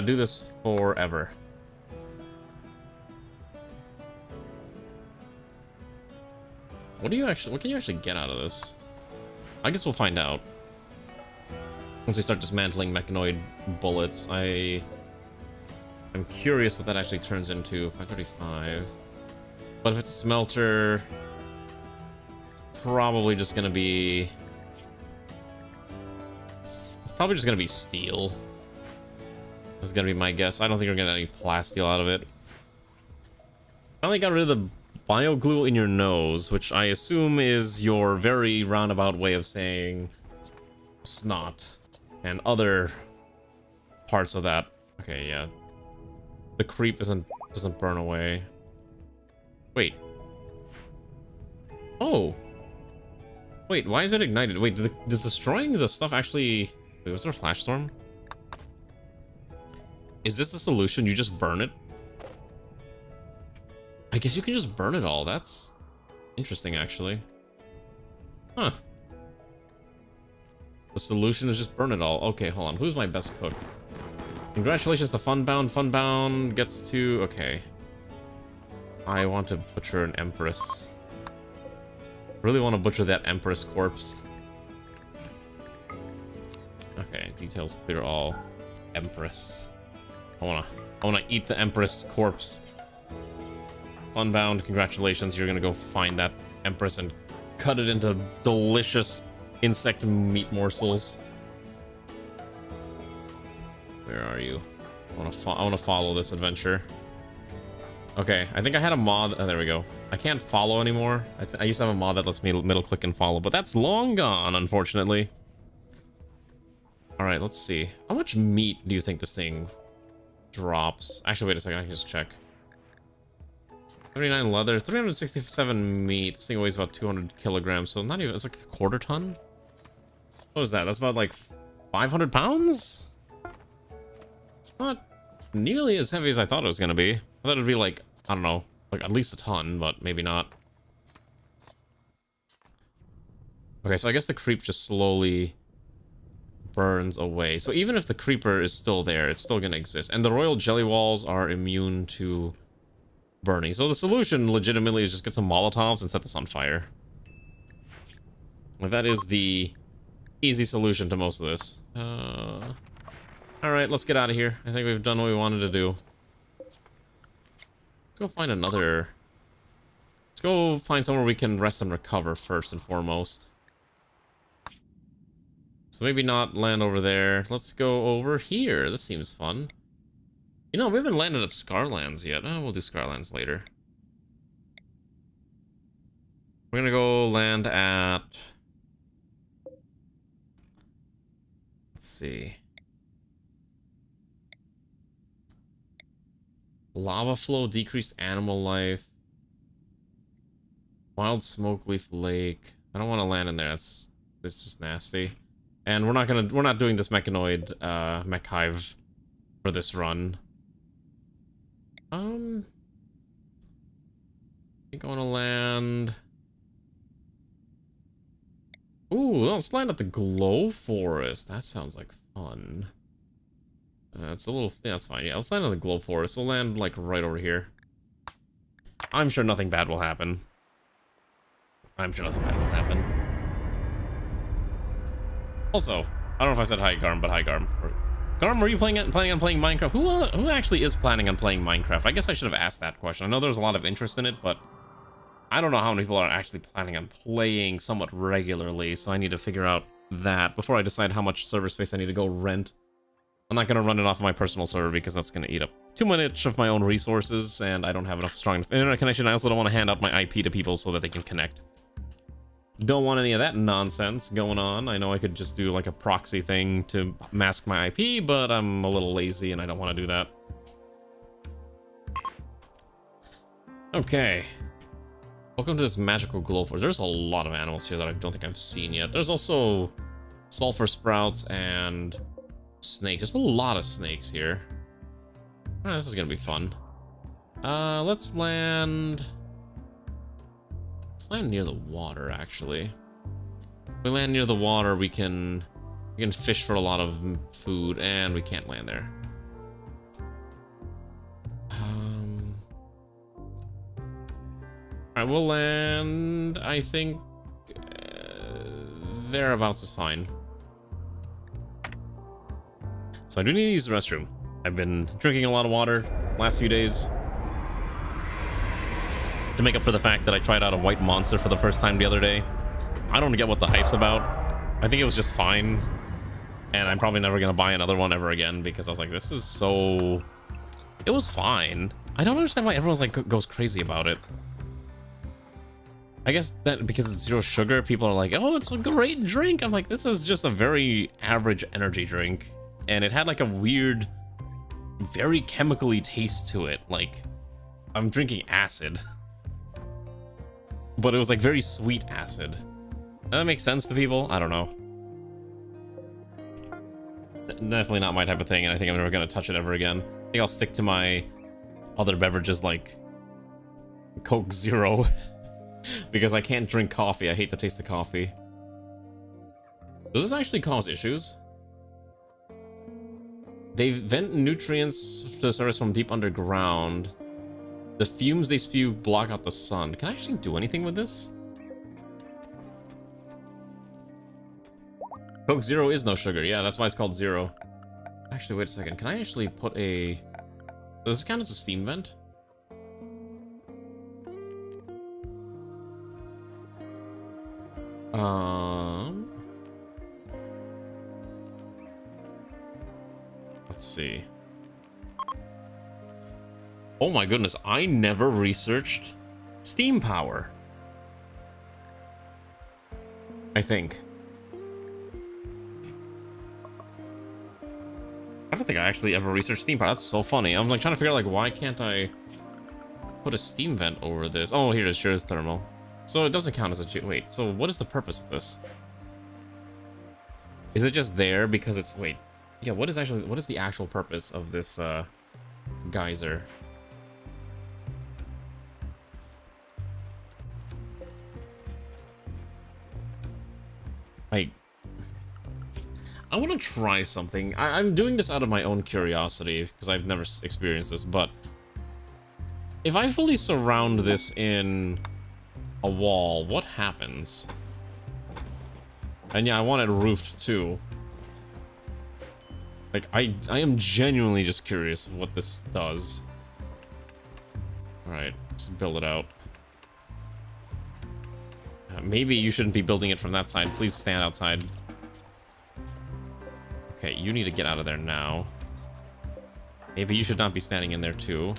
Do this forever. What can you actually get out of this? I guess we'll find out. Once we start dismantling mechanoid bullets, I'm curious what that actually turns into. 535. But if it's a smelter, probably just gonna be... It's probably just gonna be steel. That's gonna be my guess. I don't think we're gonna get any plasteel out of it. I only got rid of the bioglue in your nose, which I assume is your very roundabout way of saying snot. And other parts of that. Okay, yeah. The creep doesn't burn away. Wait. Oh. Wait, why is it ignited? Wait, does destroying the stuff actually... Wait, was there a flash storm? Is this the solution? You just burn it? I guess you can just burn it all. That's interesting, actually. Huh. The solution is just burn it all. Okay, hold on. Who's my best cook? Congratulations to Funbound. Funbound gets to... Okay. I want to butcher an Empress. Really want to butcher that Empress corpse. Okay, details clear all. Empress. I wanna eat the Empress corpse. Funbound, congratulations. You're gonna go find that Empress and cut it into delicious insect meat morsels. Where are you? I wanna follow this adventure. Okay, I think I had a mod. Oh, there we go. I can't follow anymore. I used to have a mod that lets me middle click and follow, but that's long gone, unfortunately. All right, let's see. How much meat do you think this thing drops? Actually, wait a second. I can just check. 79 leather, 367 meat. This thing weighs about 200 kilograms, so not even. It's like a quarter ton. What is that? That's about like 500 pounds. Not nearly as heavy as I thought it was gonna be. I thought it'd be like, I don't know, like at least a ton, but maybe not. Okay, so I guess the creep just slowly burns away. So even if the creeper is still there, it's still gonna exist. And the royal jelly walls are immune to burning. So the solution legitimately is just get some Molotovs and set this on fire. Like, that is the easy solution to most of this. Alright, let's get out of here. I think we've done what we wanted to do. Let's go find another... Let's go find somewhere we can rest and recover first and foremost. So maybe not land over there. Let's go over here. This seems fun. You know, we haven't landed at Scarlands yet. Oh, we'll do Scarlands later. We're gonna go land at... Let's see. Lava flow, decreased animal life. Wild smoke leaf lake. I don't want to land in there. It's just nasty. And we're not doing this mechanoid mech hive for this run. I think I want to land. Ooh, let's land at the Glow Forest. That sounds like fun. It's a little... Yeah, that's fine. Yeah, let's land on the Glow Forest. We'll land, like, right over here. I'm sure nothing bad will happen. I'm sure nothing bad will happen. Also, I don't know if I said hi, Garm, but hi, Garm. Garm, were you planning on playing Minecraft? Who actually is planning on playing Minecraft? I guess I should have asked that question. I know there's a lot of interest in it, but I don't know how many people are actually planning on playing somewhat regularly, so I need to figure out that before I decide how much server space I need to go rent. I'm not going to run it off of my personal server because that's going to eat up too much of my own resources, and I don't have enough strong internet connection. I also don't want to hand out my IP to people so that they can connect. Don't want any of that nonsense going on. I know I could just do like a proxy thing to mask my IP, but I'm a little lazy and I don't want to do that. Okay. Welcome to this magical glow forest. There's a lot of animals here that I don't think I've seen yet. There's also sulfur sprouts and snakes. There's a lot of snakes here. This is gonna be fun. Let's land near the water, actually. If we land near the water, we can fish for a lot of food, and we can't land there. Alright, we'll land, I think, thereabouts is fine. So I do need to use the restroom. I've been drinking a lot of water last few days to make up for the fact that I tried out a white monster for the first time the other day. I don't get what the hype's about. I think it was just fine, and I'm probably never gonna buy another one ever again because I was like, this is so... It was fine. I don't understand why everyone's like goes crazy about it. I guess that because it's zero sugar, people are like, oh, it's a great drink. I'm like, this is just a very average energy drink, and it had like a weird, very chemically taste to it. Like, I'm drinking acid. But it was like very sweet acid. Does that make sense to people? I don't know. Definitely not my type of thing, and I think I'm never gonna touch it ever again. I think I'll stick to my other beverages like Coke Zero. Because I can't drink coffee. I hate the taste of coffee. Does this actually cause issues? They vent nutrients to the surface from deep underground. The fumes they spew block out the sun. Can I actually do anything with this? Coke Zero is no sugar. Yeah, that's why it's called Zero. Actually, wait a second. Can I actually put a... Does this count as a steam vent? Let's see. Oh my goodness, I never researched steam power. I think. I don't think I actually ever researched steam power. That's so funny. I'm like trying to figure out like why can't I put a steam vent over this? Oh, here it is, geothermal. So it doesn't count as a wait. So what is the purpose of this? Is it just there because it's wait? Yeah, what is the actual purpose of this geyser? I want to try something. I'm doing this out of my own curiosity because I've never experienced this, but if I fully surround this in a wall, what happens? And yeah, I want it roofed too. Like, I am genuinely just curious what this does. Alright, just build it out. Maybe you shouldn't be building it from that side. Please stand outside. Okay, you need to get out of there now. Maybe you should not be standing in there too.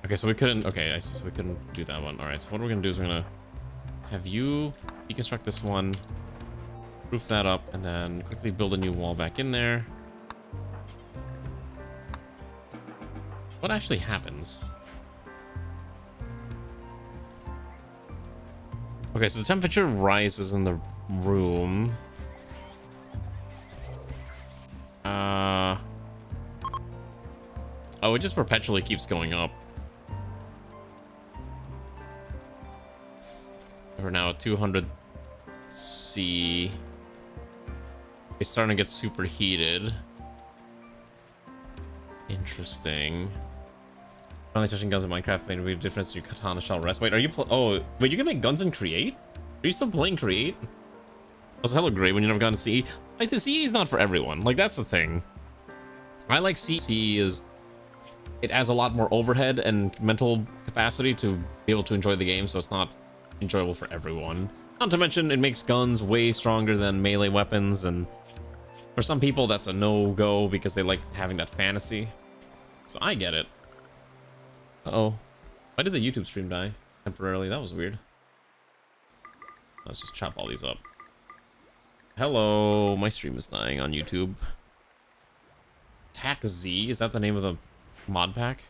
Okay, so we couldn't... Okay, I see, so we couldn't do that one. Alright, so what we're gonna do is we're gonna have you deconstruct this one, roof that up, and then quickly build a new wall back in there. What actually happens? Okay, so the temperature rises in the room. Oh, it just perpetually keeps going up. We're now at 200 C. It's starting to get super heated. Interesting. Only touching guns in Minecraft made a big difference to your katana shall rest. Wait, are you oh, wait, you can make guns in Create? Are you still playing Create? Also, hello, great when you never gotten CE. Like, the CE is not for everyone. Like, that's the thing. I like CE is... It adds a lot more overhead and mental capacity to be able to enjoy the game, so it's not enjoyable for everyone. Not to mention, it makes guns way stronger than melee weapons, and for some people, that's a no-go because they like having that fantasy. So I get it. Uh-oh. Why did the YouTube stream die temporarily? That was weird. Let's just chop all these up. Hello, my stream is dying on YouTube. Tac Z, is that the name of the mod pack?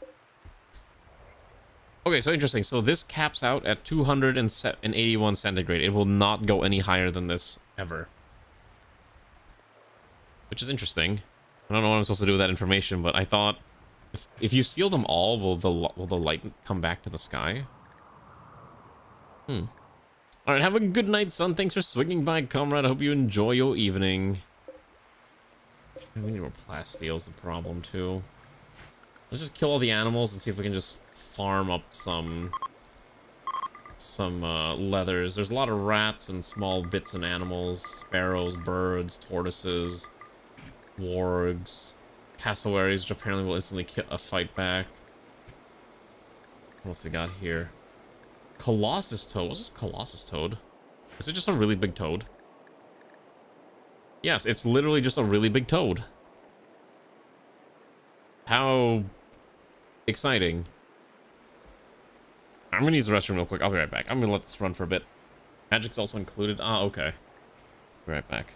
Okay, so interesting. So this caps out at 281 centigrade. It will not go any higher than this ever. Which is interesting. I don't know what I'm supposed to do with that information, but I thought if you seal them all, will the light come back to the sky? All right, have a good night, son. Thanks for swinging by, comrade. I hope you enjoy your evening. We need more plastile's the problem too. Let's just kill all the animals and see if we can just farm up some leathers. There's a lot of rats and small bits and animals, sparrows, birds, tortoises, wargs, cassowaries, which apparently will instantly fight back. What else we got here? Colossus toad. What's a Colossus toad? Is it just a really big toad? Yes, it's literally just a really big toad. How exciting. I'm gonna use the restroom real quick. I'll be right back. I'm gonna let this run for a bit. Magic's also included. Ah, okay. Be right back.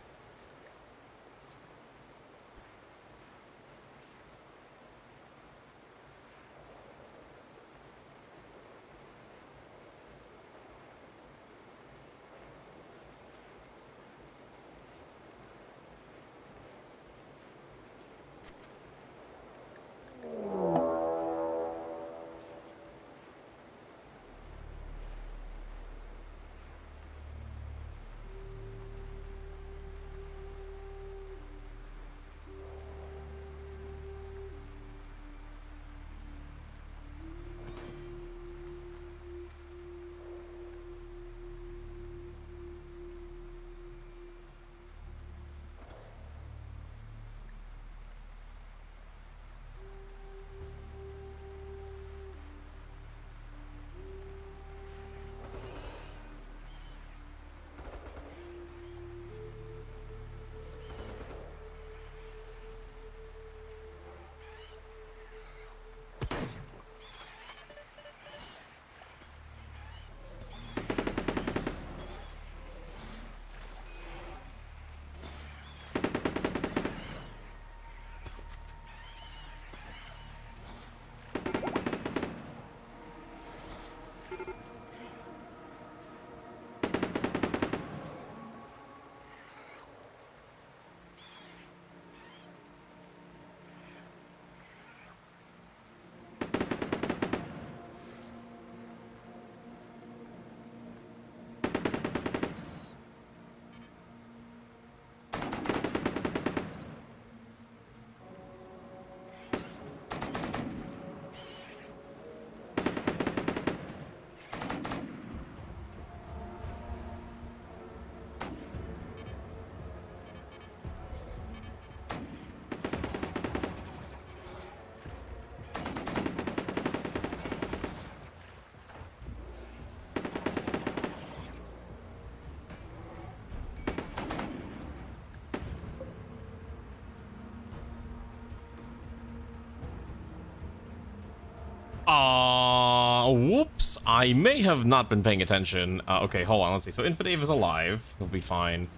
Whoops. I may have not been paying attention. Okay, hold on, let's see. So Infidave is alive. He'll be fine.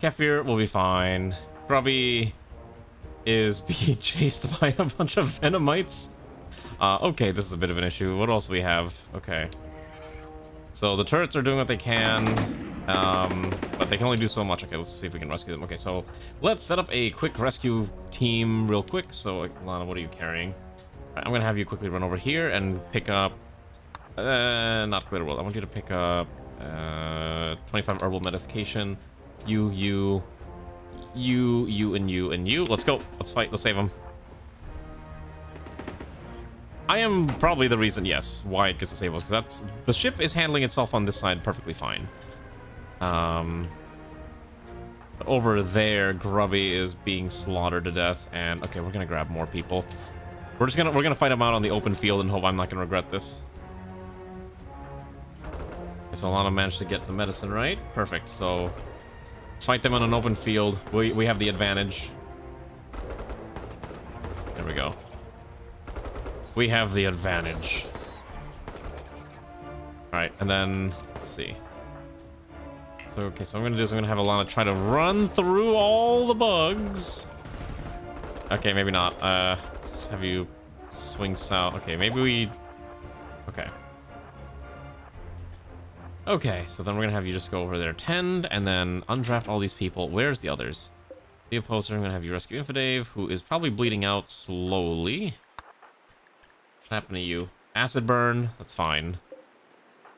Kefir will be fine. Grubby is being chased by a bunch of Venomites. Okay, this is a bit of an issue. What else do we have? Okay. So the turrets are doing what they can, but they can only do so much. Okay, let's see if we can rescue them. Okay, so let's set up a quick rescue team real quick. So, Lana, what are you carrying? Right, I'm gonna have you quickly run over here and pick up, not Glitterworld. I want you to pick up 25 herbal medication. You, and you. Let's go. Let's fight. Let's save them. I am probably the reason, yes, why it gets disabled, because that's the ship is handling itself on this side perfectly fine. But over there, Grubby is being slaughtered to death, and okay, we're gonna grab more people. We're gonna fight them out on the open field and hope I'm not gonna regret this. Okay, so Alana managed to get the medicine right. Perfect. So fight them on an open field. We have the advantage. There we go. We have the advantage. Alright, and then, let's see. So, okay, so I'm gonna do is I'm gonna have Alana try to run through all the bugs. Okay, maybe not. Let's have you swing south. Okay, maybe we... Okay. Okay, so then we're gonna have you just go over there, tend, and then undraft all these people. Where's the others? The opposer, I'm gonna have you rescue Infidave, who is probably bleeding out slowly. What happened to you? Acid burn. That's fine.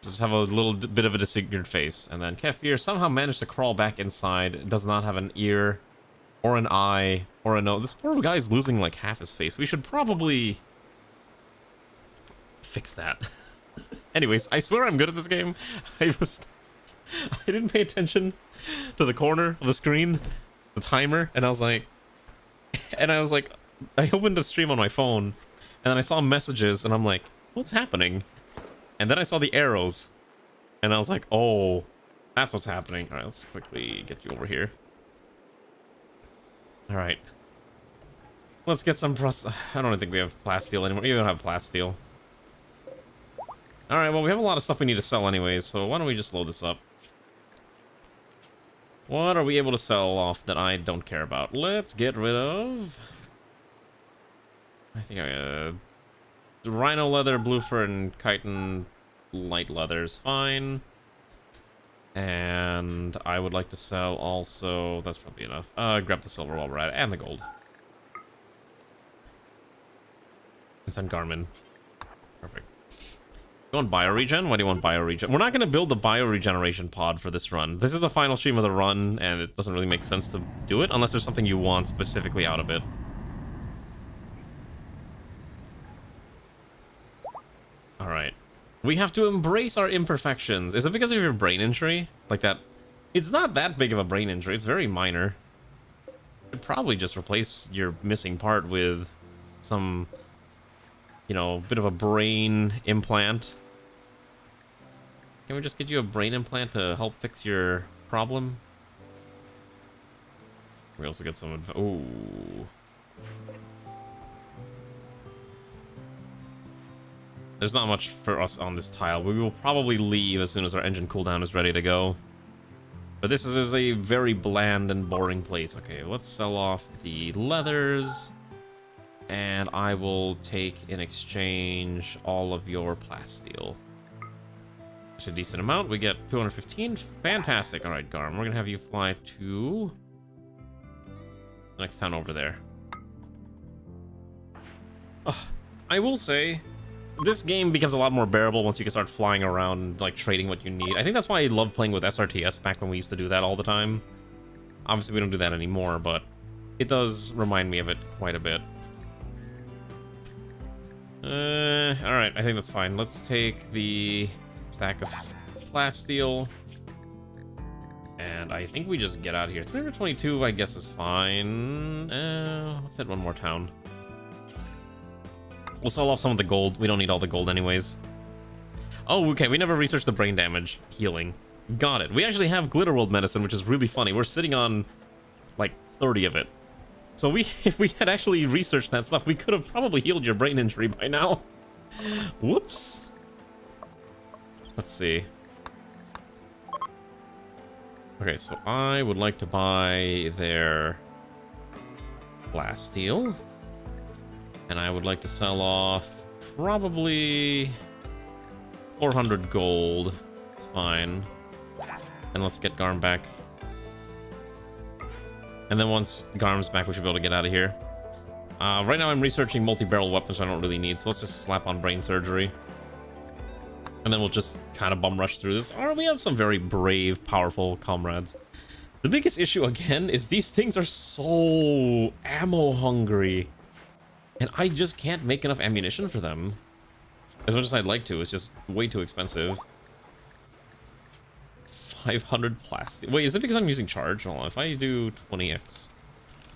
Just have a little bit of a disfigured face. And then Kefir somehow managed to crawl back inside. It does not have an ear, or an eye, or a nose. This poor guy's losing like half his face. We should probably fix that. Anyways, I swear I'm good at this game. I didn't pay attention to the corner of the screen, the timer, and I was like, I opened the stream on my phone. And then I saw messages, and I'm like, what's happening? And then I saw the arrows, and I was like, oh, that's what's happening. All right, let's quickly get you over here. All right. Let's get some I don't think we have plasteel anymore. You don't have plasteel. All right, well, we have a lot of stuff we need to sell anyways, so why don't we just load this up? What are we able to sell off that I don't care about? Let's get rid of... I think rhino leather, blue fur, and chitin light leather is fine. And I would like to sell also... That's probably enough. Grab the silver while we're at it, and the gold. And send Garmin. Perfect. You want bioregen? Why do you want bioregen? We're not going to build the bioregeneration pod for this run. This is the final stream of the run, and it doesn't really make sense to do it unless there's something you want specifically out of it. Alright. We have to embrace our imperfections. Is it because of your brain injury? Like that? It's not that big of a brain injury. It's very minor. You'd probably just replace your missing part with some, you know, bit of a brain implant. Can we just get you a brain implant to help fix your problem? We also get some... Ooh. There's not much for us on this tile. We will probably leave as soon as our engine cooldown is ready to go. But this is a very bland and boring place. Okay, let's sell off the leathers. And I will take in exchange all of your plasteel. That's a decent amount. We get 215. Fantastic. All right, Garm, we're going to have you fly to the next town over there. Oh, I will say... This game becomes a lot more bearable once you can start flying around, like, trading what you need. I think that's why I loved playing with SRTS back when we used to do that all the time. Obviously, we don't do that anymore, but it does remind me of it quite a bit. Alright, I think that's fine. Let's take the stack of plasteel. And I think we just get out of here. 322, I guess, is fine. Let's hit one more town. We'll sell off some of the gold. We don't need all the gold anyways. Oh, okay. We never researched the brain damage healing. Got it. We actually have Glitterworld medicine, which is really funny. We're sitting on, like, 30 of it. So if we had actually researched that stuff, we could have probably healed your brain injury by now. Whoops. Let's see. Okay, so I would like to buy their plasteel. And I would like to sell off probably 400 gold. It's fine. And let's get Garm back. And then once Garm's back, we should be able to get out of here. Right now I'm researching multi-barrel weapons I don't really need, so let's just slap on brain surgery. And then we'll just kind of bum rush through this. Or we have some very brave, powerful comrades. The biggest issue, again, is these things are so ammo hungry. And I just can't make enough ammunition for them. As much as I'd like to, it's just way too expensive. 500 plastic. Wait, is it because I'm using charge? Hold on, if I do 20x.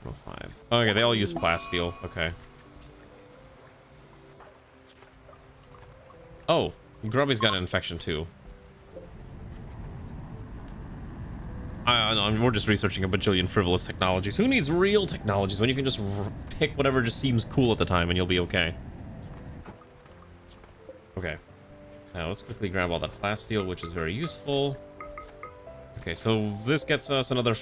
105. Okay, they all use plasteel. Okay. Oh, Grubby's got an infection too. We're just researching a bajillion frivolous technologies. Who needs real technologies when you can just pick whatever just seems cool at the time and you'll be okay? Okay. Now let's quickly grab all that plasteel, which is very useful. Okay, so this gets us another,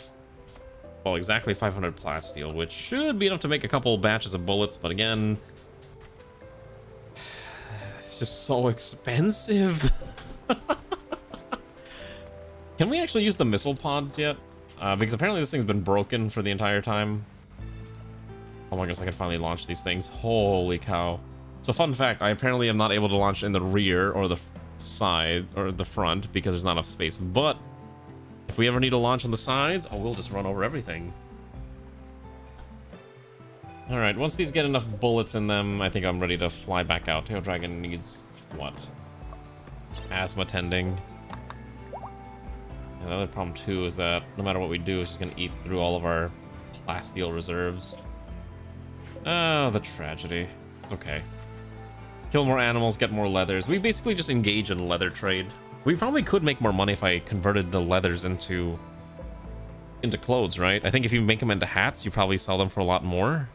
well, exactly 500 plasteel, which should be enough to make a couple batches of bullets, but again, it's just so expensive. Can we actually use the missile pods yet? Because apparently this thing's been broken for the entire time. Oh my gosh, I can finally launch these things. Holy cow. So fun fact, I apparently am not able to launch in the rear or the side or the front because there's not enough space. But if we ever need to launch on the sides, oh, we'll just run over everything. Alright, once these get enough bullets in them, I think I'm ready to fly back out. Tail Dragon needs what? Asthma tending. And the other problem too is that no matter what we do, it's just gonna eat through all of our plasteel reserves. Oh, the tragedy. It's okay. Kill more animals, get more leathers. We basically just engage in leather trade. We probably could make more money if I converted the leathers into clothes, right? I think if you make them into hats, you probably sell them for a lot more.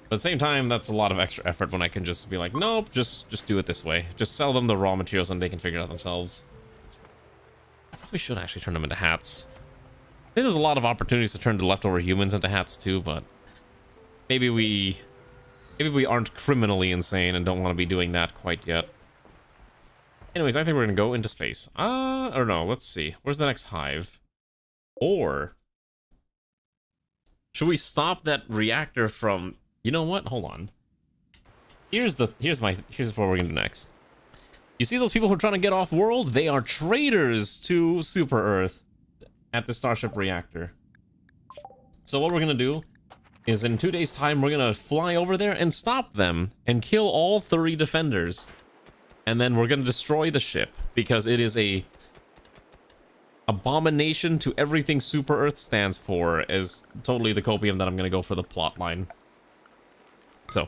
But at the same time, that's a lot of extra effort when I can just be like, nope, just do it this way. Just sell them the raw materials and they can figure it out themselves. I probably should actually turn them into hats. I think there's a lot of opportunities to turn the leftover humans into hats too, but maybe we aren't criminally insane and don't want to be doing that quite yet. Anyways, I think we're gonna go into space. Or no, let's see. Where's the next hive? Or should we stop that reactor from... You know what? Hold on. Here's what we're gonna do next. You see those people who are trying to get off world? They are traitors to Super Earth at the Starship reactor. So what we're gonna do is in 2 days' time, we're gonna fly over there and stop them and kill all 3 defenders. And then we're gonna destroy the ship because it is a abomination to everything Super Earth stands for, is totally the copium that I'm gonna go for the plot line. So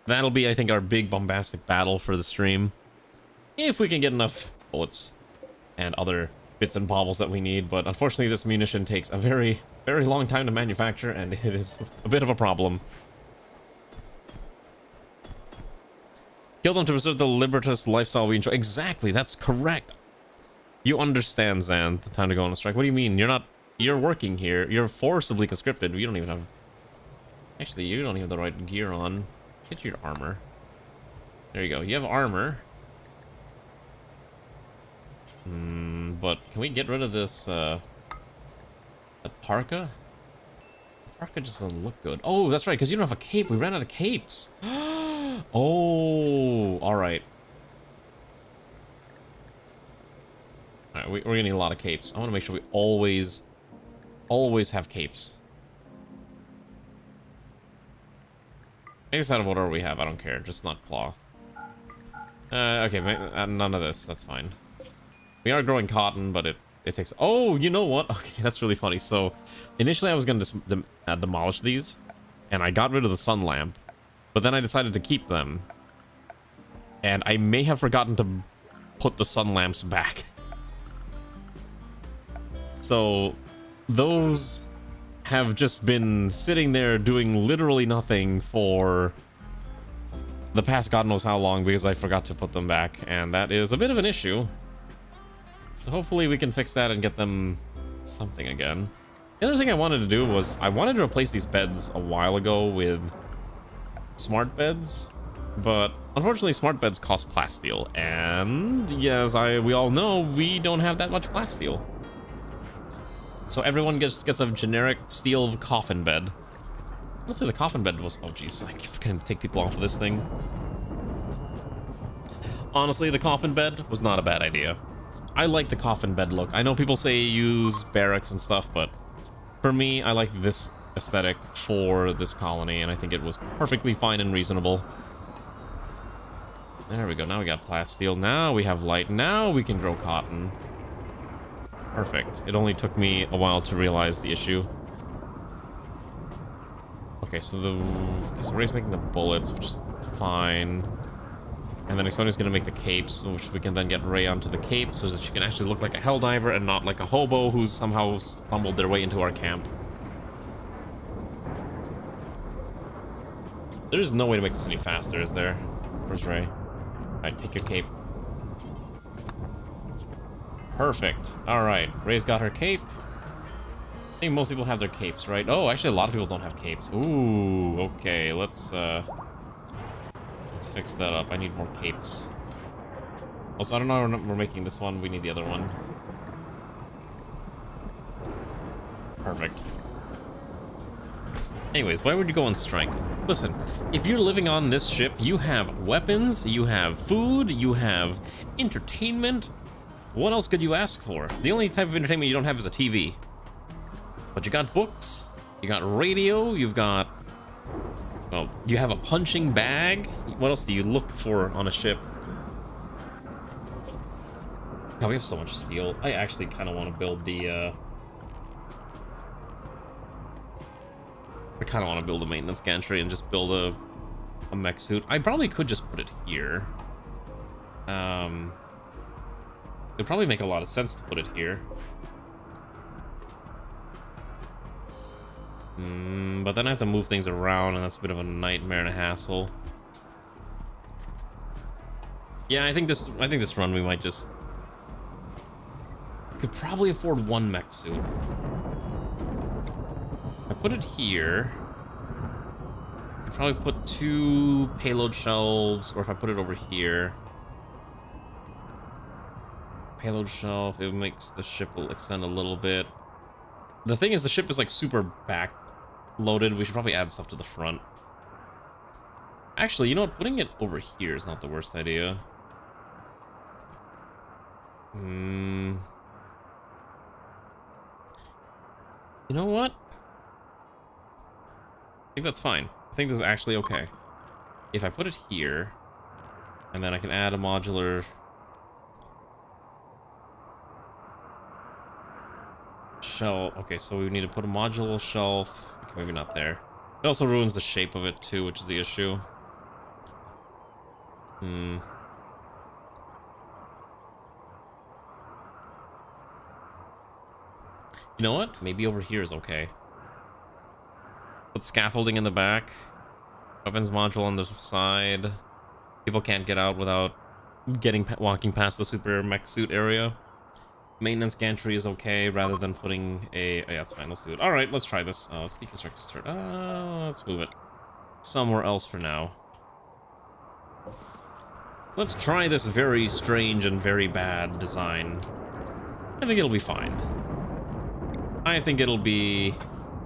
that'll be, I think, our big bombastic battle for the stream. If we can get enough bullets and other bits and baubles that we need, but unfortunately this munition takes a very, very long time to manufacture, and it is a bit of a problem. Kill them to preserve the libertous lifestyle we enjoy. Exactly, that's correct. You understand, Zan, the time to go on a strike. What do you mean? You're working here. You're forcibly conscripted. You don't even have... Actually, you don't even have the right gear on. Get your armor. There you go. You have armor. But can we get rid of this, that parka? Parka just doesn't look good. Oh, that's right, because you don't have a cape. We ran out of capes. Oh, alright. Alright, we're gonna need a lot of capes. I want to make sure we always have capes. I guess out of what order we have, I don't care. Just not cloth. Okay, none of this. That's fine. We are growing cotton, but it takes... Oh, you know what? Okay, that's really funny. So, initially I was going to demolish these, and I got rid of the sun lamp, but then I decided to keep them. And I may have forgotten to put the sun lamps back. So, those have just been sitting there doing literally nothing for the past God knows how long because I forgot to put them back, and that is a bit of an issue. So hopefully we can fix that and get them something again. The other thing I wanted to do was I wanted to replace these beds a while ago with smart beds, but unfortunately smart beds cost plasteel, and yes, we all know we don't have that much plasteel. So everyone gets a generic steel coffin bed. Honestly, the coffin bed was... Oh, jeez. I can take people off of this thing. Honestly, the coffin bed was not a bad idea. I like the coffin bed look. I know people say use barracks and stuff, but for me, I like this aesthetic for this colony, and I think it was perfectly fine and reasonable. There we go. Now we got plasteel. Now we have light. Now we can grow cotton. Perfect. It only took me a while to realize the issue. Okay, so Ray's making the bullets, which is fine. And then Exonia's gonna make the capes, which we can then get Ray onto the cape so that she can actually look like a Helldiver and not like a hobo who's somehow stumbled their way into our camp. There's no way to make this any faster, is there? Where's Ray? Alright, take your cape. Perfect. Alright, Ray's got her cape. I think most people have their capes, right? Oh, actually a lot of people don't have capes. Ooh, okay, let's fix that up. I need more capes. Also, I don't know we're making this one. We need the other one. Perfect. Anyways, why would you go on strike? Listen, if you're living on this ship, you have weapons, you have food, you have entertainment. What else could you ask for? The only type of entertainment you don't have is a TV. But you got books, you got radio, you've got... Well, you have a punching bag. What else do you look for on a ship? God, we have so much steel. I actually kind of want to build the... I kind of want to build a maintenance gantry and just build a mech suit. I probably could just put it here. It'd probably make a lot of sense to put it here. But then I have to move things around, and that's a bit of a nightmare and a hassle. Yeah, I think this run we might just... Could probably afford one mech suit. I put it here. I'd probably put 2 payload shelves, or if I put it over here. Payload shelf, it makes the ship will extend a little bit. The thing is, the ship is like super back loaded. We should probably add stuff to the front. Actually, you know what? Putting it over here is not the worst idea. You know what? I think that's fine. I think this is actually okay. If I put it here, and then I can add a modular shelf. Okay, so we need to put a modular shelf. Okay, maybe not there. It also ruins the shape of it too, which is the issue. You know what? Maybe over here is okay. Put scaffolding in the back. Weapons module on the side. People can't get out without walking past the super mech suit area. Maintenance gantry is okay, rather than putting a... Oh, yeah, that's fine. Let's do it. All right, let's try this. Let's deconstruct this turret. Let's move it somewhere else for now. Let's try this very strange and very bad design. I think it'll be fine. I think it'll be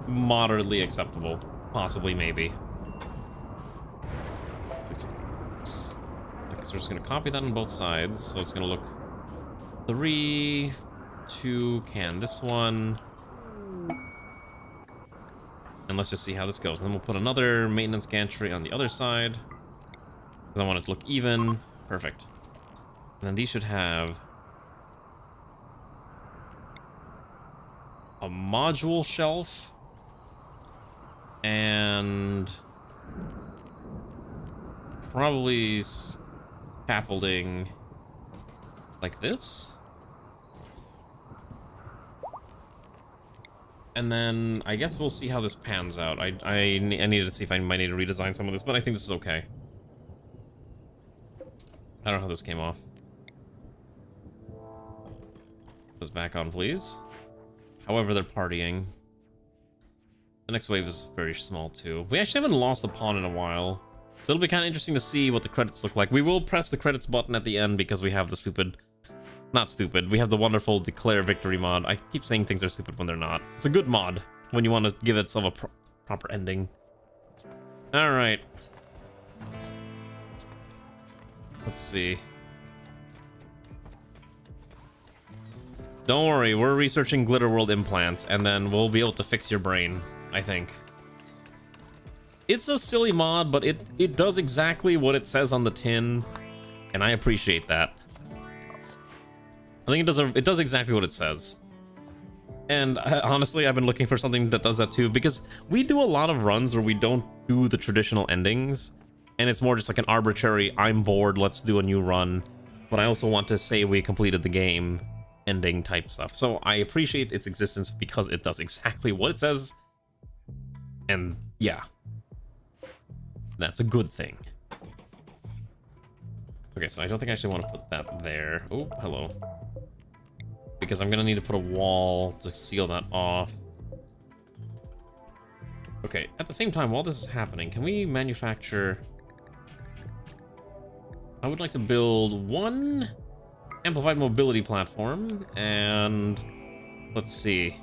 moderately acceptable. Possibly, maybe. I guess we're just going to copy that on both sides, so it's going to look 3, 2, can this one. And let's just see how this goes. And then we'll put another maintenance gantry on the other side, because I want it to look even. Perfect. And then these should have a module shelf and probably scaffolding like this. And then I guess we'll see how this pans out. I needed to see if I might need to redesign some of this, but I think this is okay. I don't know how this came off. Put this back on, please. However, they're partying. The next wave is very small, too. We actually haven't lost a pawn in a while. So it'll be kind of interesting to see what the credits look like. We will press the credits button at the end because we have the stupid... Not stupid. We have the wonderful Declare Victory mod. I keep saying things are stupid when they're not. It's a good mod when you want to give itself a proper ending. Alright. Let's see. Don't worry, we're researching Glitterworld implants, and then we'll be able to fix your brain, I think. It's a silly mod, but it does exactly what it says on the tin, and I appreciate that. I think it does exactly what it says. And honestly, I've been looking for something that does that too, because we do a lot of runs where we don't do the traditional endings, and it's more just like an arbitrary, I'm bored, let's do a new run, but I also want to say we completed the game ending type stuff. So I appreciate its existence because it does exactly what it says, and yeah, that's a good thing. Okay, so I don't think I actually want to put that there. Oh, hello. Because I'm gonna need to put a wall to seal that off. Okay, at the same time, while this is happening, can we manufacture... I would like to build one amplified mobility platform, and let's see.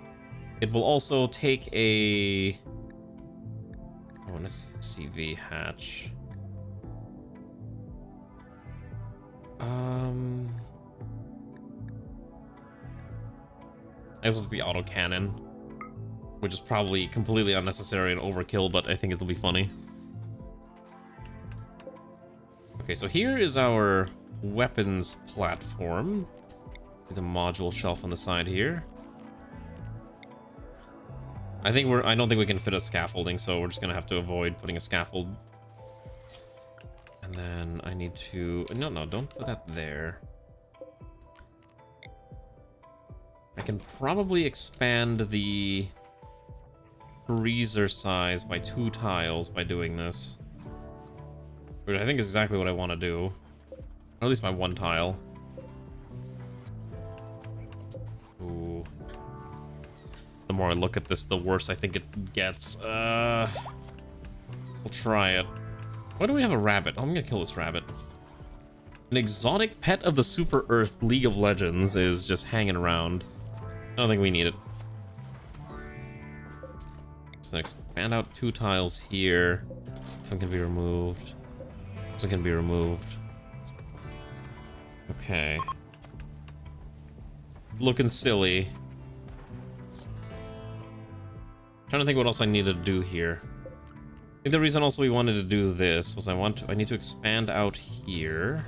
It will also take a... Oh, an CV hatch. I guess it's the autocannon, which is probably completely unnecessary and overkill, but I think it'll be funny. Okay, so here is our weapons platform. There's a module shelf on the side here. I don't think we can fit a scaffolding, so we're just gonna have to avoid putting a scaffold. And then I need to... No, don't put that there. I can probably expand the freezer size by 2 tiles by doing this. Which I think is exactly what I want to do. Or at least by 1 tile. Ooh. The more I look at this, the worse I think it gets. We'll try it. Why do we have a rabbit? I'm gonna kill this rabbit. An exotic pet of the Super Earth League of Legends is just hanging around. I don't think we need it. So expand out 2 tiles here. This one can be removed. This one can be removed. Okay. Looking silly. Trying to think what else I need to do here. I think the reason also we wanted to do this was I need to expand out here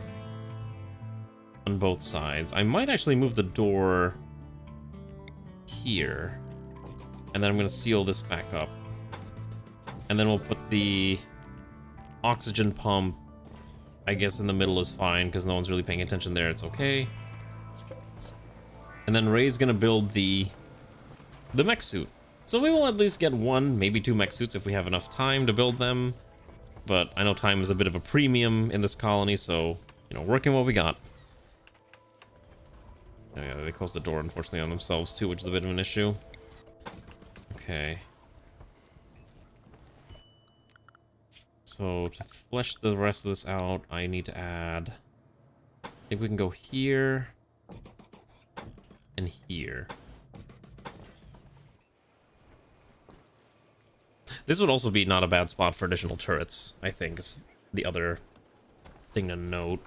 on both sides. I might actually move the door here, and then I'm going to seal this back up, and then we'll put the oxygen pump, I guess, in the middle is fine because no one's really paying attention there. It's okay. And then Ray's gonna build the mech suit, so we will at least get 1, maybe 2 mech suits if we have enough time to build them, but I know time is a bit of a premium in this colony, so, you know, working what we got. Oh yeah, they closed the door, unfortunately, on themselves, too, which is a bit of an issue. Okay. So, to flesh the rest of this out, I need to add... I think we can go here... and here. This would also be not a bad spot for additional turrets, I think, is the other thing to note.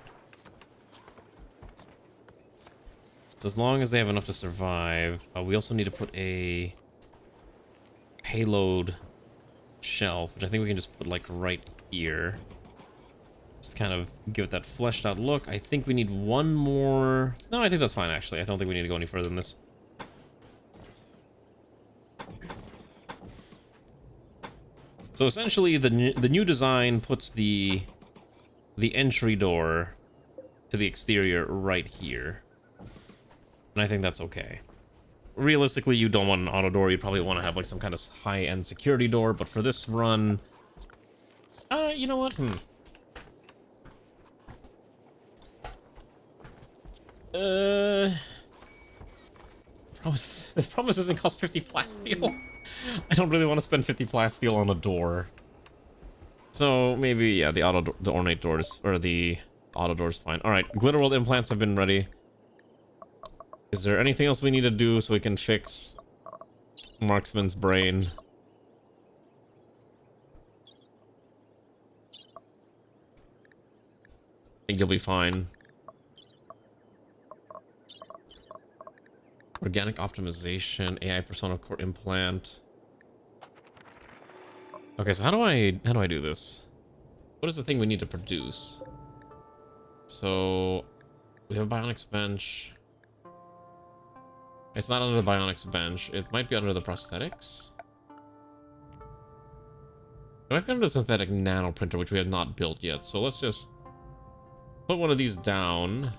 So as long as they have enough to survive, we also need to put a payload shelf, which I think we can just put, like, right here. Just kind of give it that fleshed out look. I think we need 1 more... No, I think that's fine, actually. I don't think we need to go any further than this. So essentially, the new design puts the entry door to the exterior right here. And I think that's okay. realistically, you don't want an auto door. You probably want to have like some kind of high-end security door. But for this run, you know what? The promise doesn't cost 50 plasteel. I don't really want to spend 50 plasteel on a door. So maybe, yeah, the ornate doors, or the auto door's fine. All right, Glitterworld implants have been ready. Is there anything else we need to do so we can fix Marksman's brain? I think you'll be fine. Organic optimization, AI persona core implant. Okay, so how do I do this? What is the thing we need to produce? So we have a bionics bench. It's not under the bionics bench. It might be under the prosthetics. It might be under the synthetic nano printer, which we have not built yet. So let's just put one of these down.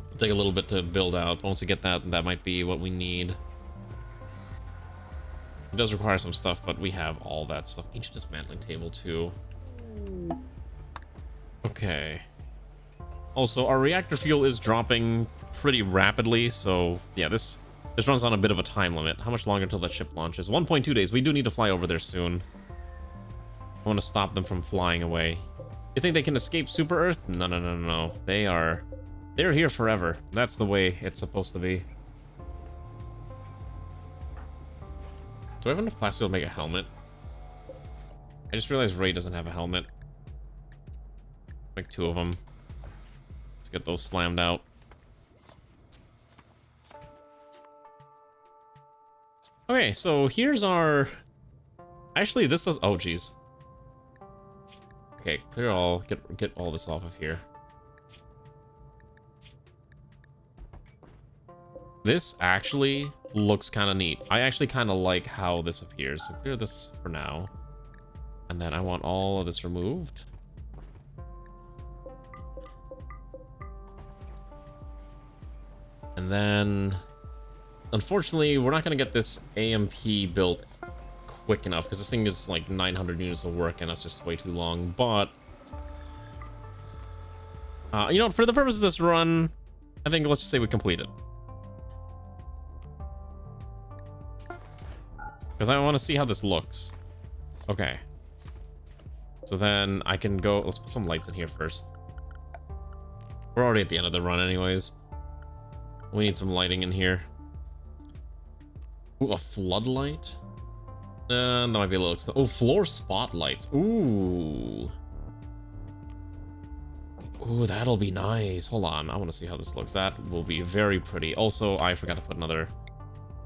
It'll take a little bit to build out. Once we get that, that might be what we need. It does require some stuff, but we have all that stuff. Ancient dismantling table too. Okay. Also, our reactor fuel is dropping pretty rapidly, so yeah, this runs on a bit of a time limit. How much longer until that ship launches? 1.2 days. We do need to fly over there soon. I want to stop them from flying away. You think they can escape Super Earth? No, no, no, no. They're here forever. That's the way it's supposed to be. Do I have enough plastic to make a helmet? I just realized Ray doesn't have a helmet. Make 2 of them. Let's get those slammed out. Okay, so here's our... Actually, this is... Oh, jeez. Okay, clear all. Get all this off of here. This actually looks kind of neat. I actually kind of like how this appears. So clear this for now. And then I want all of this removed. And then, unfortunately, we're not going to get this AMP built quick enough because this thing is like 900 units of work and that's just way too long. But, you know, for the purpose of this run, I think let's just say we complete it. Because I want to see how this looks. Okay. So then I can go... Let's put some lights in here first. We're already at the end of the run anyways. We need some lighting in here. Ooh, a floodlight? That might be a little... Oh, floor spotlights. Ooh. Ooh, that'll be nice. Hold on. I want to see how this looks. That will be very pretty. Also, I forgot to put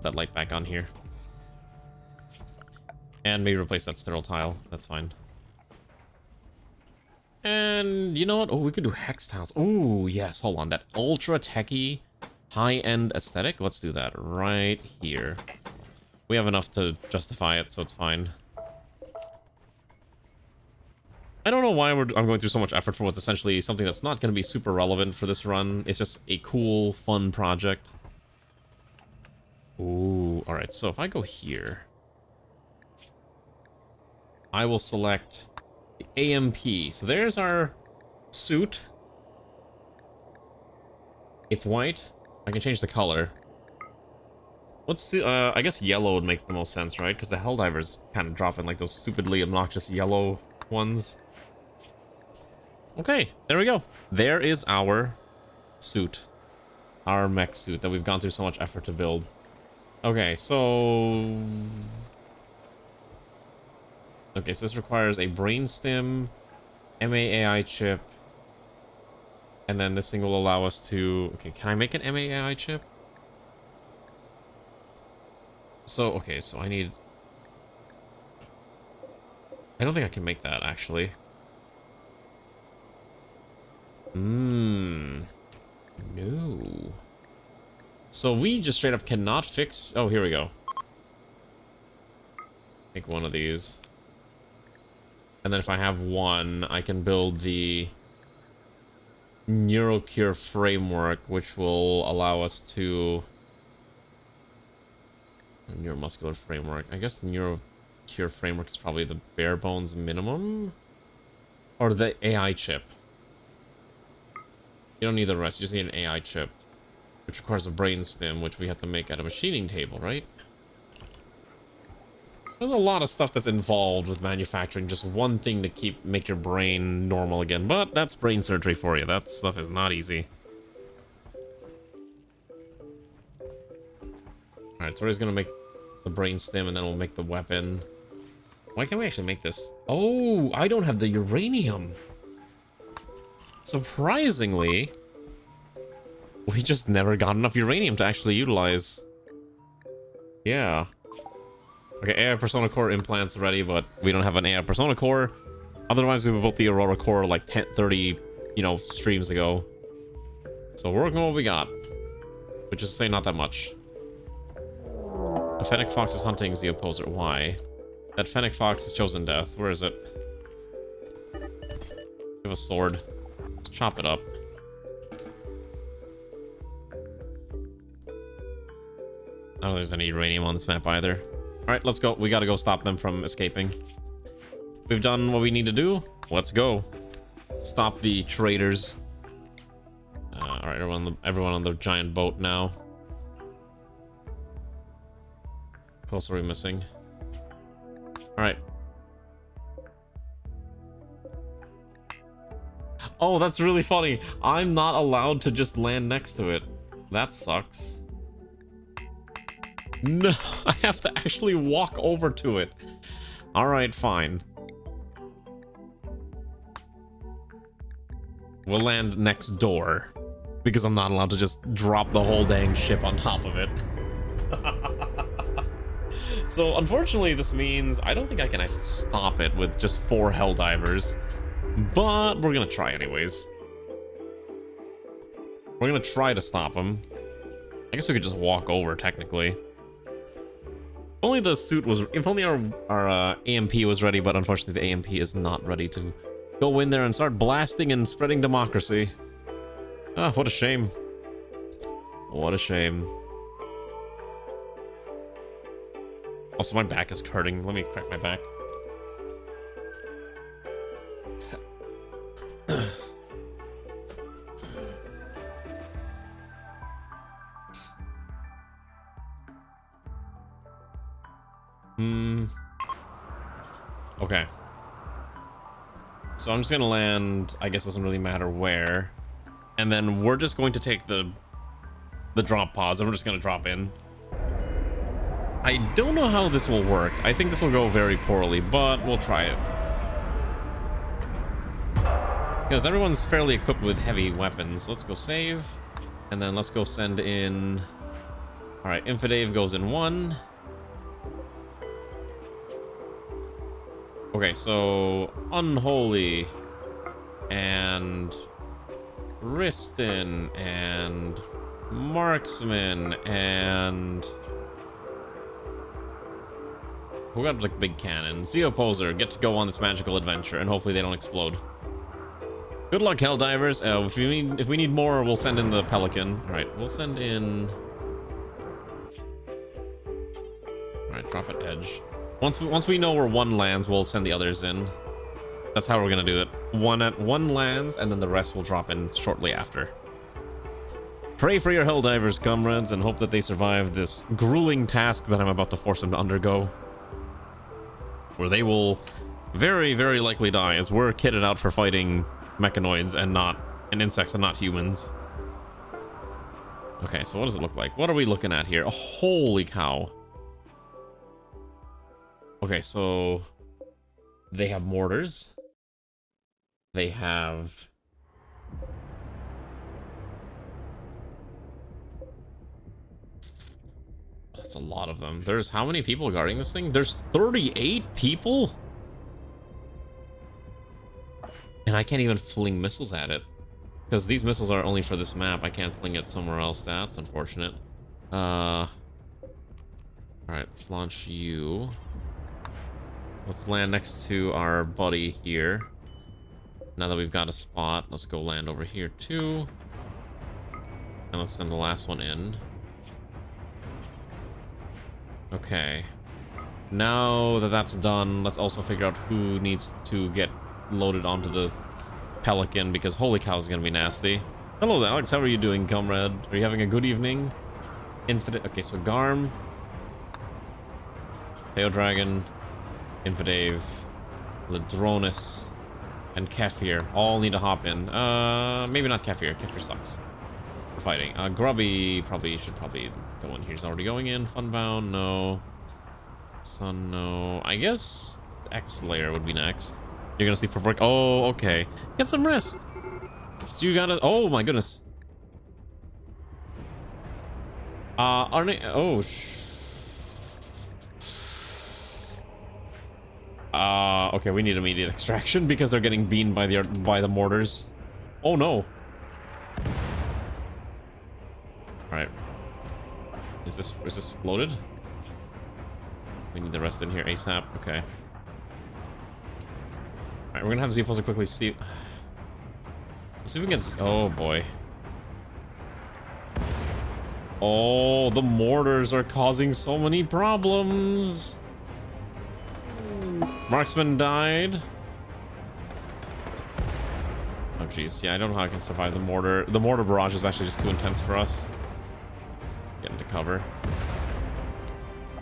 that light back on here. And maybe replace that sterile tile. That's fine. And you know what? Oh, we could do hex tiles. Oh, yes. Hold on. That ultra techie high-end aesthetic. Let's do that right here. We have enough to justify it, so it's fine. I don't know why I'm going through so much effort for what's essentially something that's not going to be super relevant for this run. It's just a cool, fun project. Ooh, alright. So if I go here... I will select the AMP. So there's our suit. It's white. I can change the color. Let's see. I guess yellow would make the most sense, right? Because the Helldivers kind of drop in like those stupidly obnoxious yellow ones. Okay, there we go. There is our suit. Our mech suit that we've gone through so much effort to build. Okay, so... Okay, so this requires a brainstem, MAAI chip, and then this thing will allow us to... Okay, can I make an MAAI chip? So, okay, so I need... I don't think I can make that, actually. No. So we just straight up cannot fix... Oh, here we go. Make one of these. And then if I have one, I can build the neurocure framework, which will allow us to... neuromuscular framework. I guess the neurocure framework is probably the bare bones minimum? Or the AI chip. You don't need the rest, you just need an AI chip. Which requires a brain stem, which we have to make at a machining table, right? There's a lot of stuff that's involved with manufacturing just one thing to make your brain normal again. But that's brain surgery for you. That stuff is not easy. Alright, so we're just gonna make the brain stem and then we'll make the weapon. Why can't we actually make this? Oh, I don't have the uranium. Surprisingly, we just never got enough uranium to actually utilize. Yeah. Okay, AI Persona Core implants ready, but we don't have an AI Persona Core. Otherwise, we built the Aurora Core like 30, you know, streams ago. So we're working with what we got. Which is to say, not that much. A Fennec Fox is hunting the opposer. Why? That Fennec Fox has chosen death. Where is it? We have a sword. Let's chop it up. I don't think there's any uranium on this map either. Alright, let's go. We gotta go stop them from escaping. We've done what we need to do. Let's go. Stop the traitors. Alright, everyone on the giant boat now. Who else are we missing? Alright. Oh, that's really funny. I'm not allowed to just land next to it. That sucks. No, I have to actually walk over to it. Alright, fine. We'll land next door. Because I'm not allowed to just drop the whole dang ship on top of it. So, unfortunately, this means I don't think I can actually stop it with just 4 Helldivers. But we're gonna try anyways. We're gonna try to stop him. I guess we could just walk over, technically. If only the suit was... If only our AMP was ready, but unfortunately the AMP is not ready to go in there and start blasting and spreading democracy. Ah, what a shame. What a shame. Also, my back is hurting. Let me crack my back. Okay. So I'm just gonna land, I guess it doesn't really matter where. And then we're just going to take the drop pods and we're just gonna drop in. I don't know how this will work. I think this will go very poorly, but we'll try it. Because everyone's fairly equipped with heavy weapons. Let's go save. And then let's go send in... Alright, Infidave goes in 1. Okay, so... Unholy. And... Riston. And... Marksman. And... Who got like big cannon? Opposer, get to go on this magical adventure, and hopefully they don't explode. Good luck, Helldivers. If we need more, we'll send in the Pelican. All right, we'll send in. All right, drop at edge. Once we know where one lands, we'll send the others in. That's how we're gonna do it. One lands, and then the rest will drop in shortly after. Pray for your Helldivers, comrades, and hope that they survive this grueling task that I'm about to force them to undergo. Where they will very, very likely die, as we're kitted out for fighting mechanoids and insects and not humans. Okay, so what does it look like? What are we looking at here? Oh, holy cow. Okay, so they have mortars. They have... That's a lot of them. There's how many people guarding this thing? There's 38 people? And I can't even fling missiles at it. Because these missiles are only for this map. I can't fling it somewhere else. That's unfortunate. Alright, let's launch you. Let's land next to our buddy here. Now that we've got a spot, let's go land over here too. And let's send the last one in. Okay. Now that that's done, let's also figure out who needs to get loaded onto the Pelican, because holy cow is gonna be nasty. Hello Alex, how are you doing, comrade? Are you having a good evening? Infinite. Okay, so Garm, Pale Dragon, Infidave, Ladronis, and Kefir all need to hop in. Maybe not Kefir. Kefir sucks for fighting. Grubby should probably go in here. He's already going in. Funbound, no. Sun, no. I guess X-Slayer would be next. You're gonna sleep for work. Oh, okay. Get some rest. You gotta. Oh my goodness. Arne. Oh. Okay, we need immediate extraction because they're getting beamed by the mortars. Oh no. All right. Is this loaded? We need the rest in here ASAP. Okay. All right, we're gonna have Z-Pulsar quickly see. Let's see if we can. Oh boy. Oh, the mortars are causing so many problems. Marksman died. Oh jeez, yeah, I don't know how I can survive the mortar. The mortar barrage is actually just too intense for us. Get into cover.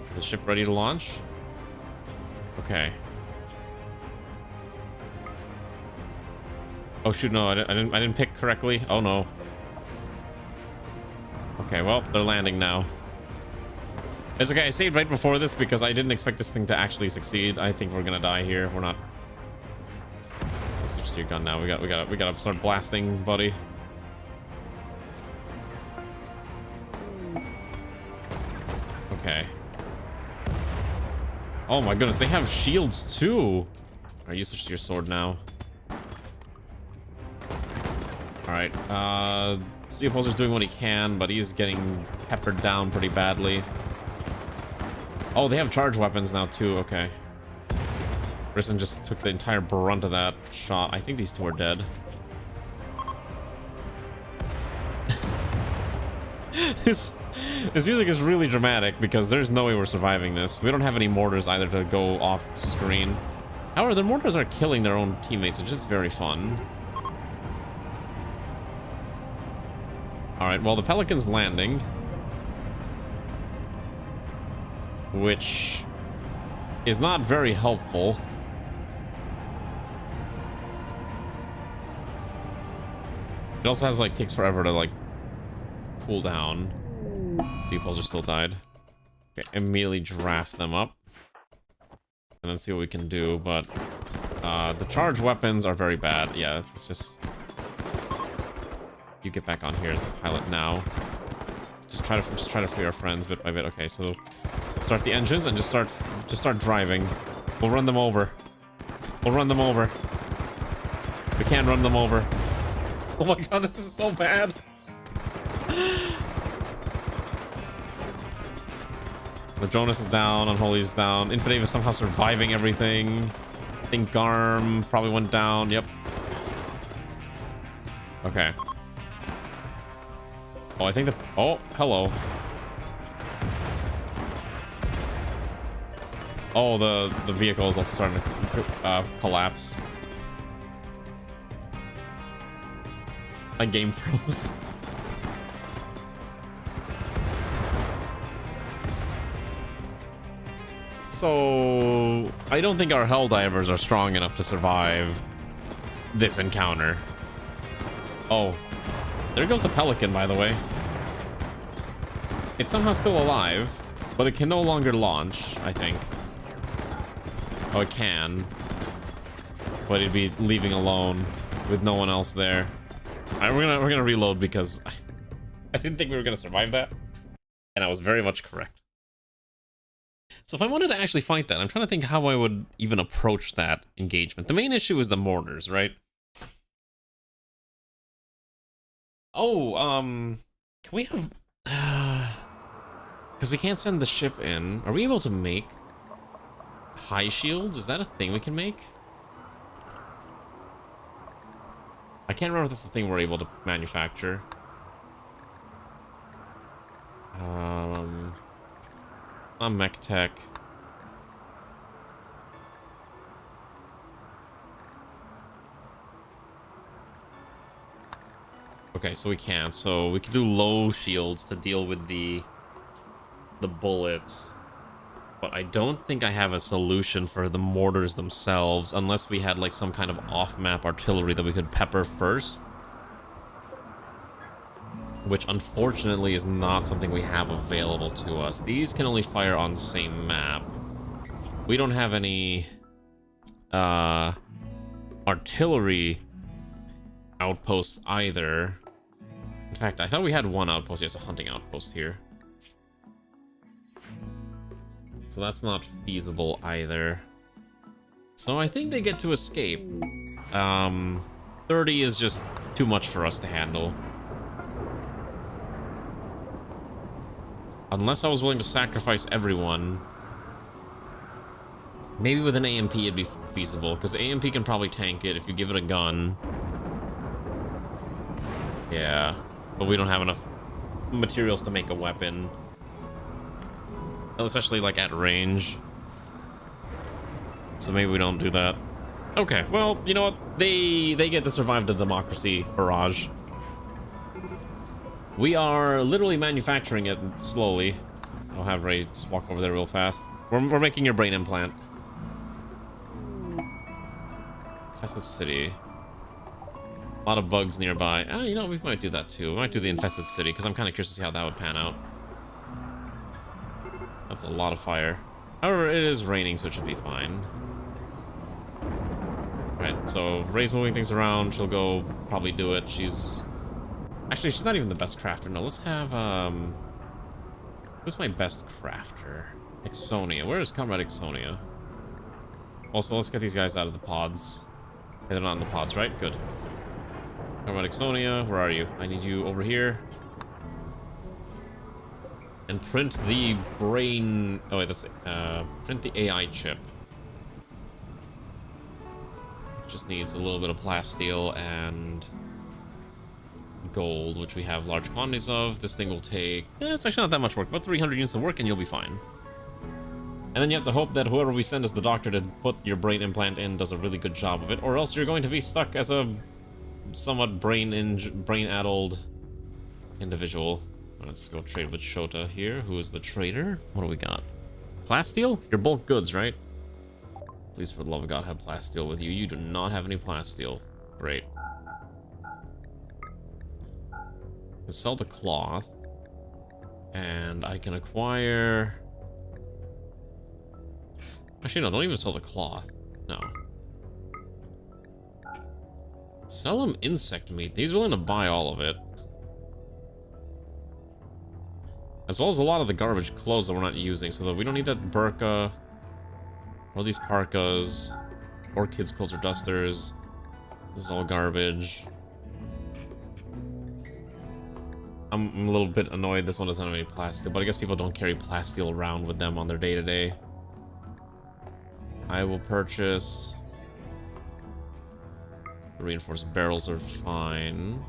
Is the ship ready to launch? Okay. Oh shoot, no, I didn't pick correctly. Oh no. Okay, well, they're landing now. It's okay, I saved right before this because I didn't expect this thing to actually succeed. I think we're gonna die here. We're not. Let's switch to your gun now. We gotta start blasting, buddy. Okay. Oh my goodness, they have shields too. Alright, you switch to your sword now. Alright, Sea Opposer's doing what he can, but he's getting peppered down pretty badly. Oh, they have charge weapons now too, okay. Risen just took the entire brunt of that shot. I think these two are dead. This music is really dramatic because there's no way we're surviving this. We don't have any mortars either to go off screen. However, the mortars are killing their own teammates, which is very fun. Alright, well, the Pelican's landing. Which is not very helpful. It also has, like, takes forever to, like, cool down. Z-Pulsar still died. Okay, immediately draft them up. And then see what we can do, but the charge weapons are very bad. Yeah, it's just... You get back on here as the pilot now. Just try to free our friends bit by bit. Okay, so start the engines and just start driving. We'll run them over. We'll run them over. We can't run them over. Oh my god, this is so bad. The Jonas is down, Unholy is down. Infidave is somehow surviving everything. I think Garm probably went down. Yep. Okay. Oh, I think the... Oh, hello. Oh, the vehicle is also starting to collapse. My game froze. So, I don't think our Helldivers are strong enough to survive this encounter. Oh, there goes the Pelican, by the way. It's somehow still alive, but it can no longer launch, I think. Oh, it can. But it'd be leaving alone with no one else there. Alright, we're gonna reload because I didn't think we were gonna survive that. And I was very much correct. So if I wanted to actually fight that, I'm trying to think how I would even approach that engagement. The main issue is the mortars, right? Oh, can we have... Because we can't send the ship in. Are we able to make high shields? Is that a thing we can make? I can't remember if this is the thing we're able to manufacture. Not mech tech. Okay, so we can't. So we can do low shields to deal with the bullets. But I don't think I have a solution for the mortars themselves, unless we had like some kind of off-map artillery that we could pepper first. Which unfortunately is not something we have available to us. These can only fire on the same map. We don't have any artillery outposts either. In fact, I thought we had one outpost. Yes, a hunting outpost here. So that's not feasible either. So I think they get to escape. 30 is just too much for us to handle. Unless I was willing to sacrifice everyone. Maybe with an AMP it'd be feasible, because the AMP can probably tank it if you give it a gun. Yeah, but we don't have enough materials to make a weapon. Especially like at range. So maybe we don't do that. Okay, well, you know what? They get to survive the democracy barrage. We are literally manufacturing it slowly. I'll have Ray just walk over there real fast. We're making your brain implant. Infested city. A lot of bugs nearby. Oh, you know, we might do that too. We might do the infested city, because I'm kind of curious to see how that would pan out. That's a lot of fire. However, it is raining, so it should be fine. Alright, so Ray's moving things around. She'll go probably do it. Actually, she's not even the best crafter. No, let's have, who's my best crafter? Ixonia. Where is Comrade Ixonia? Also, let's get these guys out of the pods. Okay, they're not in the pods, right? Good. Comrade Ixonia, where are you? I need you over here. And print the brain... Oh, wait, that's... print the AI chip. Just needs a little bit of plasteel and... gold, which we have large quantities of. This thing will take... it's actually not that much work. About 300 units of work and you'll be fine. And then you have to hope that whoever we send as the doctor to put your brain implant in does a really good job of it, or else you're going to be stuck as a somewhat brain-addled individual. Let's go trade with Shota here, who is the trader. What do we got? Plasteel? You're bulk goods, right? Please, for the love of God, have plasteel with you. You do not have any plasteel. Great. Let's sell the cloth. And I can acquire... Actually, no, don't even sell the cloth. No. Sell him insect meat. He's willing to buy all of it. As well as a lot of the garbage clothes that we're not using, so that we don't need that burqa, or these parkas, or kids' clothes or dusters. This is all garbage. I'm a little bit annoyed this one doesn't have any plasteel, but I guess people don't carry plasteel around with them on their day-to-day. I will purchase... The reinforced barrels are fine.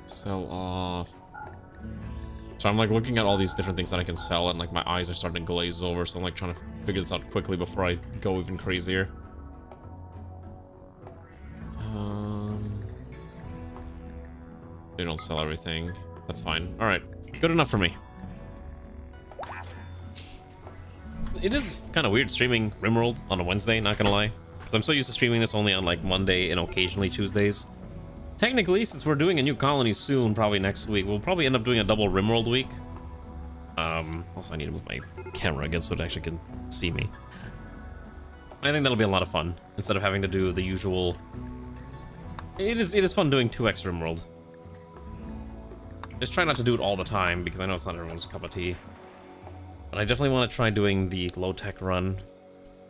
Sell off... So I'm like looking at all these different things that I can sell, and like my eyes are starting to glaze over, so I'm like trying to figure this out quickly before I go even crazier. They don't sell everything. That's fine. Alright. Good enough for me. It is kind of weird streaming Rimworld on a Wednesday, not gonna lie. Because I'm so used to streaming this only on like Monday and occasionally Tuesdays. Technically, since we're doing a new colony soon, probably next week, we'll probably end up doing a double Rimworld week. Also I need to move my camera again so it actually can see me. I think that'll be a lot of fun, instead of having to do the usual... It is fun doing 2x Rimworld. Just try not to do it all the time, because I know it's not everyone's cup of tea. But I definitely want to try doing the low-tech run.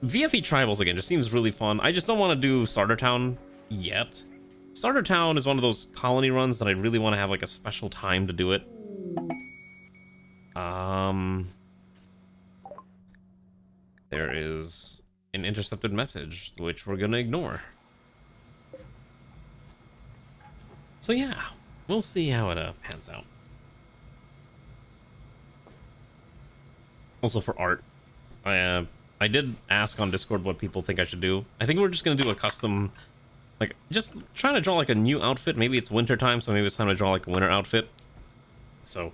VFE Tribals, again, just seems really fun. I just don't want to do Starter Town yet. Starter Town is one of those colony runs that I really want to have, like, a special time to do it. There is an intercepted message, which we're gonna ignore. So yeah, we'll see how it pans out. Also for art, I did ask on Discord what people think I should do. I think we're just gonna do a custom, like, just trying to draw like a new outfit. Maybe it's winter time, so maybe it's time to draw like a winter outfit. So,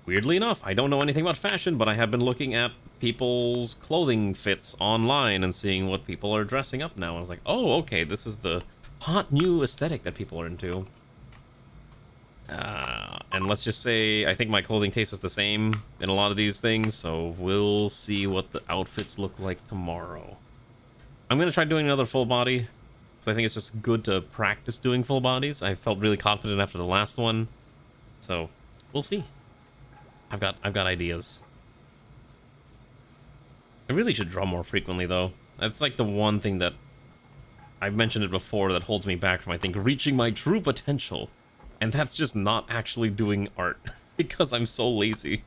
weirdly enough, I don't know anything about fashion, but I have been looking at people's clothing fits online and seeing what people are dressing up now. I was like, oh, okay, this is the hot new aesthetic that people are into. And let's just say, I think my clothing taste is the same in a lot of these things, so we'll see what the outfits look like tomorrow. I'm gonna try doing another full body, because I think it's just good to practice doing full bodies. I felt really confident after the last one, so we'll see. I've got ideas. I really should draw more frequently, though. That's like the one thing that I've mentioned it before that holds me back from, I think, reaching my true potential. And that's just not actually doing art, because I'm so lazy.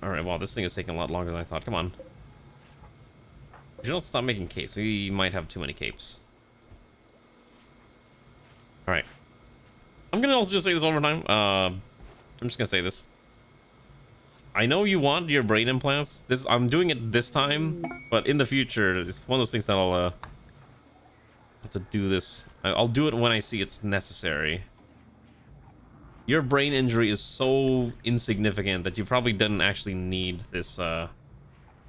Alright, wow, this thing is taking a lot longer than I thought. Come on. We should also stop making capes. We might have too many capes. Alright. I'm gonna also just say this one more time. I'm just gonna say this. I know you want your brain implants. I'm doing it this time, but in the future, it's one of those things that I'll have to do this. I'll do it when I see it's necessary. Your brain injury is so insignificant that you probably didn't actually need this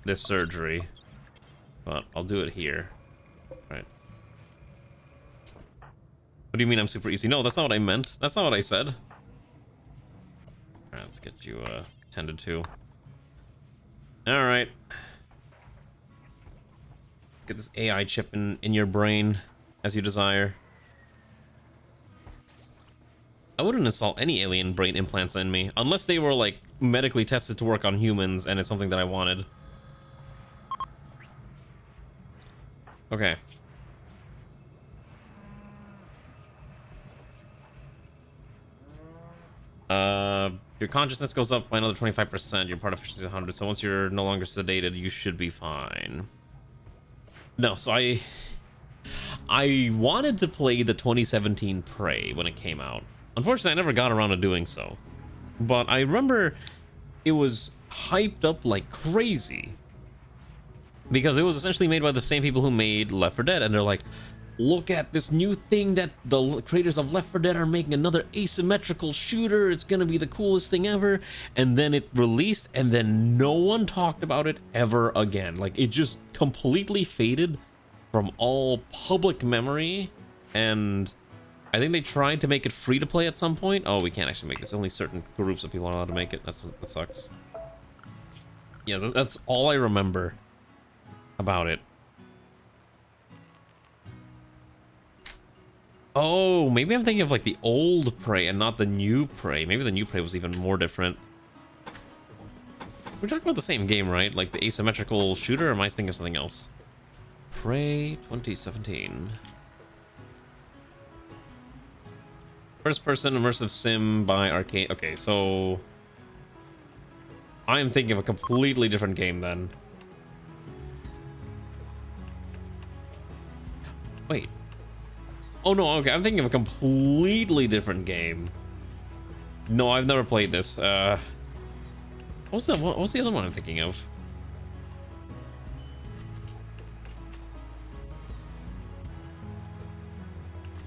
this surgery. But I'll do it here. Right. What do you mean I'm super easy? No, that's not what I meant. That's not what I said. Alright, let's get you tended to. Alright. Let's get this AI chip in your brain as you desire. I wouldn't install any alien brain implants in me, unless they were like medically tested to work on humans and it's something that I wanted. Okay. Your consciousness goes up by another 25%. Your part efficiency is 100. So once you're no longer sedated, you should be fine. No, so I wanted to play the 2017 Prey when it came out. Unfortunately, I never got around to doing so. But I remember it was hyped up like crazy. Because it was essentially made by the same people who made Left 4 Dead. And they're like, look at this new thing that the creators of Left 4 Dead are making, another asymmetrical shooter. It's gonna be the coolest thing ever. And then it released, and then no one talked about it ever again. Like, it just completely faded from all public memory. And I think they tried to make it free to play at some point. Oh, we can't actually make this. Only certain groups of people are allowed to make it. That sucks. Yeah, that's all I remember about it. Oh, maybe I'm thinking of like the old Prey and not the new Prey. Maybe the new Prey was even more different. We're talking about the same game, right? Like the asymmetrical shooter, or am I thinking of something else? Prey 2017. First person immersive sim by Arcade. Okay, so I am thinking of a completely different game then. Wait. Oh no, okay, I'm thinking of a completely different game. No, I've never played this. What's the other one I'm thinking of?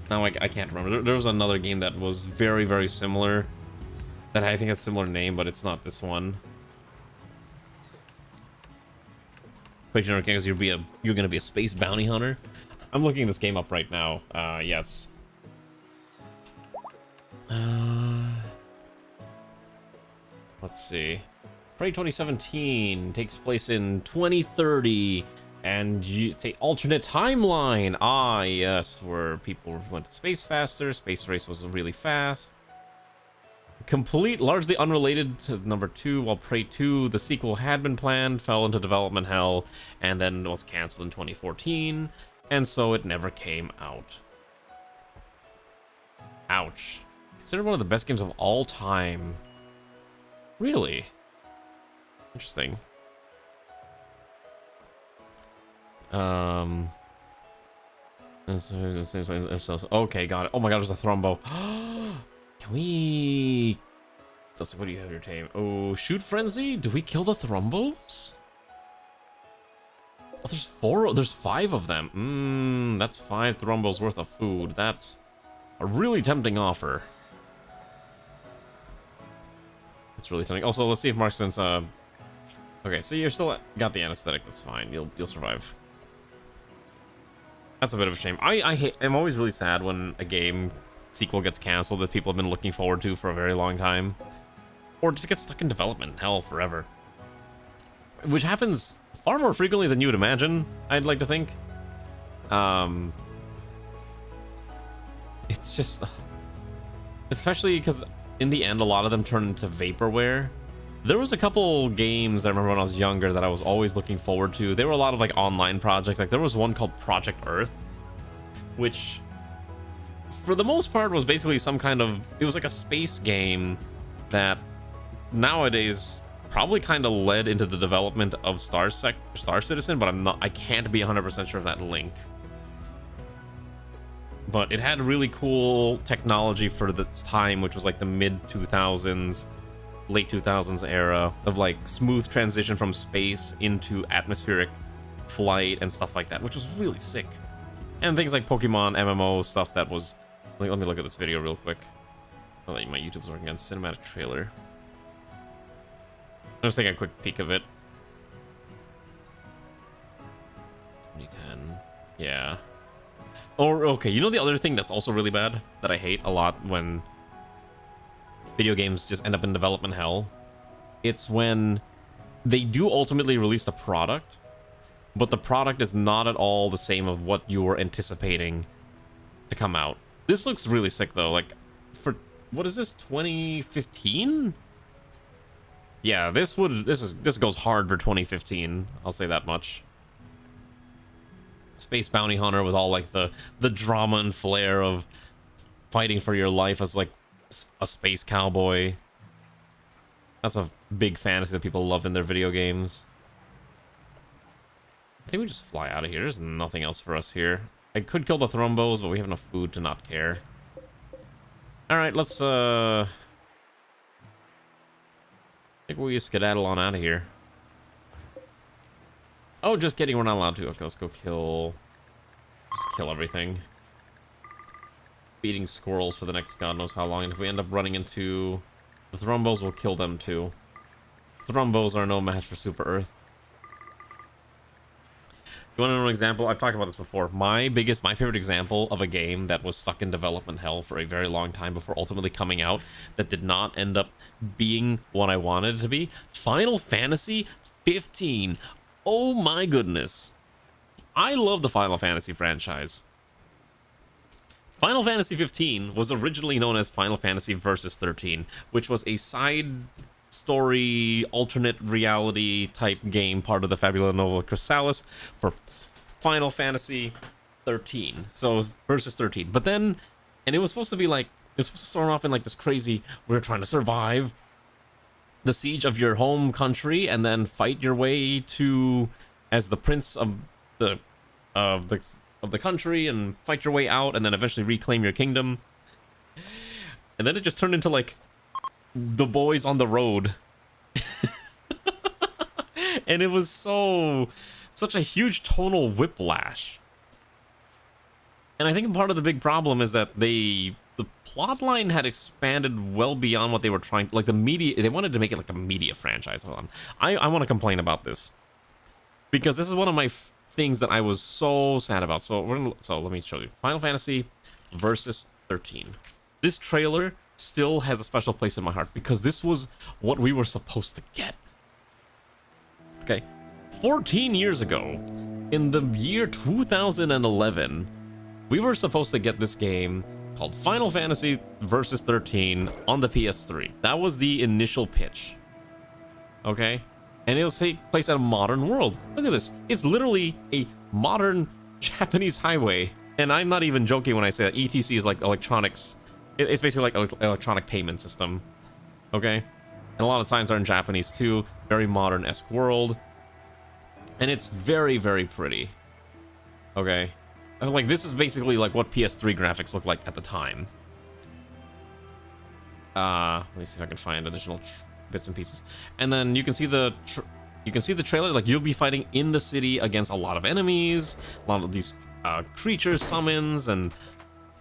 Now I can't remember. There was another game that was very, very similar. That I think has a similar name, but it's not this one. But you're gonna be a space bounty hunter. I'm looking this game up right now. Yes. Let's see. Prey 2017 takes place in 2030, and it's an alternate timeline. Ah, yes, where people went to space faster. Space race was really fast. Largely unrelated to number 2, while Prey 2, the sequel had been planned, fell into development hell, and then was canceled in 2014. And so it never came out. Ouch. Considered one of the best games of all time. Really? Interesting. Okay, got it. Oh my god, there's a Thrumbo. Can we... Let's see, what do you have your team? Oh, Shoot Frenzy? Do we kill the Thrumbos? Oh, there's 5 of them. That's 5 Thrumbos worth of food. That's a really tempting offer. It's really tempting. Also, let's see if Marksman's, okay, so you're still got the anesthetic. That's fine. You'll survive. That's a bit of a shame. I'm always really sad when a game sequel gets canceled that people have been looking forward to for a very long time. Or just gets stuck in development hell forever. Which happens far more frequently than you would imagine, I'd like to think. It's just... Especially because in the end, a lot of them turn into vaporware. There was a couple games I remember when I was younger that I was always looking forward to. There were a lot of like online projects. Like there was one called Project Earth, which for the most part was basically some kind of... It was like a space game that nowadays probably kind of led into the development of Star Citizen, but I can't be 100% sure of that link. But it had really cool technology for the time, which was like the mid-2000s, late 2000s era of like smooth transition from space into atmospheric flight and stuff like that, which was really sick. And things like Pokemon MMO stuff that was... Let me look at this video real quick. Oh, my YouTube's working on cinematic trailer. I'll just take a quick peek of it. 2010. Yeah. Or, okay, you know the other thing that's also really bad, that I hate a lot when video games just end up in development hell? It's when they do ultimately release the product, but the product is not at all the same of what you were anticipating to come out. This looks really sick, though. Like, for... What is this? 2015? Yeah, this goes hard for 2015. I'll say that much. Space bounty hunter with all like the drama and flair of fighting for your life as like a space cowboy. That's a big fantasy that people love in their video games. I think we just fly out of here. There's nothing else for us here. I could kill the Thrumbos, but we have enough food to not care. All right, let's I think we skedaddle on out of here. Oh, just kidding, we're not allowed to. Okay, let's go kill... Just kill everything. Beating squirrels for the next god knows how long, and if we end up running into the Thrumbos, we'll kill them too. Thrumbos are no match for Super Earth. You want to know an example? I've talked about this before. My favorite example of a game that was stuck in development hell for a very long time before ultimately coming out, that did not end up being what I wanted it to be. Final Fantasy 15. Oh my goodness. I love the Final Fantasy franchise. Final Fantasy 15 was originally known as Final Fantasy Versus 13, which was a side story, alternate reality type game, part of the Fabula Nova Chrysalis for Final Fantasy 13. So it was Versus 13. But then, and it was supposed to be like, it was supposed to start off in like this crazy, we're trying to survive the siege of your home country and then fight your way to as the prince of the country and fight your way out and then eventually reclaim your kingdom. And then it just turned into like the boys on the road. And it was such a huge tonal whiplash. And I think part of the big problem is that the plotline had expanded well beyond what they were trying, like the media, they wanted to make it like a media franchise. Hold on. I want to complain about this. Because this is one of my things that I was so sad about. So let me show you. Final Fantasy Versus 13. This trailer still has a special place in my heart because this was what we were supposed to get. Okay. 14 years ago, in the year 2011, we were supposed to get this game called Final Fantasy Versus 13 on the PS3. That was the initial pitch. Okay? And it was take place at a modern world. Look at this. It's literally a modern Japanese highway. And I'm not even joking when I say that ETC is like electronics. It's basically like an electronic payment system. Okay? And a lot of signs are in Japanese too. Very modern-esque world. And it's very, very pretty. Okay? Like, this is basically like what PS3 graphics looked like at the time. Let me see if I can find additional bits and pieces. And then you can see the trailer. Like, you'll be fighting in the city against a lot of enemies, a lot of these creatures, summons, and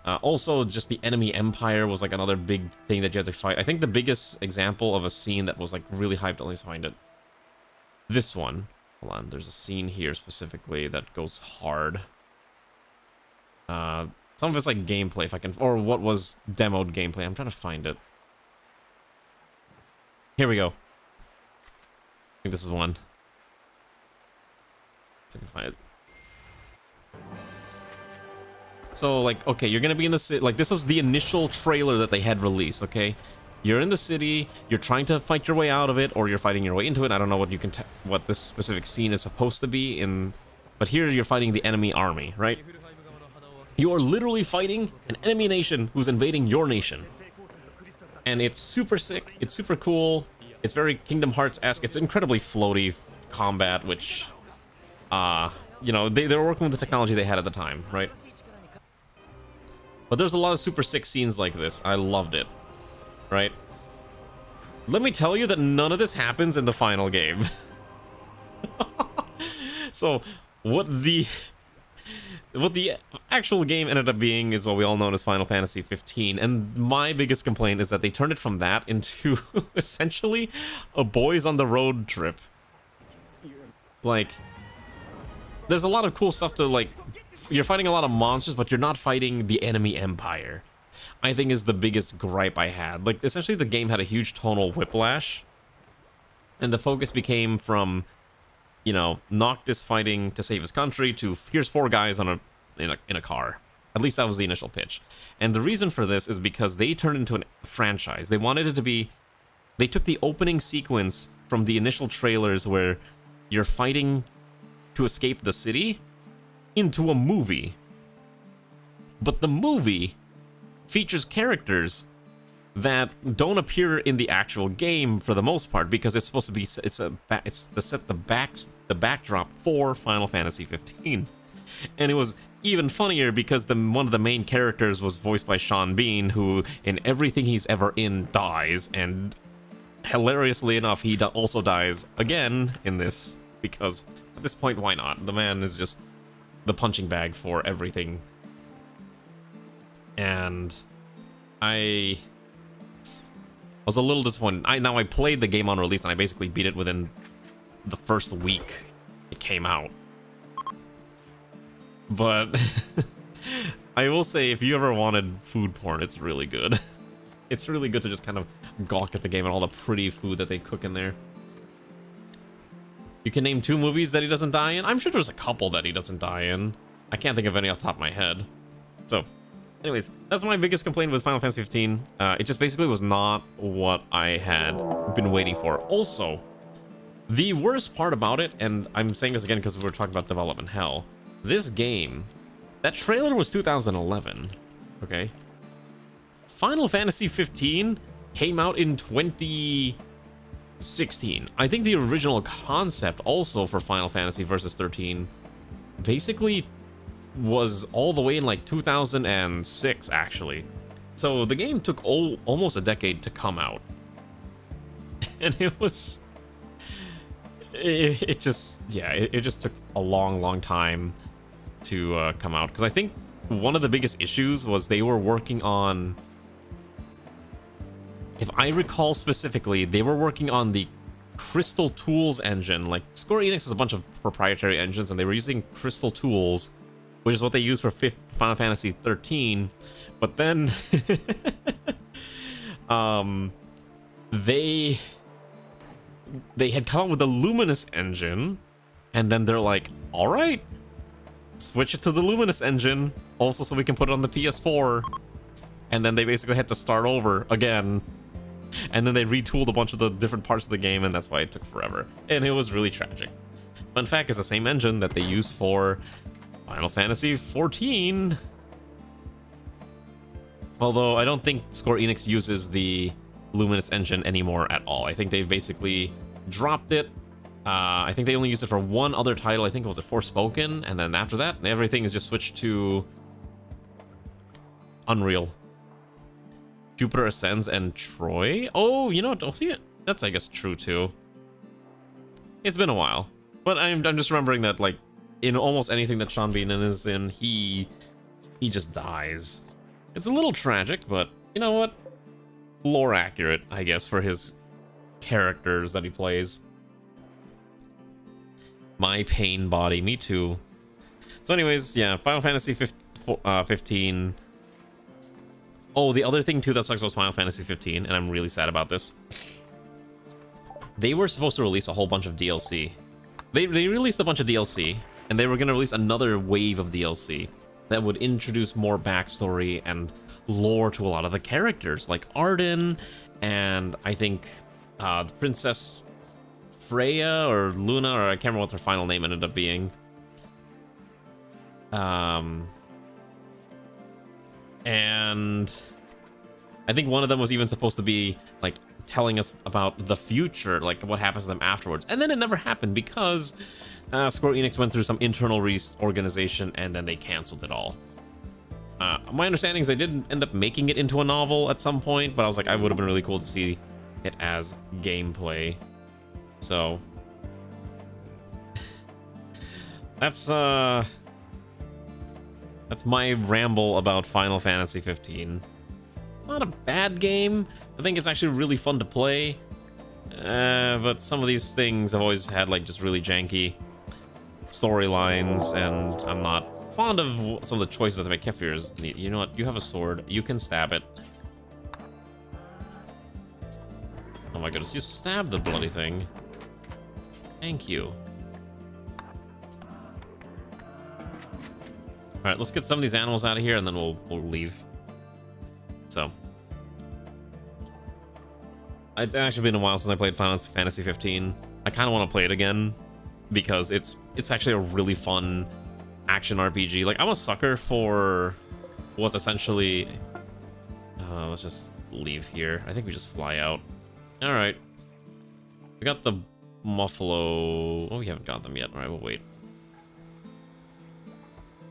also just the enemy empire was like another big thing that you had to fight. I think the biggest example of a scene that was like really hyped. Let me find it. This one. Hold on. There's a scene here specifically that goes hard. Some of it's like gameplay, if I can, or what was demoed gameplay. I'm trying to find it. Here we go. I think this is one. See if I can find it. So, like, okay, you're gonna be in the city. Like, this was the initial trailer that they had released, okay? You're in the city, you're trying to fight your way out of it, or you're fighting your way into it. I don't know what you can what this specific scene is supposed to be in, but here you're fighting the enemy army, right? You are literally fighting an enemy nation who's invading your nation. And it's super sick, it's super cool, it's very Kingdom Hearts-esque, it's incredibly floaty combat, which, you know, they were working with the technology they had at the time, right? But there's a lot of super sick scenes like this. I loved it, right? Let me tell you that none of this happens in the final game. So, what the actual game ended up being is what we all know as Final Fantasy 15, and my biggest complaint is that they turned it from that into essentially a boys on the road trip. Like, there's a lot of cool stuff to, like, you're fighting a lot of monsters, but you're not fighting the enemy empire, I think is the biggest gripe I had. Like, essentially the game had a huge tonal whiplash, and the focus became from, you know, Noctis fighting to save his country to here's 4 guys on in a car. At least that was the initial pitch. And the reason for this is because they turned into a franchise. They wanted it to be, they took the opening sequence from the initial trailers where you're fighting to escape the city into a movie. But the movie features characters that don't appear in the actual game for the most part, because it's supposed to be it's to set the backdrop for Final Fantasy 15. And it was even funnier because one of the main characters was voiced by Sean Bean, who in everything he's ever in dies, and hilariously enough he also dies again in this, because at this point, why not? The man is just the punching bag for everything. And I was a little disappointed. I played the game on release, and I basically beat it within the first week it came out. But I will say, if you ever wanted food porn, it's really good. It's really good to just kind of gawk at the game and all the pretty food that they cook in there. You can name 2 movies that he doesn't die in. I'm sure there's a couple that he doesn't die in. I can't think of any off the top of my head. So, anyways, that's my biggest complaint with Final Fantasy 15. It just basically was not what I had been waiting for. Also, the worst part about it, and I'm saying this again because we're talking about development hell, this game, that trailer was 2011, okay? Final Fantasy 15 came out in 2016. I think the original concept also for Final Fantasy Versus 13 basically was all the way in like 2006, actually. So the game took almost a decade to come out. And it was... It just took a long time to come out. Because I think one of the biggest issues was they were working on... If I recall specifically, they were working on the Crystal Tools engine. Like, Square Enix has a bunch of proprietary engines, and they were using Crystal Tools, which is what they use for Final Fantasy 13. But then they had come up with the Luminous engine, and then they're like, all right, switch it to the Luminous engine also so we can put it on the PS4. And then they basically had to start over again. And then they retooled a bunch of the different parts of the game, and that's why it took forever. And it was really tragic. Fun fact, it's the same engine that they use for Final Fantasy 14. Although I don't think Square Enix uses the Luminous engine anymore at all. I think they've basically dropped it I think they only used it for one other title. I think it was a Forspoken, and then after that, everything is just switched to Unreal. Jupiter Ascends and Troy. Oh, you know what? I'll see it. That's, I guess, true too. It's been a while, but I'm just remembering that, like, in almost anything that Sean Bean is in, he just dies. It's a little tragic, but you know what? Lore accurate, I guess, for his characters that he plays. My pain body, me too. So anyways, yeah, Final Fantasy 15. Oh, the other thing too that sucks about Final Fantasy 15, and I'm really sad about this. They were supposed to release a whole bunch of DLC. They released a bunch of DLC, and they were going to release another wave of DLC that would introduce more backstory and lore to a lot of the characters, like Arden, and I think Princess Freya or Luna, or I can't remember what her final name ended up being. And I think one of them was even supposed to be like telling us about the future, like what happens to them afterwards. And then it never happened because Square Enix went through some internal reorganization and then they canceled it all. My understanding is they did end up making it into a novel at some point, but I was like, I would have been really cool to see it as gameplay. So that's my ramble about Final Fantasy 15. It's not a bad game. I think it's actually really fun to play. But some of these things have always had like just really janky storylines, and I'm not fond of some of the choices that they make. Kefir is neat. You know what? You have a sword. You can stab it. Oh my goodness, you stabbed the bloody thing. Thank you. Alright, let's get some of these animals out of here and then we'll leave. So. It's actually been a while since I played Final Fantasy 15. I kind of want to play it again because it's actually a really fun action RPG. Like, I'm a sucker for what's essentially... let's just leave here. I think we just fly out. Alright. We got the Muffalo... Oh, we haven't got them yet. Alright, we'll wait.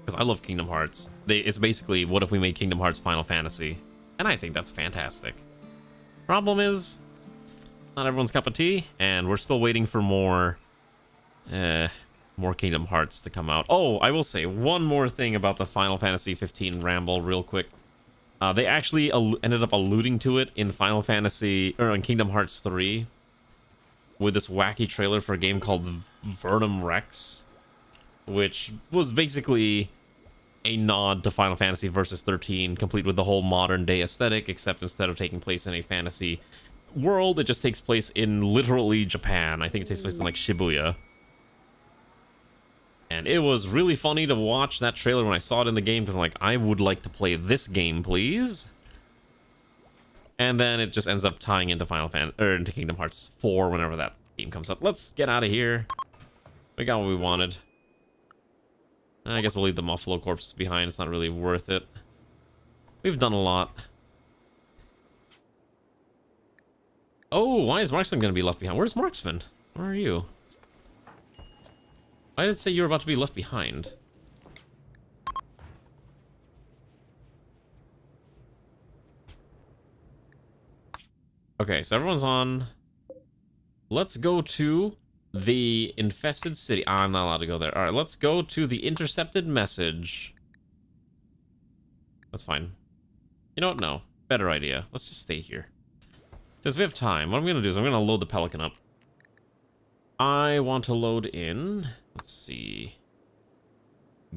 Because I love Kingdom Hearts. It's basically, what if we made Kingdom Hearts Final Fantasy? And I think that's fantastic. Problem is, not everyone's cup of tea, and we're still waiting for more Kingdom Hearts to come out. Oh, I will say one more thing about the Final Fantasy 15 ramble real quick. They actually ended up alluding to it in Final Fantasy, or in Kingdom Hearts 3, with this wacky trailer for a game called Vernum Rex, which was basically a nod to Final Fantasy Versus 13, complete with the whole modern day aesthetic, except instead of taking place in a fantasy world, it just takes place in literally Japan. I think it takes place in like Shibuya. And it was really funny to watch that trailer when I saw it in the game, because I'm like, I would like to play this game, please. And then it just ends up tying into into Kingdom Hearts 4 whenever that game comes up. Let's get out of here. We got what we wanted. I guess we'll leave the Muffalo corpses behind. It's not really worth it. We've done a lot. Oh, why is Marksman going to be left behind? Where's Marksman? Where are you? I didn't say you were about to be left behind. Okay, so everyone's on. Let's go to the infested city. I'm not allowed to go there. All right, let's go to the intercepted message. That's fine. You know what? No. Better idea. Let's just stay here. Since we have time, what I'm going to do is I'm going to load the Pelican up. I want to load in. Let's see.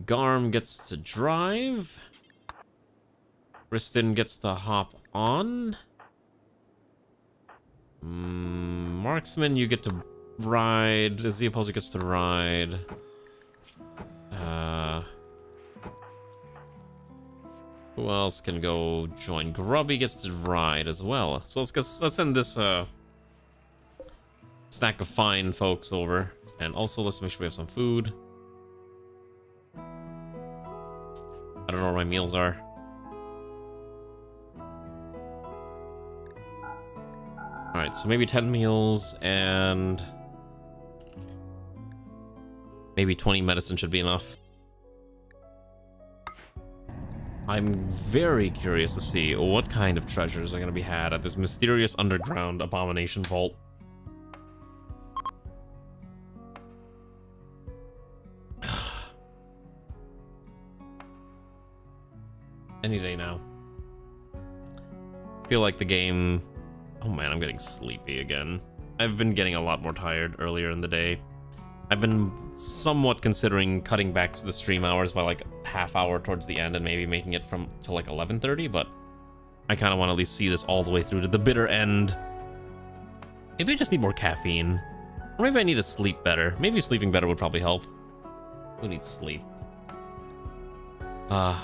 Garm gets to drive. Kristen gets to hop on. Marksman, you get to ride. The opposer gets to ride. Who else can go join? Grubby gets to ride as well. So let's send this stack of fine folks over. And also let's make sure we have some food. I don't know where my meals are. Alright, so maybe 10 meals and Maybe 20 medicine should be enough. I'm very curious to see what kind of treasures are going to be had at this mysterious underground abomination vault. Any day now. I feel like the game... Oh man, I'm getting sleepy again. I've been getting a lot more tired earlier in the day. I've been somewhat considering cutting back the stream hours by like half hour towards the end and maybe making it from to like 11:30, but I kind of want to at least see this all the way through to the bitter end. Maybe I just need more caffeine. Or maybe I need to sleep better. Maybe sleeping better would probably help. Who needs sleep? I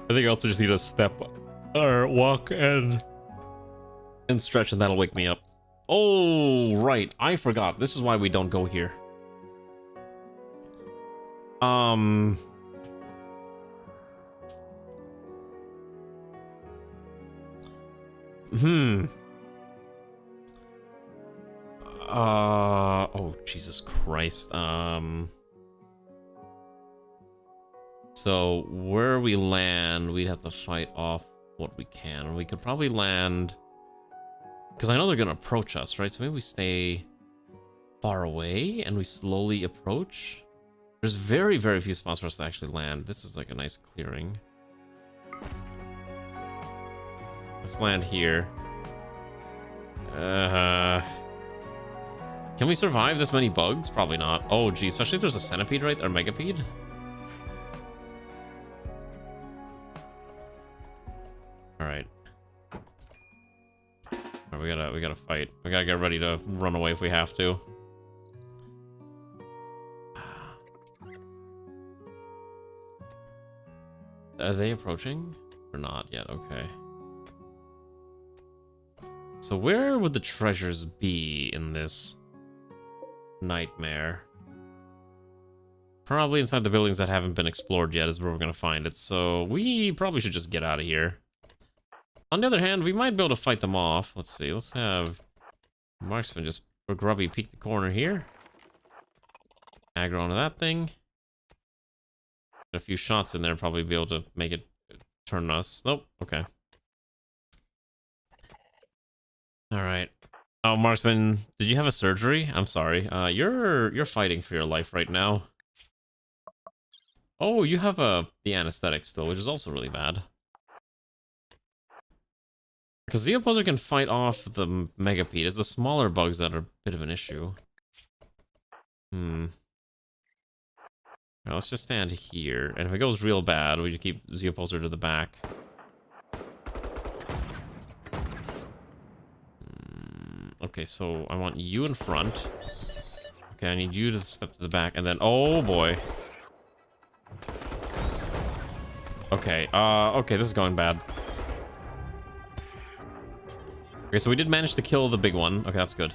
think I also just need to step or walk and stretch, and that'll wake me up. Oh, right. I forgot. This is why we don't go here. Oh, Jesus Christ. So where we land, we'd have to fight off what we can. We could probably land, because I know they're gonna approach us, right? So maybe we stay far away and we slowly approach. There's very, very few spots for us to actually land. This is like a nice clearing. Let's land here. Can we survive this many bugs? Probably not. Oh, geez, especially if there's a centipede, right? Or megapede. All right. We gotta fight. We gotta get ready to run away if we have to. Are they approaching or not yet? Okay. So where would the treasures be in this nightmare? Probably inside the buildings that haven't been explored yet is where we're gonna find it. So we probably should just get out of here. On the other hand, we might be able to fight them off. Let's see. Let's have Marksman just for Grubby peek the corner here. Aggro onto that thing. Get a few shots in there, probably be able to make it turn us. Nope. Okay. All right. Oh, Marksman, did you have a surgery? I'm sorry. You're fighting for your life right now. Oh, you have the anesthetic still, which is also really bad. Because the opposer can fight off the megapede. It's the smaller bugs that are a bit of an issue. Now, let's just stand here. And if it goes real bad, we keep the opposer to the back. Okay, so I want you in front. Okay, I need you to step to the back. And then, oh boy. Okay, okay, this is going bad. Okay, so we did manage to kill the big one. Okay, that's good.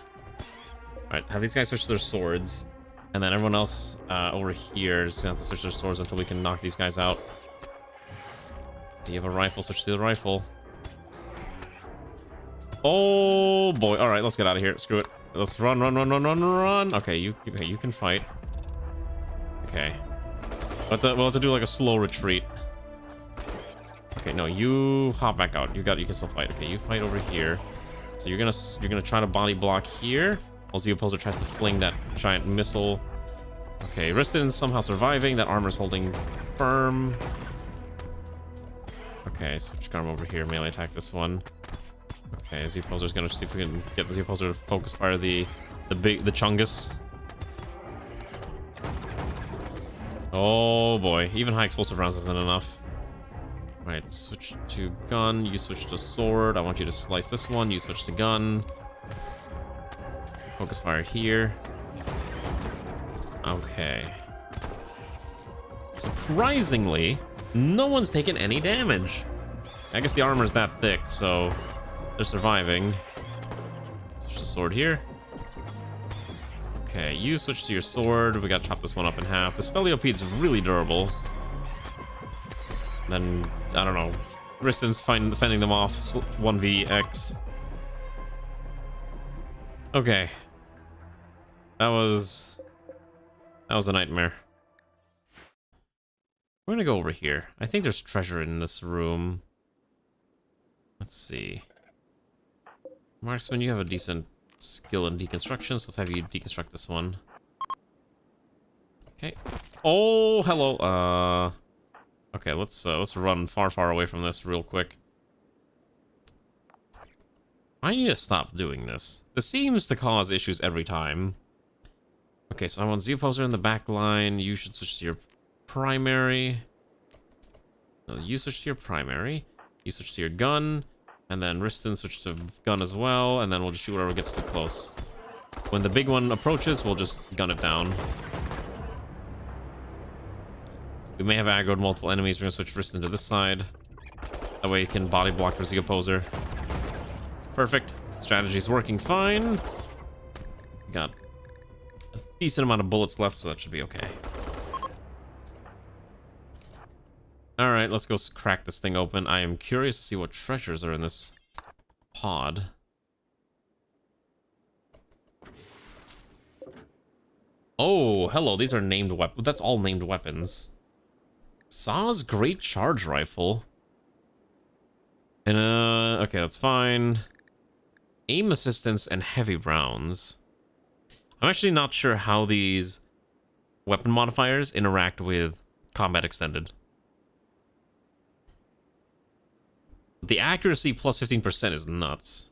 Alright, have these guys switch their swords. And then everyone else over here is gonna have to switch their swords until we can knock these guys out. You have a rifle, switch to the rifle. Oh boy. Alright, let's get out of here. Screw it. Let's run. Okay, you can fight. Okay. We'll have to do like a slow retreat. Okay, no, you hop back out. You can still fight. Okay, you fight over here. So you're gonna try to body block here. Also, the opposer tries to fling that giant missile. Okay, Riston's somehow surviving. That armor's holding firm. Okay, switch arm over here. Melee attack this one. Okay, the opposer's gonna see if we can get the opposer to focus fire the Chungus. Oh boy, even high explosive rounds isn't enough. Alright, switch to gun. You switch to sword. I want you to slice this one. You switch to gun. Focus fire here. Okay. Surprisingly, no one's taken any damage. I guess the armor's that thick, so they're surviving. Switch to sword here. Okay, you switch to your sword. We gotta chop this one up in half. The Speleopede's really durable. Then, I don't know. Riston's defending them off. 1vx. Okay. That was a nightmare. We're gonna go over here. I think there's treasure in this room. Let's see. Marksman, you have a decent skill in deconstruction, so let's have you deconstruct this one. Okay. Oh, hello. Okay, let's run far away from this real quick. I need to stop doing this. This seems to cause issues every time. Okay, so I want Zeoposer in the back line. You should switch to your primary. No, you switch to your primary. You switch to your gun. And then Riston switch to gun as well. And then we'll just shoot whatever gets too close. When the big one approaches, we'll just gun it down. We may have aggroed multiple enemies. We're going to switch Riston to this side. That way you can body block for Zeoposer. Perfect. Strategy's working fine. Got a decent amount of bullets left, so that should be okay. Alright, let's go crack this thing open. I am curious to see what treasures are in this pod. Oh, hello. These are named weapons. That's all named weapons. Saw's Great Charge Rifle. And, okay, that's fine. Aim assistance and heavy rounds. I'm actually not sure how these weapon modifiers interact with combat extended. The accuracy plus 15% is nuts.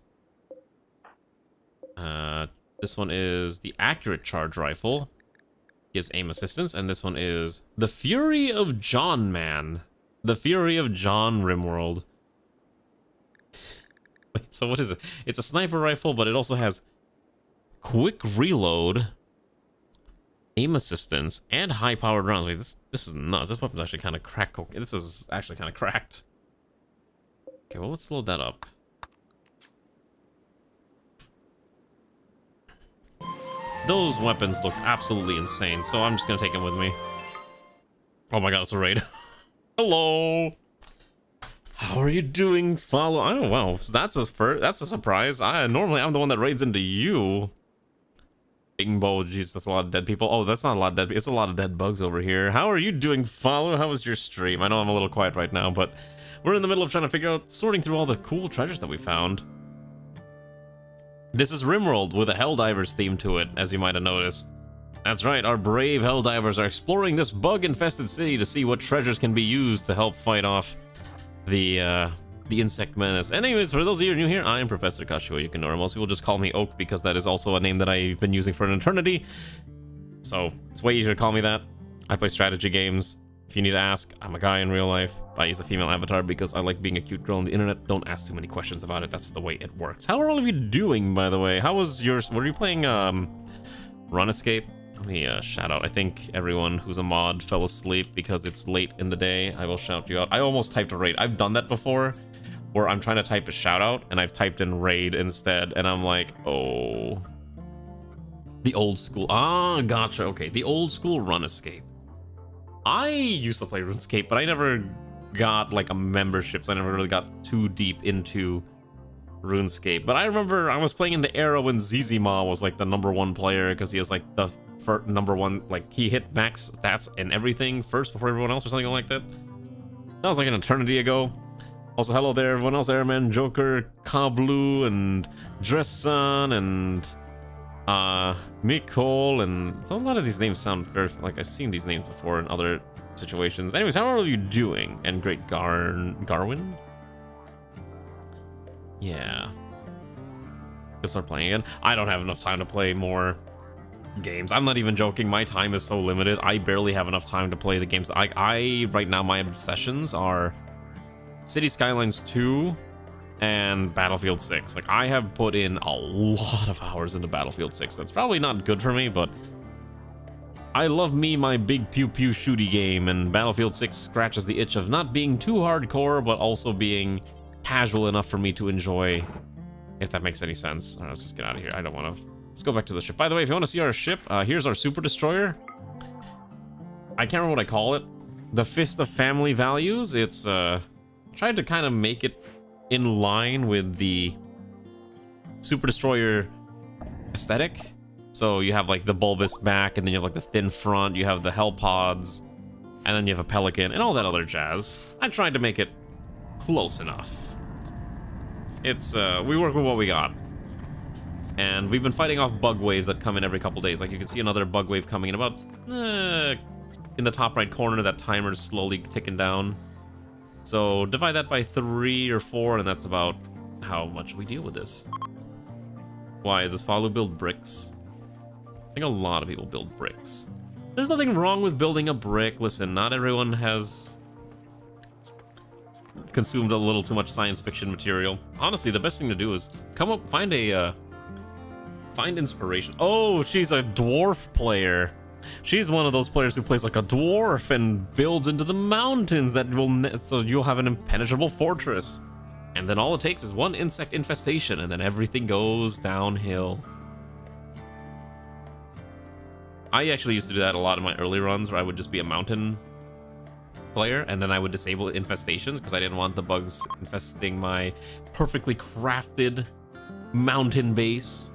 This one is the accurate charge rifle. Gives aim assistance, and this one is the Fury of John Man. The Fury of John Rimworld. Wait, so what is it? It's a sniper rifle, but it also has quick reload, aim assistance, and high-powered rounds. Wait, this is nuts. This weapon's actually kind of cracked. This is actually kind of cracked. Okay, well, let's load that up. Those weapons look absolutely insane, so I'm just gonna take them with me. Oh my god, it's a raid. Hello! How are you doing, follow? Oh, wow, that's a surprise. Normally I'm the one that raids into you. Bingbo, jeez, that's a lot of dead people. Oh, that's not a lot of dead people. It's a lot of dead bugs over here. How are you doing, follow? How was your stream? I know I'm a little quiet right now, but we're in the middle of trying to figure out, sorting through all the cool treasures that we found. This is Rimworld with a Helldivers theme to it, as you might have noticed. That's right, our brave Helldivers are exploring this bug-infested city to see what treasures can be used to help fight off the insect menace. Anyways, for those of you who are new here, I am Professor Kashua. You can know her. Most people just call me Oak because that is also a name that I've been using for an eternity. So, it's way easier to call me that. I play strategy games. If you need to ask, I'm a guy in real life. I use a female avatar because I like being a cute girl on the internet. Don't ask too many questions about it. That's the way it works. How are all of you doing, by the way? How was yours? Were you playing Run Escape? Let me shout out. I think everyone who's a mod fell asleep because it's late in the day. I will shout you out. I almost typed a raid. I've done that before, where I'm trying to type a shout out and I've typed in raid instead, and I'm like, oh. The old school. Ah, gotcha. Okay, the old school Run Escape. I used to play RuneScape, but I never got like a membership, so I never really got too deep into RuneScape. But I remember I was playing in the era when Zizima was like the #1 player because he was like the #1, like he hit max stats and everything first before everyone else or something like that. That was like an eternity ago. Also, hello there, everyone else, Airman, Joker, Kablu, and Dressan, and Mikol, and so a lot of these names sound very like I've seen these names before in other situations. Anyways, how are you doing? And great Garwin? Yeah. Let's start playing again. I don't have enough time to play more games. I'm not even joking. My time is so limited. I barely have enough time to play the games. I right now, my obsessions are City Skylines 2 and Battlefield 6. Like, I have put in a lot of hours into Battlefield 6. That's probably not good for me, but I love me my big pew-pew shooty game, and Battlefield 6 scratches the itch of not being too hardcore, but also being casual enough for me to enjoy, if that makes any sense. All right, let's just get out of here. I don't want to... Let's go back to the ship. By the way, if you want to see our ship, here's our Super Destroyer. I can't remember what I call it. The Fist of Family Values. It's, tried to kind of make it in line with the Super Destroyer aesthetic. So you have like the bulbous back, and then you have like the thin front, you have the HELLPODS, and then you have a pelican, and all that other jazz. I tried to make it close enough. It's, we work with what we got. And we've been fighting off bug waves that come in every couple days. Like, you can see another bug wave coming in about, in the top right corner, that timer's slowly ticking down. So divide that by 3 or 4, and that's about how much we deal with this. Why, does Falu build bricks? I think a lot of people build bricks. There's nothing wrong with building a brick. Listen, not everyone has consumed a little too much science fiction material. Honestly, the best thing to do is come up, find inspiration. Oh, she's a dwarf player. She's one of those players who plays like a dwarf and builds into the mountains that will, so you'll have an impenetrable fortress. And then all it takes is one insect infestation, and then everything goes downhill. I actually used to do that a lot in my early runs, where I would just be a mountain player, and then I would disable infestations because I didn't want the bugs infesting my perfectly crafted mountain base.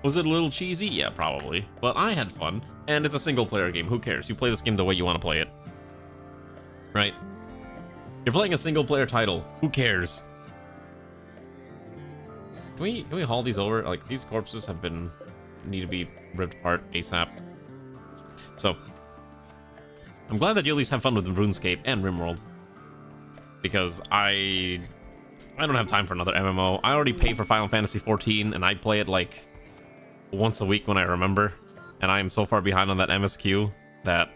Was it a little cheesy? Yeah, probably. But I had fun, and it's a single-player game. Who cares? You play this game the way you want to play it. Right? You're playing a single-player title. Who cares? Can we haul these over? Like, these corpses have been... need to be ripped apart ASAP. So, I'm glad that you at least have fun with RuneScape and Rimworld. Because I don't have time for another MMO. I already paid for Final Fantasy XIV, and I play it, like... once a week when I remember, and I am so far behind on that MSQ that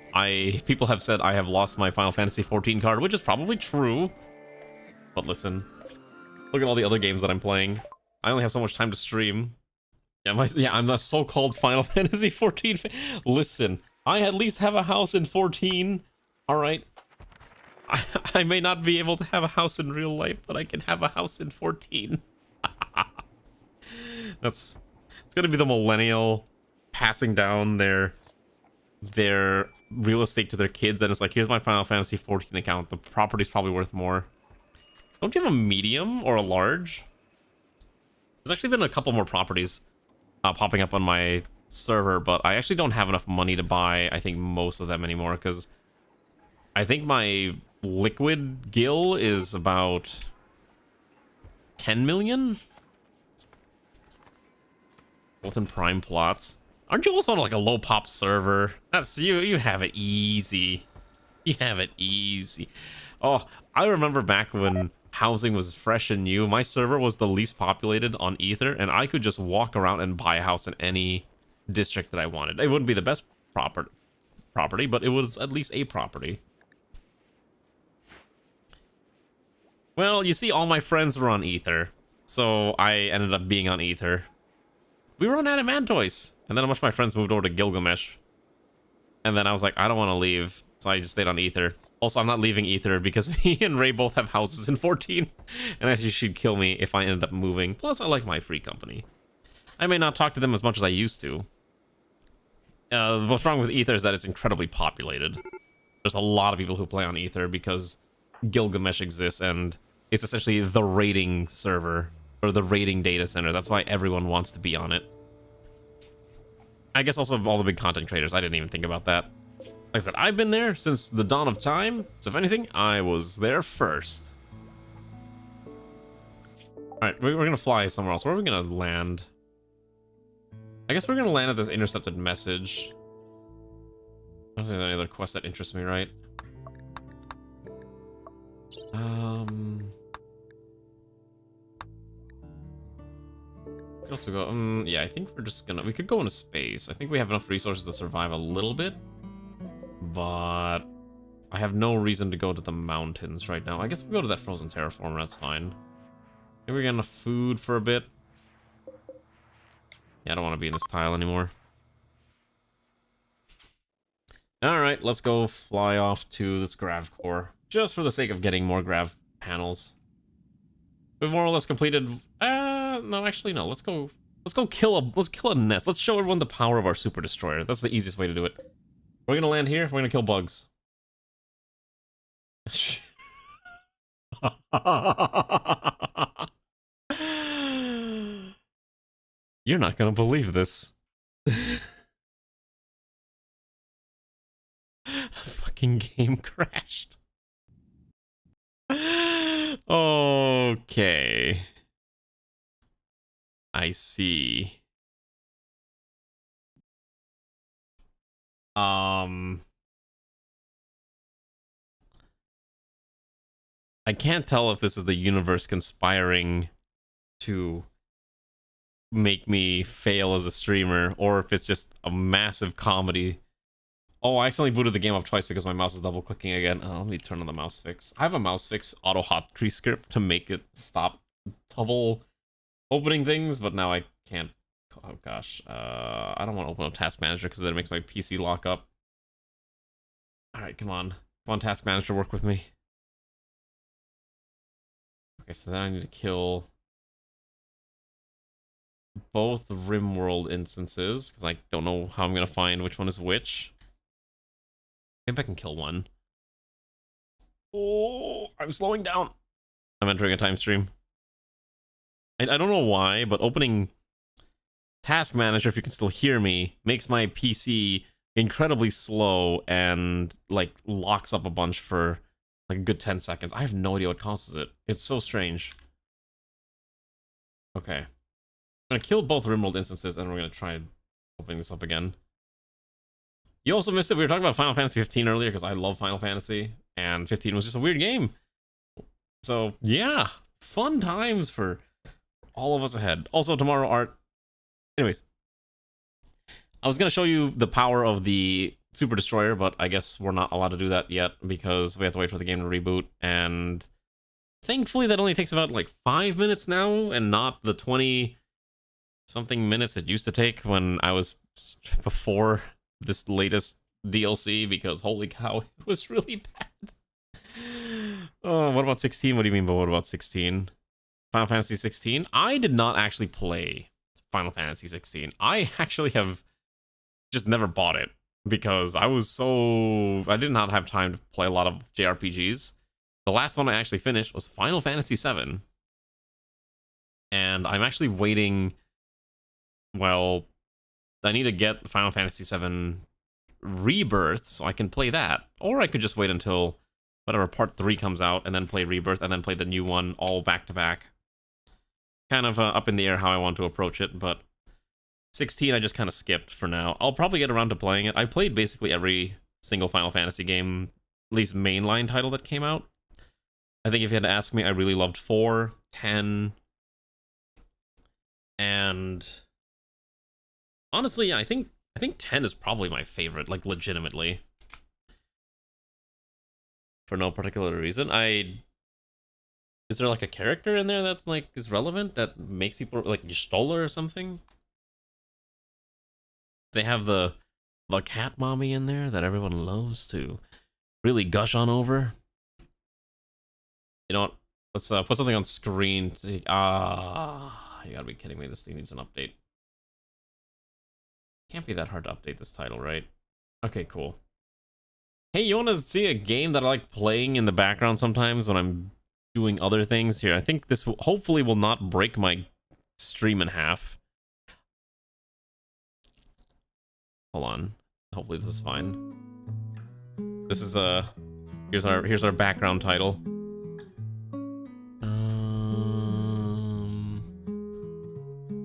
people have said I have lost my Final Fantasy XIV card, which is probably true. But listen, look at all the other games that I'm playing. I only have so much time to stream. I'm a so-called Final Fantasy XIV fan. Listen, I at least have a house in 14. All right, I may not be able to have a house in real life, but I can have a house in 14. It's gonna be the millennial passing down their real estate to their kids, and it's like, here's my Final Fantasy XIV account. The property's probably worth more. Don't you have a medium or a large? There's actually been a couple more properties popping up on my server, but I actually don't have enough money to buy, I think, most of them anymore, because I think my liquid gil is about 10 million? Both in prime plots. Aren't you also on like a low pop server? That's you have it easy. You have it easy. Oh, I remember back when housing was fresh and new. My server was the least populated on Ether, and I could just walk around and buy a house in any district that I wanted. It wouldn't be the best property, but it was at least a property. Well, you see, all my friends were on Ether, so I ended up being on Ether. We were on Adamantoise, and then a bunch of my friends moved over to Gilgamesh. And then I was like, I don't want to leave, so I just stayed on Ether. Also, I'm not leaving Ether because me and Ray both have houses in 14, and I think she'd kill me if I ended up moving. Plus, I like my free company. I may not talk to them as much as I used to. What's wrong with Ether is that it's incredibly populated. There's a lot of people who play on Ether because Gilgamesh exists, and it's essentially the raiding server, or the raiding data center. That's why everyone wants to be on it. I guess also all the big content creators. I didn't even think about that. Like I said, I've been there since the dawn of time. So if anything, I was there first. Alright, we're gonna fly somewhere else. Where are we gonna land? I guess we're gonna land at this intercepted message. I don't think there's any other quest that interests me, right? We could also go, yeah, I think we're just gonna, we could go into space. I think we have enough resources to survive a little bit, but I have no reason to go to the mountains right now. I guess we'll go to that frozen terraformer, that's fine. Maybe we get enough food for a bit. Yeah, I don't want to be in this tile anymore. Alright, let's go fly off to this grav core, just for the sake of getting more grav panels. We've more or less completed, no, actually no, let's go kill a nest. Let's show everyone the power of our super destroyer. That's the easiest way to do it. We're gonna land here, we're gonna kill bugs. You're not gonna believe this. Fucking game crashed. Okay. I see. I can't tell if this is the universe conspiring to make me fail as a streamer or if it's just a massive comedy. Oh, I accidentally booted the game up twice because my mouse is double clicking again. Oh, let me turn on the mouse fix. I have a mouse fix auto hotkey script to make it stop double opening things, but now I can't. Oh gosh, I don't want to open up Task Manager because then it makes my PC lock up. All right, come on, Task Manager, work with me. Okay, so then I need to kill both Rimworld instances because I don't know how I'm gonna find which one is which. Maybe I can kill one. Oh, I'm slowing down. I'm entering a time stream. I don't know why, but opening Task Manager, if you can still hear me, makes my PC incredibly slow and like locks up a bunch for like a good 10 seconds. I have no idea what causes it. It's so strange. Okay. I'm gonna kill both Rimworld instances and we're gonna try opening this up again. You also missed it. We were talking about Final Fantasy 15 earlier because I love Final Fantasy and 15 was just a weird game. So yeah, fun times for all of us ahead. Also tomorrow art. Anyways, I was gonna show you the power of the Super Destroyer, but I guess we're not allowed to do that yet because we have to wait for the game to reboot. And thankfully, that only takes about like 5 minutes now, and not the 20-something minutes it used to take when I was before this latest DLC. Because holy cow, it was really bad. Oh, what about 16? What do you mean by what about 16? Final Fantasy 16? I did not actually play Final Fantasy 16. I actually have just never bought it because I did not have time to play a lot of JRPGs. The last one I actually finished was Final Fantasy 7. And I'm actually waiting. Well, I need to get Final Fantasy 7 Rebirth so I can play that. Or I could just wait until whatever part 3 comes out and then play Rebirth and then play the new one all back to back. Kind of up in the air how I want to approach it, but 16 I just kind of skipped for now. I'll probably get around to playing it. I played basically every single Final Fantasy game, at least mainline title that came out. I think if you had to ask me, I really loved 4, 10, and honestly, I think 10 is probably my favorite, like legitimately. For no particular reason. Is there like a character in there that like is relevant that makes people like Stoller or something? They have the cat mommy in there that everyone loves to really gush on over. You know what? Let's put something on screen. You gotta be kidding me. This thing needs an update. Can't be that hard to update this title, right? Okay, cool. Hey, you wanna see a game that I like playing in the background sometimes when I'm doing other things? Here, I think this hopefully will not break my stream in half. Hold on. Hopefully this is fine. This is here's our background title.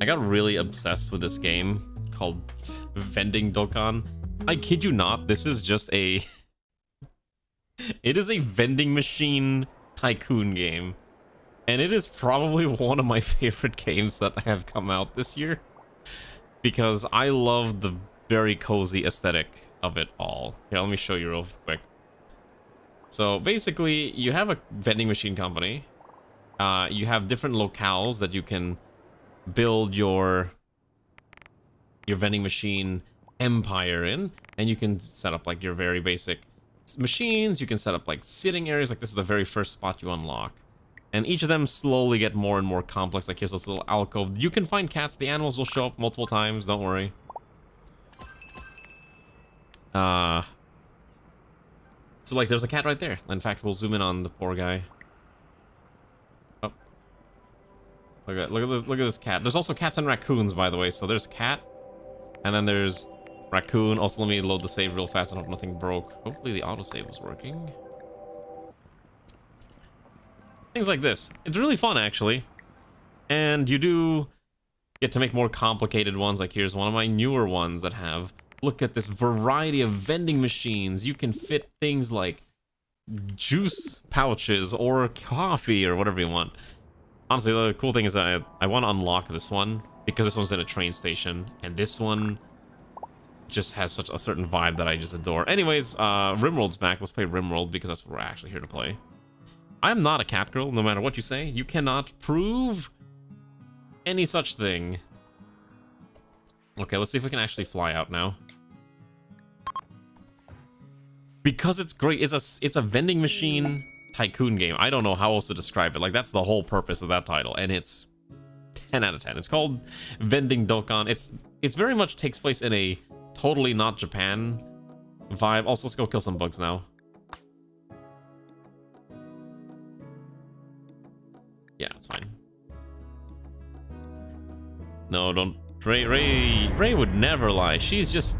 I got really obsessed with this game called Vending Dokkan. I kid you not, this is just a it is a vending machine tycoon game. And it is probably one of my favorite games that have come out this year. Because I love the very cozy aesthetic of it all. Here, let me show you real quick. So basically, you have a vending machine company. You have different locales that you can build your vending machine empire in. And you can set up like your very basic machines. You can set up like sitting areas. Like this is the very first spot you unlock. And each of them slowly get more and more complex. Like here's this little alcove. You can find cats. The animals will show up multiple times. Don't worry. So like there's a cat right there. In fact, we'll zoom in on the poor guy. Oh. Look at this cat. There's also cats and raccoons, by the way. So there's cat, and then there's raccoon. Also, let me load the save real fast. I hope nothing broke. Hopefully the autosave was working. Things like this. It's really fun, actually. And you do get to make more complicated ones. Like here's one of my newer ones that have... Look at this variety of vending machines. You can fit things like juice pouches or coffee or whatever you want. Honestly, the cool thing is that I want to unlock this one because this one's in a train station, and this one just has such a certain vibe that I just adore. Anyways, Rimworld's back. Let's play Rimworld because that's what we're actually here to play. I'm not a cat girl, no matter what you say. You cannot prove any such thing. Okay, let's see if we can actually fly out now. Because it's great. It's a vending machine tycoon game. I don't know how else to describe it. Like, that's the whole purpose of that title, and it's 10 out of 10. It's called Vending Dokkan. It's very much takes place in a totally not Japan vibe. Also, let's go kill some bugs now. Yeah, it's fine. No, don't. Ray would never lie. She's just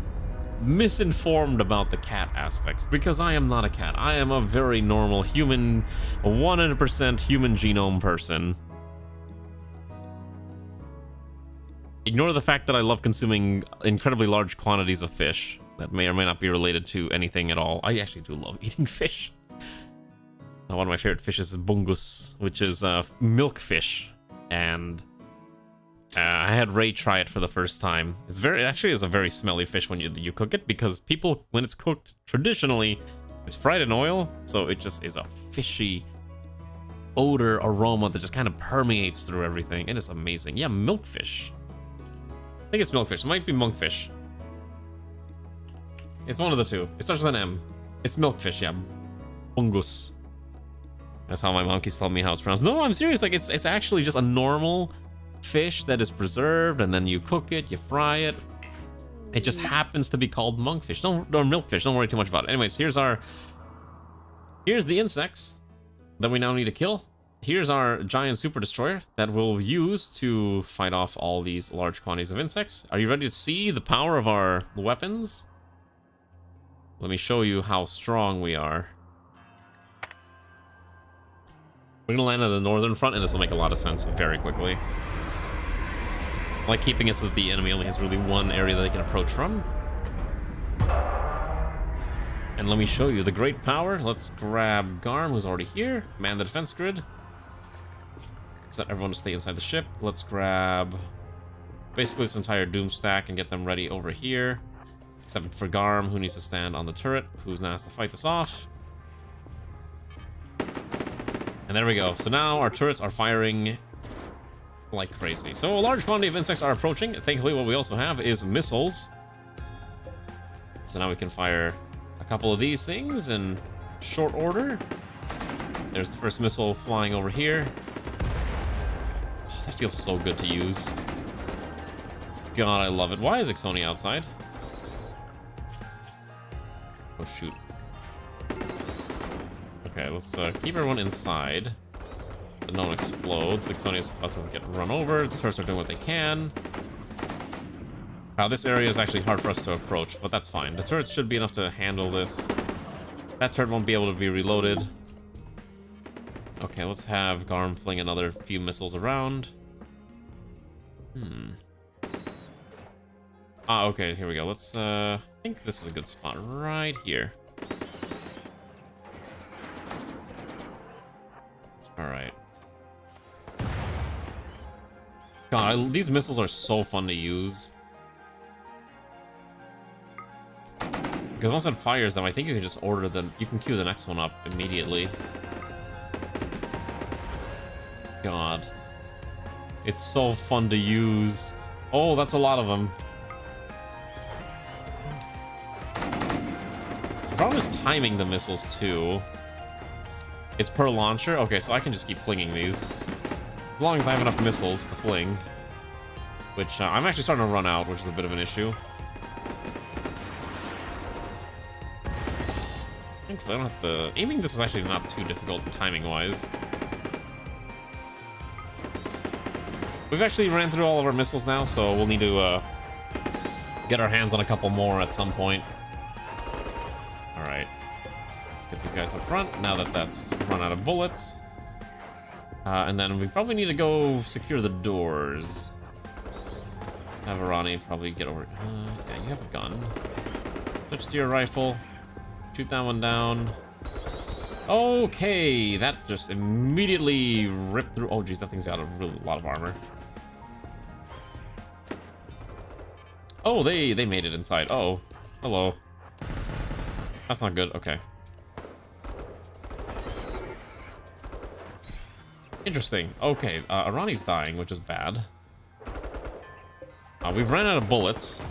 misinformed about the cat aspects, because I am not a cat. I am a very normal human, 100% human genome person. Ignore the fact that I love consuming incredibly large quantities of fish that may or may not be related to anything at all. I actually do love eating fish. One of my favorite fishes is bungus, which is milkfish, and I had Ray try it for the first time. It actually is a very smelly fish when you cook it, because people, when it's cooked traditionally, it's fried in oil, so it just is a fishy odor, aroma that just kind of permeates through everything, and it's amazing. Yeah, milkfish. I think it's milkfish. It might be monkfish. It's one of the two. It starts with an M. It's milkfish, yeah. Bungus. That's how my monkeys tell me how it's pronounced. No, I'm serious. Like, it's actually just a normal fish that is preserved, and then you cook it, you fry it. It just happens to be called monkfish. Or milkfish. Don't worry too much about it. Anyways, here's the insects that we now need to kill. Here's our giant super destroyer that we'll use to fight off all these large quantities of insects. Are you ready to see the power of our weapons? Let me show you how strong we are. We're gonna land on the northern front, and this will make a lot of sense very quickly. I like keeping it so that the enemy only has really one area that they can approach from. And let me show you the great power. Let's grab Garm, who's already here. Man the defense grid. Set everyone to stay inside the ship. Let's grab basically this entire Doom stack and get them ready over here. Except for Garm, who needs to stand on the turret, who's now has to fight this off. And there we go. So now our turrets are firing like crazy. So a large quantity of insects are approaching. Thankfully, what we also have is missiles. So now we can fire a couple of these things in short order. There's the first missile flying over here. Oh, that feels so good to use. God, I love it. Why is Ixoni outside? Oh, shoot. Okay, let's keep everyone inside. But no one explodes. Ixoni is about to get run over. The turrets are doing what they can. This area is actually hard for us to approach, but that's fine. The turrets should be enough to handle this. That turret won't be able to be reloaded. Okay, let's have Garm fling another few missiles around. Okay, here we go. Let's, I think this is a good spot right here. Alright. God, these missiles are so fun to use. Because once it fires them, I think you can just order them. You can queue the next one up immediately. God. It's so fun to use. Oh, that's a lot of them. The problem is timing the missiles, too. It's per launcher? Okay, so I can just keep flinging these. As long as I have enough missiles to fling. Which, I'm actually starting to run out, which is a bit of an issue. Thankfully, I don't have to... Aiming this is actually not too difficult timing-wise. We've actually ran through all of our missiles now, so we'll need to get our hands on a couple more at some point. Alright. Let's get these guys up front, now that that's run out of bullets. And then we probably need to go secure the doors. Have Arani probably get over... yeah, you have a gun. Switch to your rifle. Shoot that one down. Okay, that just immediately ripped through... Oh, geez, that thing's got a really lot of armor. Oh, they made it inside. Oh, hello. That's not good. Okay. Interesting. Okay, Arani's dying, which is bad. We've ran out of bullets.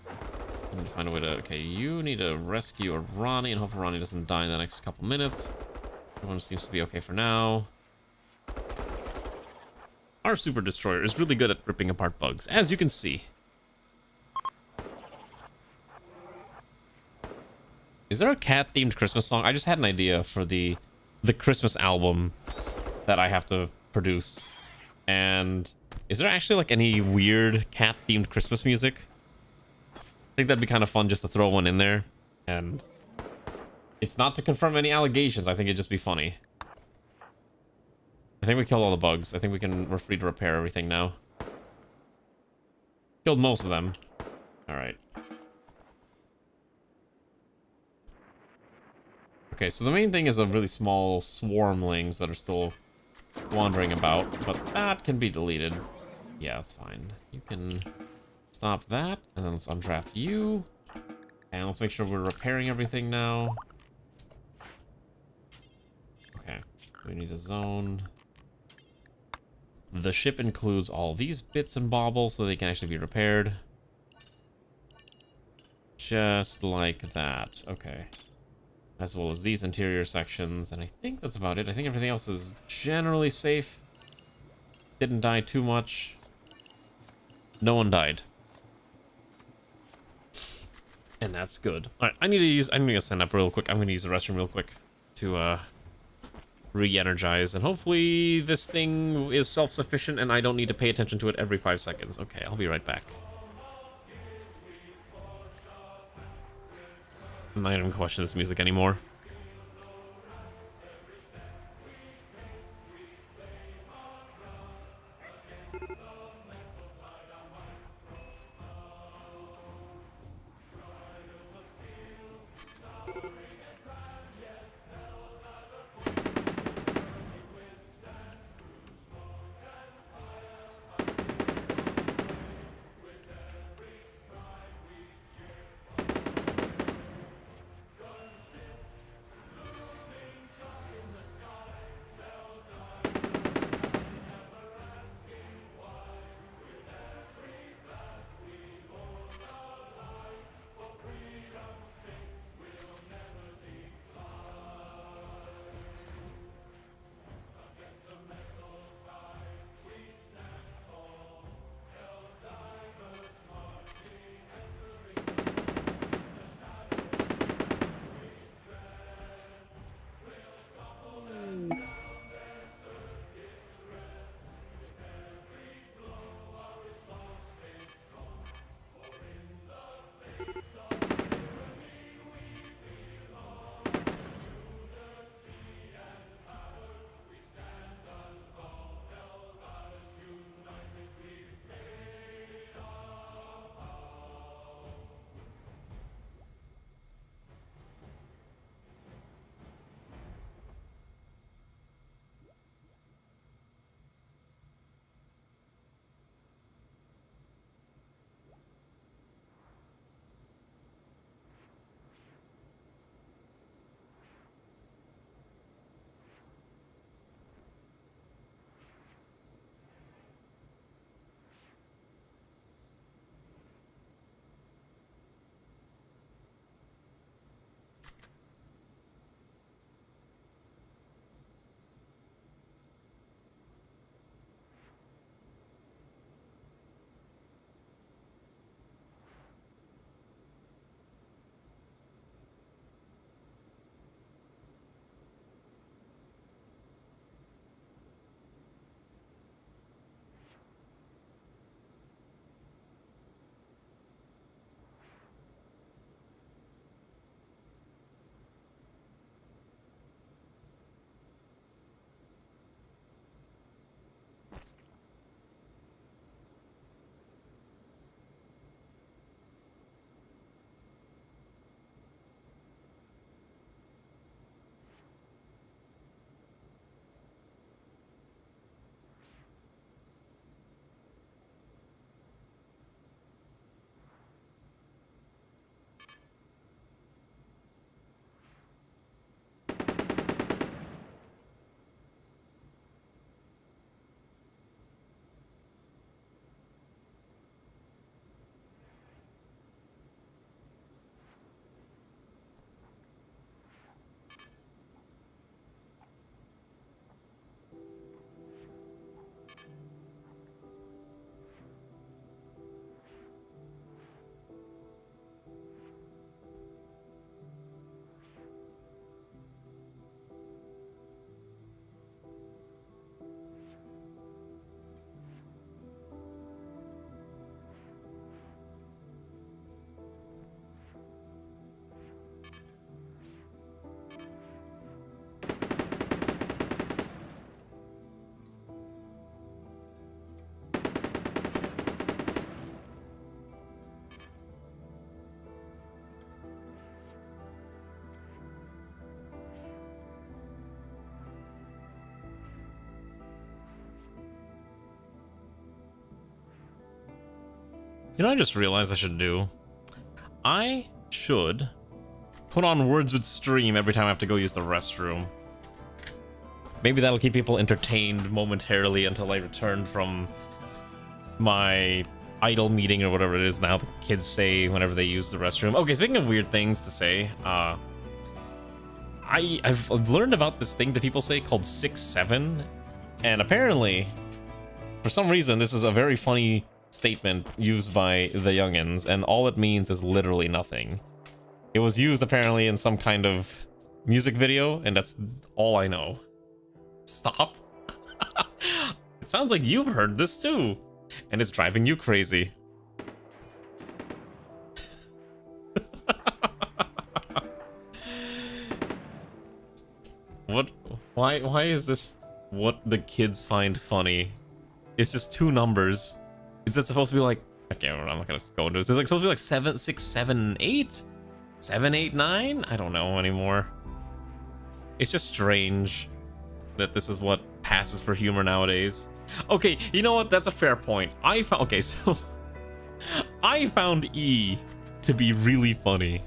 I need to find a way to... Okay, you need to rescue Arani and hope Arani doesn't die in the next couple minutes. Everyone seems to be okay for now. Our Super Destroyer is really good at ripping apart bugs, as you can see. Is there a cat-themed Christmas song? I just had an idea for the Christmas album that I have to produce. And is there actually like any weird cat-themed Christmas music? I think that'd be kind of fun just to throw one in there. And it's not to confirm any allegations. I think it'd just be funny. I think we killed all the bugs. I think we're free to repair everything now. Killed most of them. Alright. Okay, so the main thing is a really small swarmlings that are still wandering about, but that can be deleted. Yeah, that's fine. You can stop that, and then let's undraft you. And let's make sure we're repairing everything now. Okay, we need a zone. The ship includes all these bits and baubles so they can actually be repaired. Just like that. Okay. As well as these interior sections. And I think that's about it. I think everything else is generally safe. Didn't die too much. No one died. And that's good. Alright, I'm gonna send up real quick. I'm gonna use the restroom real quick to re-energize, and hopefully this thing is self-sufficient and I don't need to pay attention to it every 5 seconds. Okay, I'll be right back. I'm not even question this music anymore. You know, I just realized I should do. I should put on Words with Stream every time I have to go use the restroom. Maybe that'll keep people entertained momentarily until I return from my idle meeting or whatever it is now the kids say whenever they use the restroom. Okay, speaking of weird things to say, I've learned about this thing that people say called 6-7, and apparently, for some reason, this is a very funny statement used by the youngins, and all it means is literally nothing. It was used apparently in some kind of music video, and that's all I know. Stop. It sounds like you've heard this too, and it's driving you crazy. What? Why is this what the kids find funny? It's just two numbers. Is it supposed to be like, okay, I'm not gonna go into this. It's like supposed to be like 7, 6, 7, 8? 7, 8, 9? I don't know anymore. It's just strange that this is what passes for humor nowadays. Okay, you know what? That's a fair point. Okay, so I found E to be really funny.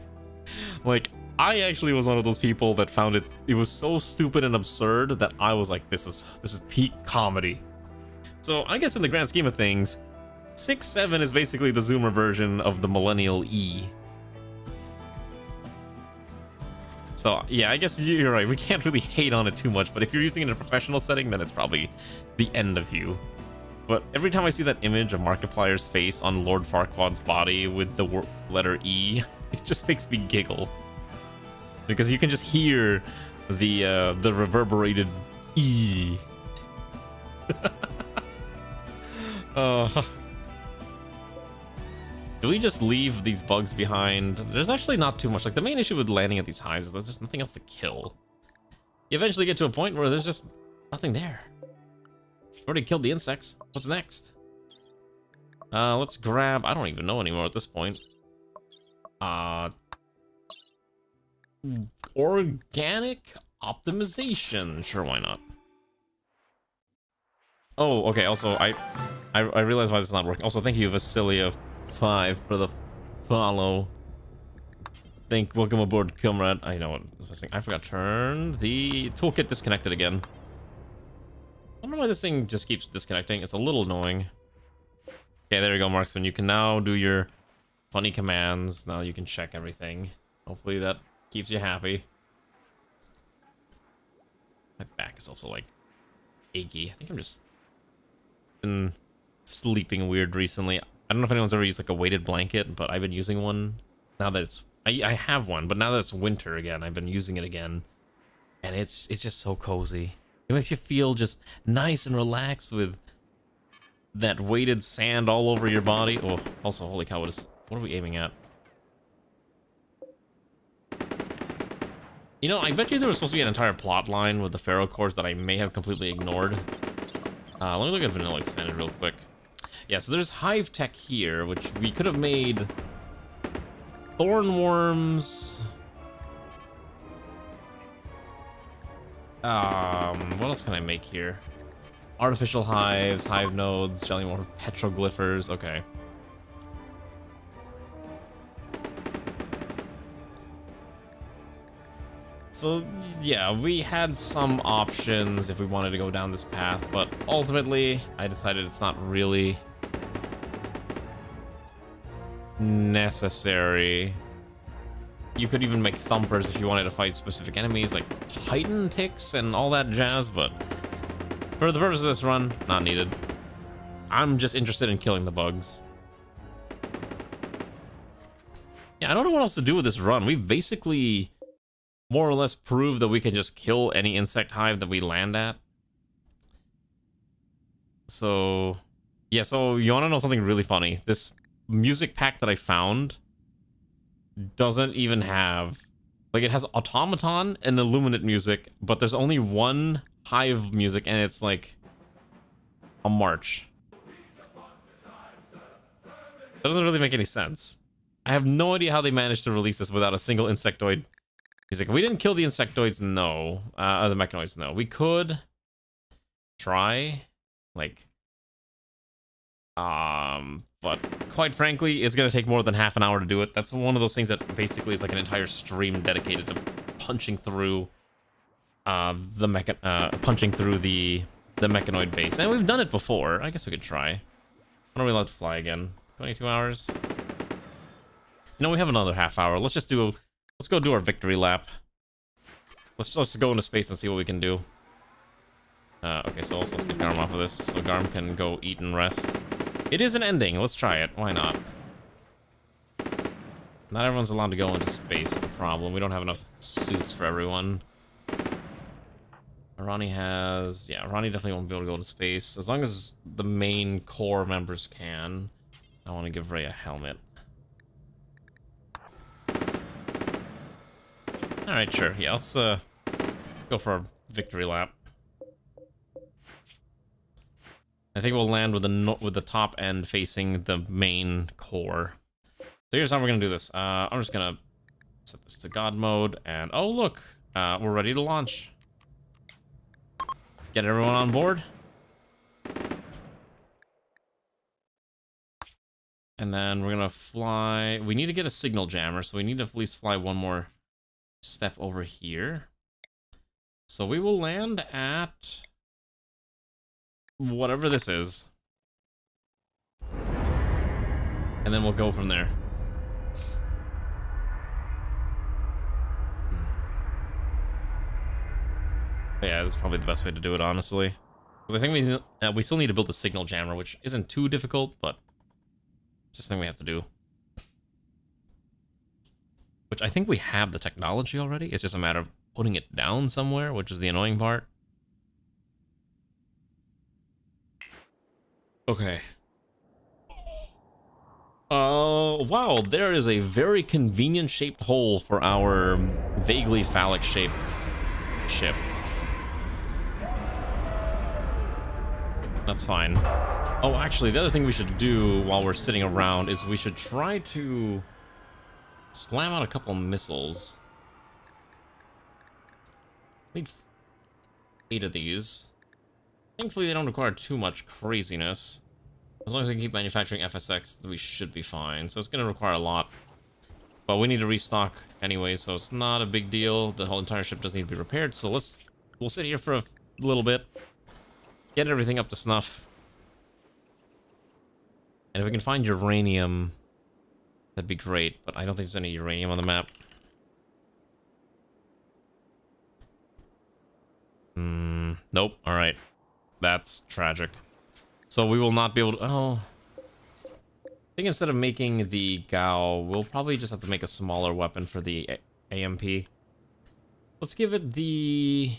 Like, I actually was one of those people that found it was so stupid and absurd that I was like, this is peak comedy. So I guess in the grand scheme of things, 6-7 is basically the Zoomer version of the millennial E. So yeah, I guess you're right. We can't really hate on it too much, but if you're using it in a professional setting, then it's probably the end of you. But every time I see that image of Markiplier's face on Lord Farquaad's body with the letter E, it just makes me giggle. Because you can just hear the reverberated E. Do we just leave these bugs behind? There's actually not too much. Like, the main issue with landing at these hives is there's just nothing else to kill. You eventually get to a point where there's just nothing there. Already killed the insects. What's next? Let's grab... I don't even know anymore at this point. Organic optimization. Sure, why not? Oh, okay. Also, I realize why this is not working. Also, thank you, Vasilia5, for the follow. Welcome aboard, comrade. I know what I was saying. I forgot to turn the toolkit disconnected again. I don't know why this thing just keeps disconnecting. It's a little annoying. Okay, there you go, Marksman. You can now do your funny commands. Now you can check everything. Hopefully that keeps you happy. My back is also like achy. I think I'm just been sleeping weird recently. I don't know if anyone's ever used like a weighted blanket, but I've been using one now that it's I have one, but now that it's winter again, I've been using it again, and it's just so cozy. It makes you feel just nice and relaxed with that weighted sand all over your body. Oh, also, holy cow, what are we aiming at? You know, I bet you there was supposed to be an entire plot line with the Pharaoh cores that I may have completely ignored. Let me look at Vanilla Expanded real quick. Yeah, so there's hive tech here, which we could have made thornworms. What else can I make here? Artificial hives, hive nodes, jellymorph, petroglyphers. Okay. So, yeah, we had some options if we wanted to go down this path, but ultimately, I decided it's not really necessary. You could even make thumpers if you wanted to fight specific enemies, like Titan ticks and all that jazz, but for the purpose of this run, not needed. I'm just interested in killing the bugs. Yeah, I don't know what else to do with this run. We've basically more or less prove that we can just kill any insect hive that we land at. So, yeah, so you want to know something really funny? This music pack that I found doesn't even have... Like, it has automaton and illuminate music, but there's only one hive music, and it's like a march. That doesn't really make any sense. I have no idea how they managed to release this without a single insectoid. He's like, we didn't kill the insectoids, no. Or the mechanoids, no. We could try, like, But quite frankly, it's gonna take more than half an hour to do it. That's one of those things that basically is like an entire stream dedicated to punching through the mechanoid base. And we've done it before. I guess we could try. When are we allowed to fly again? 22 hours? No, we have another half hour. Let's go do our victory lap. Let's go into space and see what we can do. Okay, so let's get Garm off of this so Garm can go eat and rest. It is an ending. Let's try it. Why not? Not everyone's allowed to go into space. The problem. We don't have enough suits for everyone. Ronnie has... Yeah, Ronnie definitely won't be able to go to space. As long as the main core members can. I want to give Ray a helmet. Alright, sure. Yeah, let's go for a victory lap. I think we'll land with the top end facing the main core. So here's how we're gonna do this. I'm just gonna set this to God mode, and oh look, we're ready to launch. Let's get everyone on board. And then we're gonna fly. We need to get a signal jammer, so we need to at least fly one more step over here. So we will land at whatever this is. And then we'll go from there. But yeah, this is probably the best way to do it, honestly. Because I think we still need to build a signal jammer, which isn't too difficult, but it's just a thing we have to do. Which I think we have the technology already. It's just a matter of putting it down somewhere, which is the annoying part. Okay. Wow, there is a very convenient shaped hole for our vaguely phallic shaped ship. That's fine. Oh, actually, the other thing we should do while we're sitting around is we should try to slam out a couple missiles. Need 8 of these. Thankfully, they don't require too much craziness. As long as we can keep manufacturing FSX, we should be fine. So it's going to require a lot. But we need to restock anyway, so it's not a big deal. The whole entire ship doesn't need to be repaired, so we'll sit here for a little bit. Get everything up to snuff. And if we can find uranium, that'd be great. But I don't think there's any uranium on the map. Nope. Alright. That's tragic. So we will not be able to... Oh. I think instead of making the Gao, we'll probably just have to make a smaller weapon for the AMP. Let's give it the...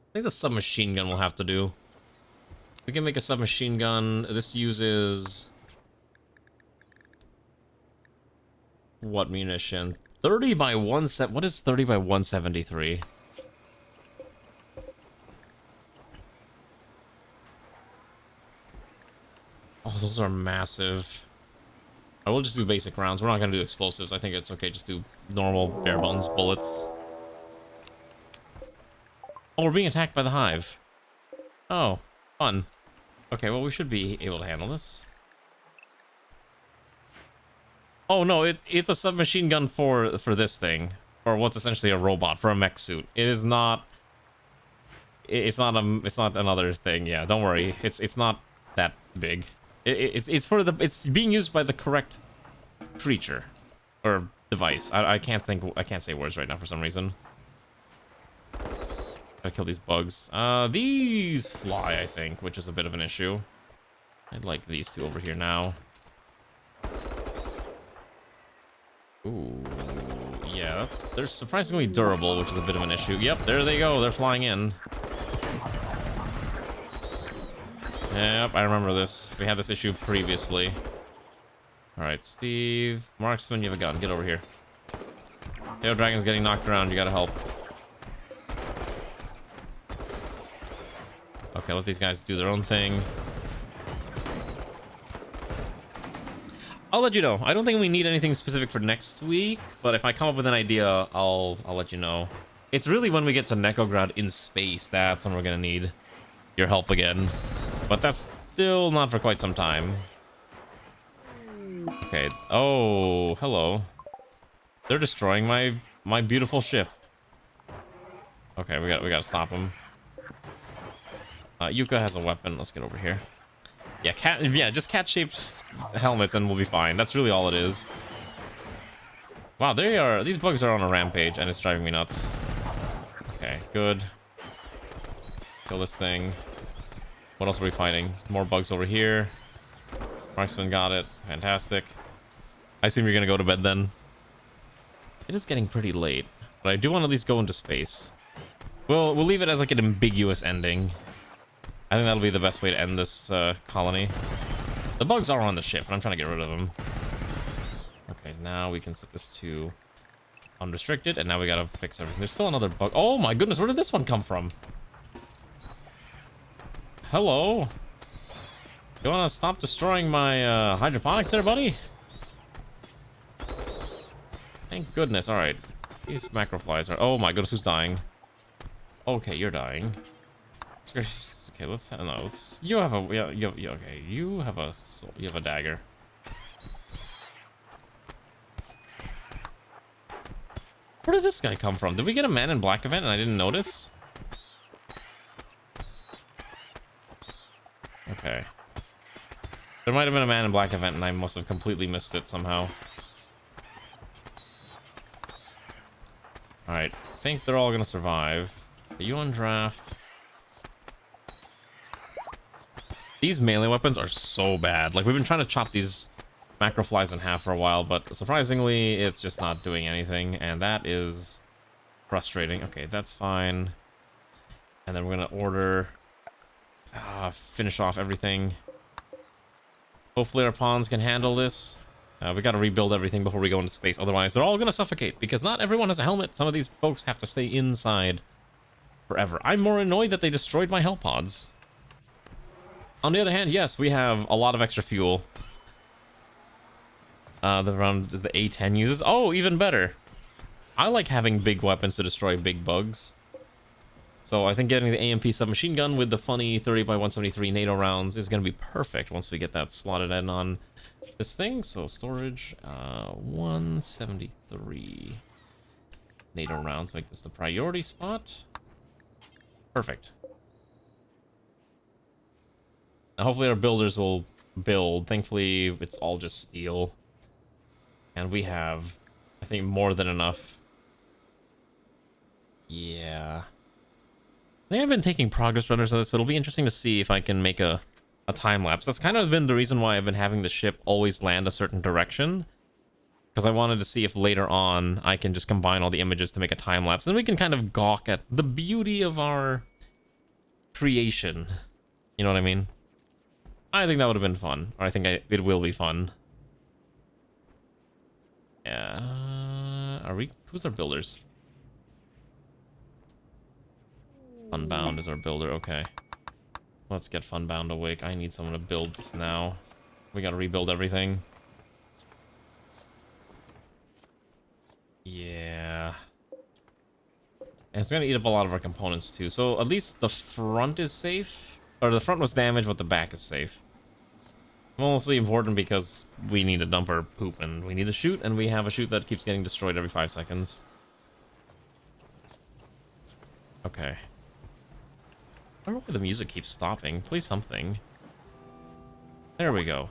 I think the submachine gun will have to do. We can make a submachine gun. This uses... what munition? 30 by 1... What is 30 by 173? Oh, those are massive. I will just do basic rounds. We're not going to do explosives. I think it's okay. Just do normal, bare bones bullets. Oh, we're being attacked by the hive. Oh, fun. Okay, well, we should be able to handle this. Oh, no, it's a submachine gun for this thing. Or what's essentially a robot for a mech suit. It is not... It's not another thing. Yeah, don't worry. It's not that big. It's being used by the correct creature or device. I can't say words right now for some reason. Gotta kill these bugs. These fly, I think, which is a bit of an issue. I'd like these two over here now. Ooh, yeah, they're surprisingly durable, which is a bit of an issue. Yep, there they go. They're flying in. Yep, I remember this. We had this issue previously. Alright, Steve. Marksman, you have a gun. Get over here. Tail Dragon's getting knocked around. You gotta help. Okay, let these guys do their own thing. I'll let you know. I don't think we need anything specific for next week, but if I come up with an idea, I'll let you know. It's really when we get to Nekograd in space, that's when we're gonna need your help again. But that's still not for quite some time. Okay. Oh, hello. They're destroying my beautiful ship. Okay, we gotta stop them. Yuka has a weapon. Let's get over here. Yeah, just cat-shaped helmets and we'll be fine. That's really all it is. Wow, these bugs are on a rampage and it's driving me nuts. Okay, good. Kill this thing. What else are we fighting? More bugs over here. Marksman got it. Fantastic. I assume you're gonna go to bed then. It is getting pretty late, but I do want to at least go into space. We'll leave it as like an ambiguous ending. I think that'll be the best way to end this colony. The bugs are on the ship, and I'm trying to get rid of them. Okay, now we can set this to unrestricted, and now we gotta fix everything. There's still another bug. Oh my goodness, where did this one come from? Hello? You wanna stop destroying my hydroponics there, buddy? Thank goodness. Alright. These macroflies are... Oh my goodness, who's dying? Okay, you're dying. Okay, let's... No, let's... You have a... Yeah, okay, you have a... You have a dagger. Where did this guy come from? Did we get a Man in Black event and I didn't notice? Okay. There might have been a Man in Black event and I must have completely missed it somehow. Alright, I think they're all gonna survive. Are you on draft? These melee weapons are so bad. Like, we've been trying to chop these macroflies in half for a while, but surprisingly, it's just not doing anything, and that is frustrating. Okay, that's fine. And then we're gonna order... finish off everything. Hopefully our pawns can handle this. We gotta rebuild everything before we go into space, otherwise they're all gonna suffocate, because not everyone has a helmet. Some of these folks have to stay inside forever. I'm more annoyed that they destroyed my HELLPODs. On the other hand, yes, we have a lot of extra fuel. The round is the A10 uses. Oh, even better. I like having big weapons to destroy big bugs. So I think getting the AMP submachine gun with the funny 30x173 NATO rounds is going to be perfect once we get that slotted in on this thing. So storage, 173 NATO rounds. Make this the priority spot. Perfect. Now hopefully our builders will build. Thankfully, it's all just steel. And we have, I think, more than enough. Yeah. I think I've been taking progress runners of this, so it'll be interesting to see if I can make a time lapse. That's kind of been the reason why I've been having the ship always land a certain direction. Because I wanted to see if later on I can just combine all the images to make a time lapse. And we can kind of gawk at the beauty of our creation. You know what I mean? I think that would have been fun. Or I think it will be fun. Yeah. Are we... Who's our builders? Funbound is our builder. Okay. Let's get Funbound awake. I need someone to build this now. We gotta rebuild everything. Yeah. And it's gonna eat up a lot of our components too. So at least the front is safe. Or the front was damaged, but the back is safe. Mostly important because we need to dump our poop and we need to shoot, and we have a chute that keeps getting destroyed every 5 seconds. Okay. I don't know why the music keeps stopping. Play something. There we go.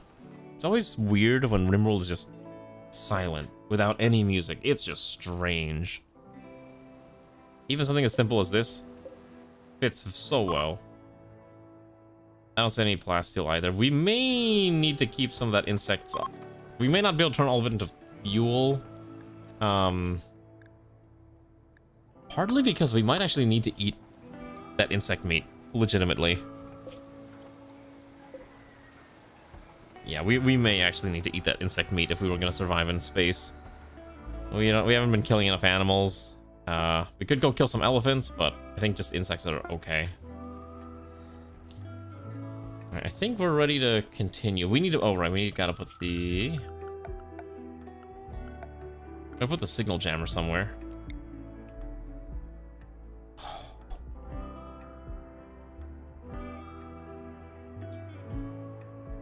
It's always weird when Rimworld is just silent, without any music. It's just strange. Even something as simple as this fits so well. I don't see any plasteel either. We may need to keep some of that insects up. We may not be able to turn all of it into fuel. Hardly, because we might actually need to eat that insect meat. Legitimately. Yeah, we may actually need to eat that insect meat if we were going to survive in space. We haven't been killing enough animals. We could go kill some elephants, but I think just insects are okay. Alright, I think we're ready to continue. We need to... Oh, right, we gotta put the... Gotta put the signal jammer somewhere.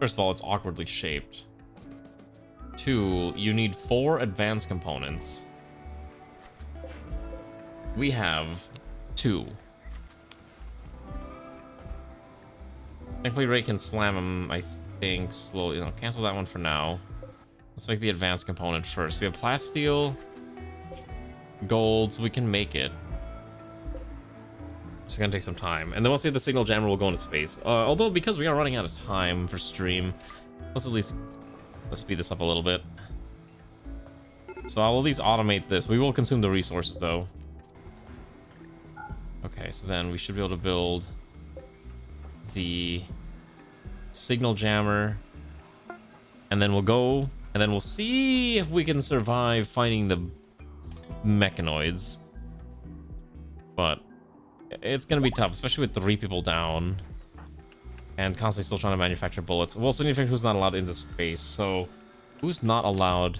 First of all, it's awkwardly shaped. 2, you need 4 advanced components. We have 2. Thankfully, Ray can slam him, I think, slowly. No, cancel that one for now. Let's make the advanced component first. We have plasteel, gold, so we can make it. It's gonna take some time. And then once we have the signal jammer, we'll go into space. Although, because we are running out of time for stream, let's speed this up a little bit. So I'll at least automate this. We will consume the resources, though. Okay, so then we should be able to build the signal jammer, and then we'll go, and then we'll see if we can survive finding the mechanoids. But it's gonna be tough, especially with 3 people down and constantly still trying to manufacture bullets. Well, significant who's not allowed into space, so who's not allowed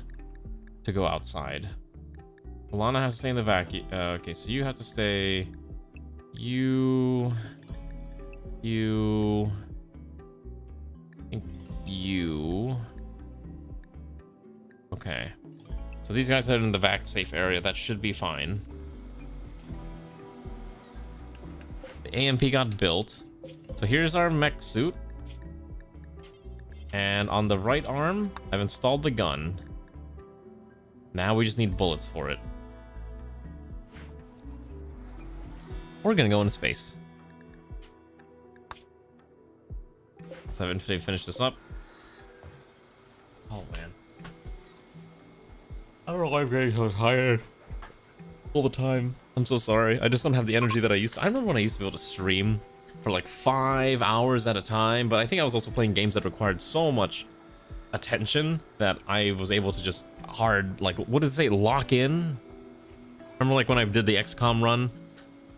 to go outside? Alana has to stay in the vacuum. Okay, so you have to stay. You. Okay. So these guys are in the vac safe area. That should be fine. The AMP got built. So here's our mech suit. And on the right arm, I've installed the gun. Now we just need bullets for it. We're gonna go into space. Let's have Infinity finish this up. Oh man. I don't know why I'm getting so tired all the time. I'm so sorry. I just don't have the energy that I used to. I remember when I used to be able to stream for like 5 hours at a time, but I think I was also playing games that required so much attention that I was able to just like, what did it say, lock in? Remember like when I did the XCOM run?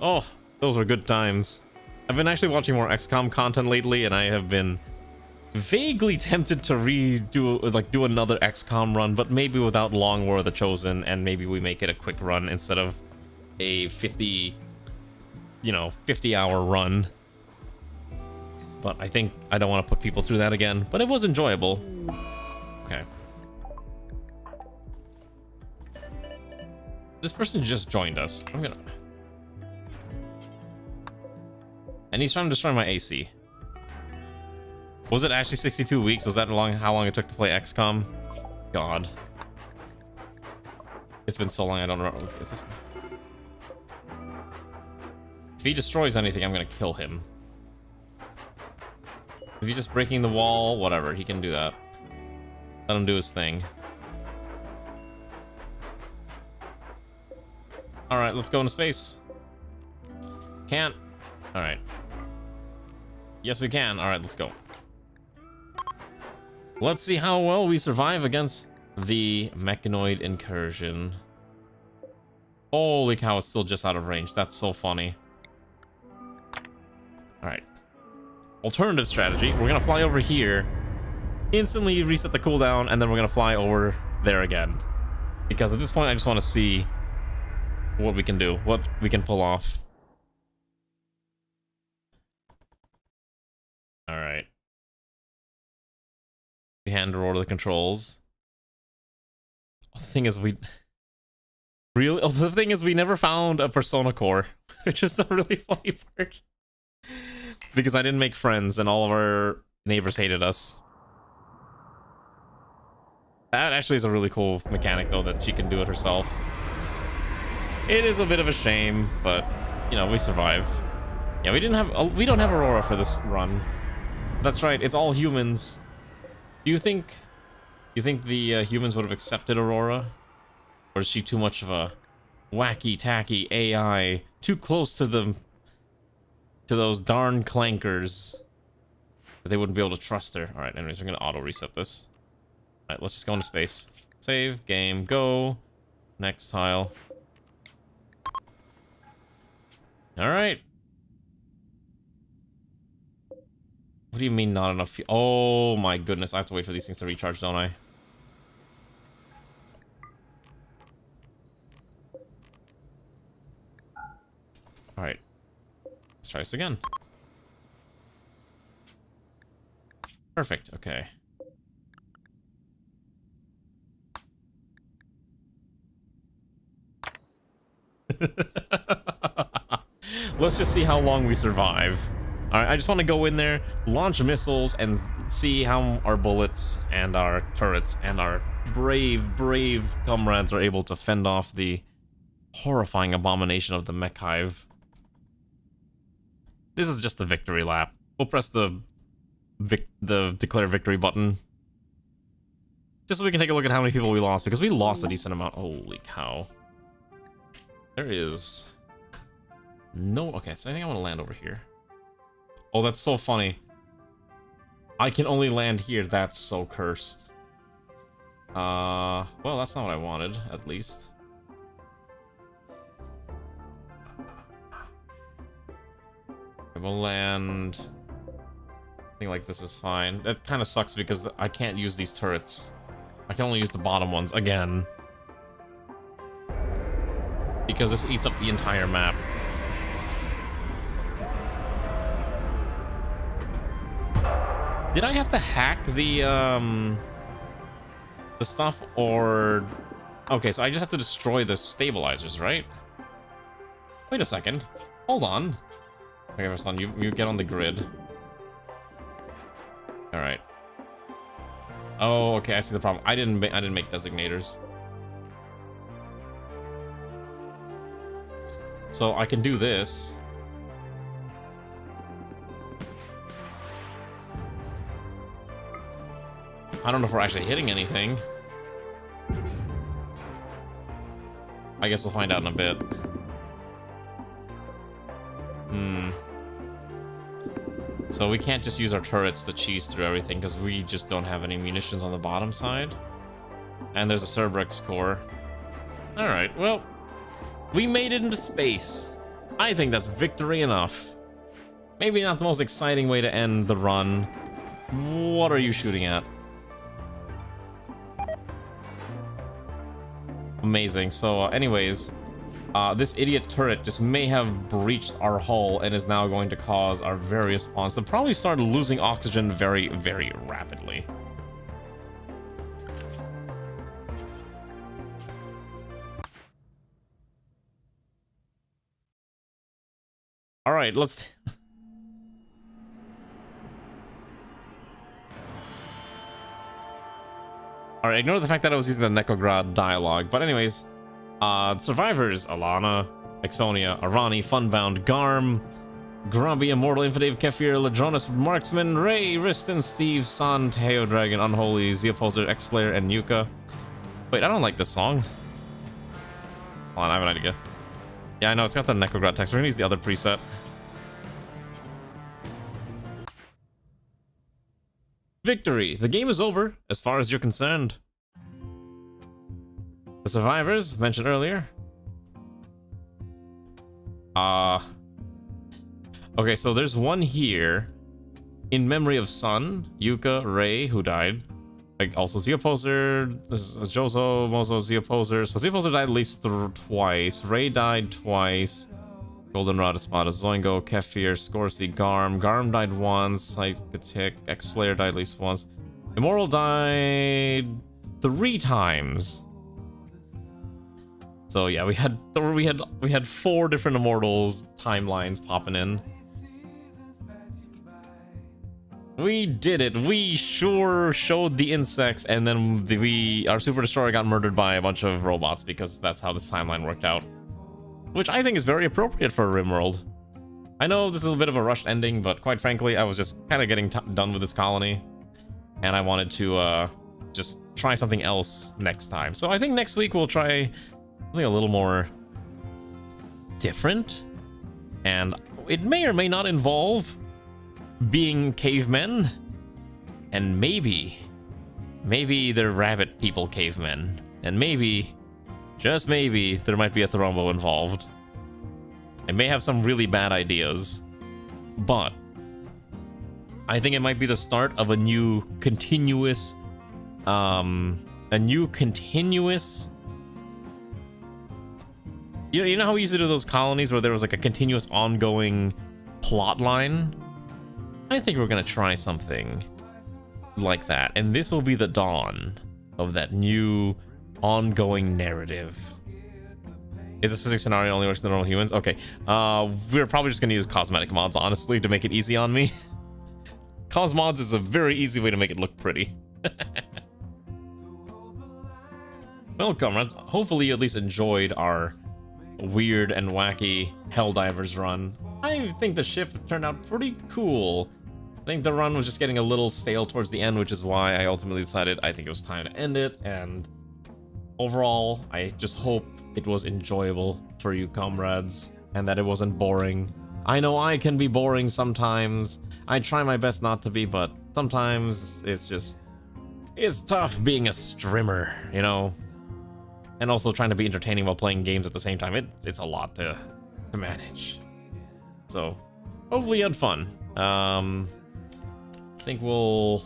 Oh, those were good times. I've been actually watching more XCOM content lately, and I have been vaguely tempted to do another XCOM run, but maybe without Long War of the Chosen, and maybe we make it a quick run instead of a 50-hour run. But I think I don't want to put people through that again, but it was enjoyable. Okay. This person just joined us. And he's trying to destroy my AC. Was it actually 62 weeks? Was that how long it took to play XCOM? God. It's been so long, I don't know. Is this... If he destroys anything, I'm gonna kill him. If he's just breaking the wall, whatever, he can do that. Let him do his thing. Alright, let's go into space. Can't. Alright. Yes, we can. Alright, let's go. Let's see how well we survive against the mechanoid incursion. Holy cow, it's still just out of range. That's so funny. Alright. Alternative strategy. We're gonna fly over here, instantly reset the cooldown, and then we're gonna fly over there again. Because at this point, I just want to see what we can do, what we can pull off. Alright. We hand over the controls. The thing is, we never found a Persona core, which is the really funny part. Because I didn't make friends and all of our neighbors hated us. That actually is a really cool mechanic, though, that she can do it herself. It is a bit of a shame, but you know, we survive. Yeah, we don't have Aurora for this run. That's right, it's all humans. Do you think the humans would have accepted Aurora? Or is she too much of a wacky tacky AI, too close to those darn clankers that they wouldn't be able to trust her? Alright, anyways, we're gonna auto reset this. Alright, let's just go into space. Save, game, go. Next tile. Alright. What do you mean not enough? Oh my goodness, I have to wait for these things to recharge, don't I? Alright. Let's try this again. Perfect, okay. Let's just see how long we survive. Alright, I just want to go in there, launch missiles, and see how our bullets and our turrets and our brave comrades are able to fend off the horrifying abomination of the mech hive. This is just a victory lap. We'll press the declare victory button. Just so we can take a look at how many people we lost, because we lost a decent amount. Holy cow. There is no... Okay, so I think I want to land over here. Oh, that's so funny. I can only land here. That's so cursed. Well, that's not what I wanted, at least. I will land... I think like this is fine. That kind of sucks because I can't use these turrets. I can only use the bottom ones again. Because this eats up the entire map. Did I have to hack the stuff, or... Okay, so I just have to destroy the stabilizers, right? Wait a second. Hold on. Okay, son, you get on the grid. Alright. Oh, okay, I see the problem. I didn't make designators. So I can do this. I don't know if we're actually hitting anything. I guess we'll find out in a bit. So we can't just use our turrets to cheese through everything because we just don't have any munitions on the bottom side. And there's a Cerberus core. Alright, well, we made it into space. I think that's victory enough. Maybe not the most exciting way to end the run. What are you shooting at? Amazing. So, anyways, this idiot turret just may have breached our hull and is now going to cause our various spawns to probably start losing oxygen very, very rapidly. All right, let's... Alright, ignore the fact that I was using the Necrograd dialogue, but anyways, survivors: Alana, Exonia, Arani, Funbound, Garm, Grumby, Immortal, Infidave, Kefir, Ladronis, Marksman, Ray, Riston, Steve, San, Teo Dragon, Unholy, Zeoposer, X-Slayer, and Yuka. Wait, I don't like this song. Hold on, I have an idea. Yeah, I know, it's got the Necrograd text. We're gonna use the other preset. Victory! The game is over, as far as you're concerned. The survivors, mentioned earlier. Okay, so there's one here. In memory of Sun, Yuka, Ray, who died. Like, also Zeoposer, Jozo, Mozo, Zeoposer. So Zeoposer died at least twice. Ray died twice. Goldenrod, Espada, Zoingo, Kefir, Scorsy, Garm. Garm died once. Psychotic, X-Slayer died at least once. Immortal died 3 times. So yeah, we had 4 different Immortals timelines popping in. We did it. We sure showed the insects, and then our Super Destroyer got murdered by a bunch of robots because that's how this timeline worked out. Which I think is very appropriate for Rimworld. I know this is a bit of a rushed ending, but quite frankly, I was just kind of getting done with this colony. And I wanted to just try something else next time. So I think next week we'll try something a little more different. And it may or may not involve being cavemen. And maybe they're rabbit people cavemen. And maybe... just maybe, there might be a Thrombo involved. I may have some really bad ideas, but I think it might be the start of a new continuous, you know how we used to do those colonies where there was like a continuous ongoing plot line? I think we're gonna try something like that. And this will be the dawn of that new ongoing narrative. Is this specific scenario only works with normal humans? Okay. We're probably just gonna use cosmetic mods, honestly, to make it easy on me. Cos mods is a very easy way to make it look pretty. Well, comrades, hopefully you at least enjoyed our weird and wacky Helldivers run. I think the ship turned out pretty cool. I think the run was just getting a little stale towards the end, which is why I ultimately decided I think it was time to end it, and overall, I just hope it was enjoyable for you comrades, and that it wasn't boring. I know I can be boring sometimes. I try my best not to be, but sometimes it's tough being a streamer, you know? And also trying to be entertaining while playing games at the same time. It's a lot to manage. So, hopefully you had fun. I think we'll...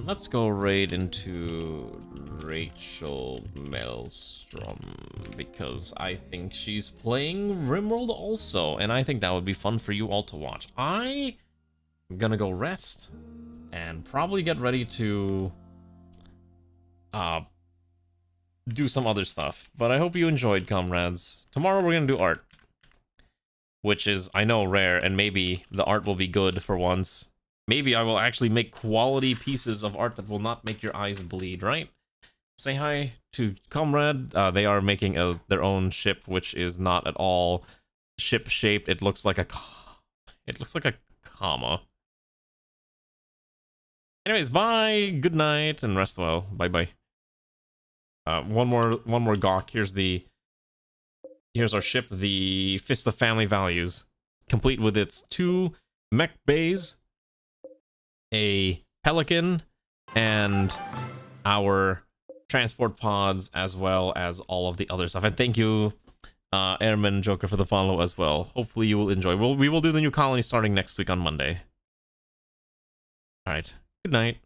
let's go right into Rachel Maelstrom, because I think she's playing Rimworld also, and I think that would be fun for you all to watch. I'm gonna go rest, and probably get ready to do some other stuff. But I hope you enjoyed, comrades. Tomorrow we're gonna do art, which is, I know, rare, and maybe the art will be good for once. Maybe I will actually make quality pieces of art that will not make your eyes bleed, right? Say hi to Comrade. They are making their own ship, which is not at all ship-shaped. It looks like a comma. Anyways, bye, good night, and rest well. Bye-bye. One more gawk. Here's our ship, the Fist of Family Values, complete with its 2 mech bays, a pelican, and our transport pods, as well as all of the other stuff. And thank you, Airman Joker, for the follow as well. Hopefully you will enjoy. We will do the new colony starting next week on Monday. All right. Good night.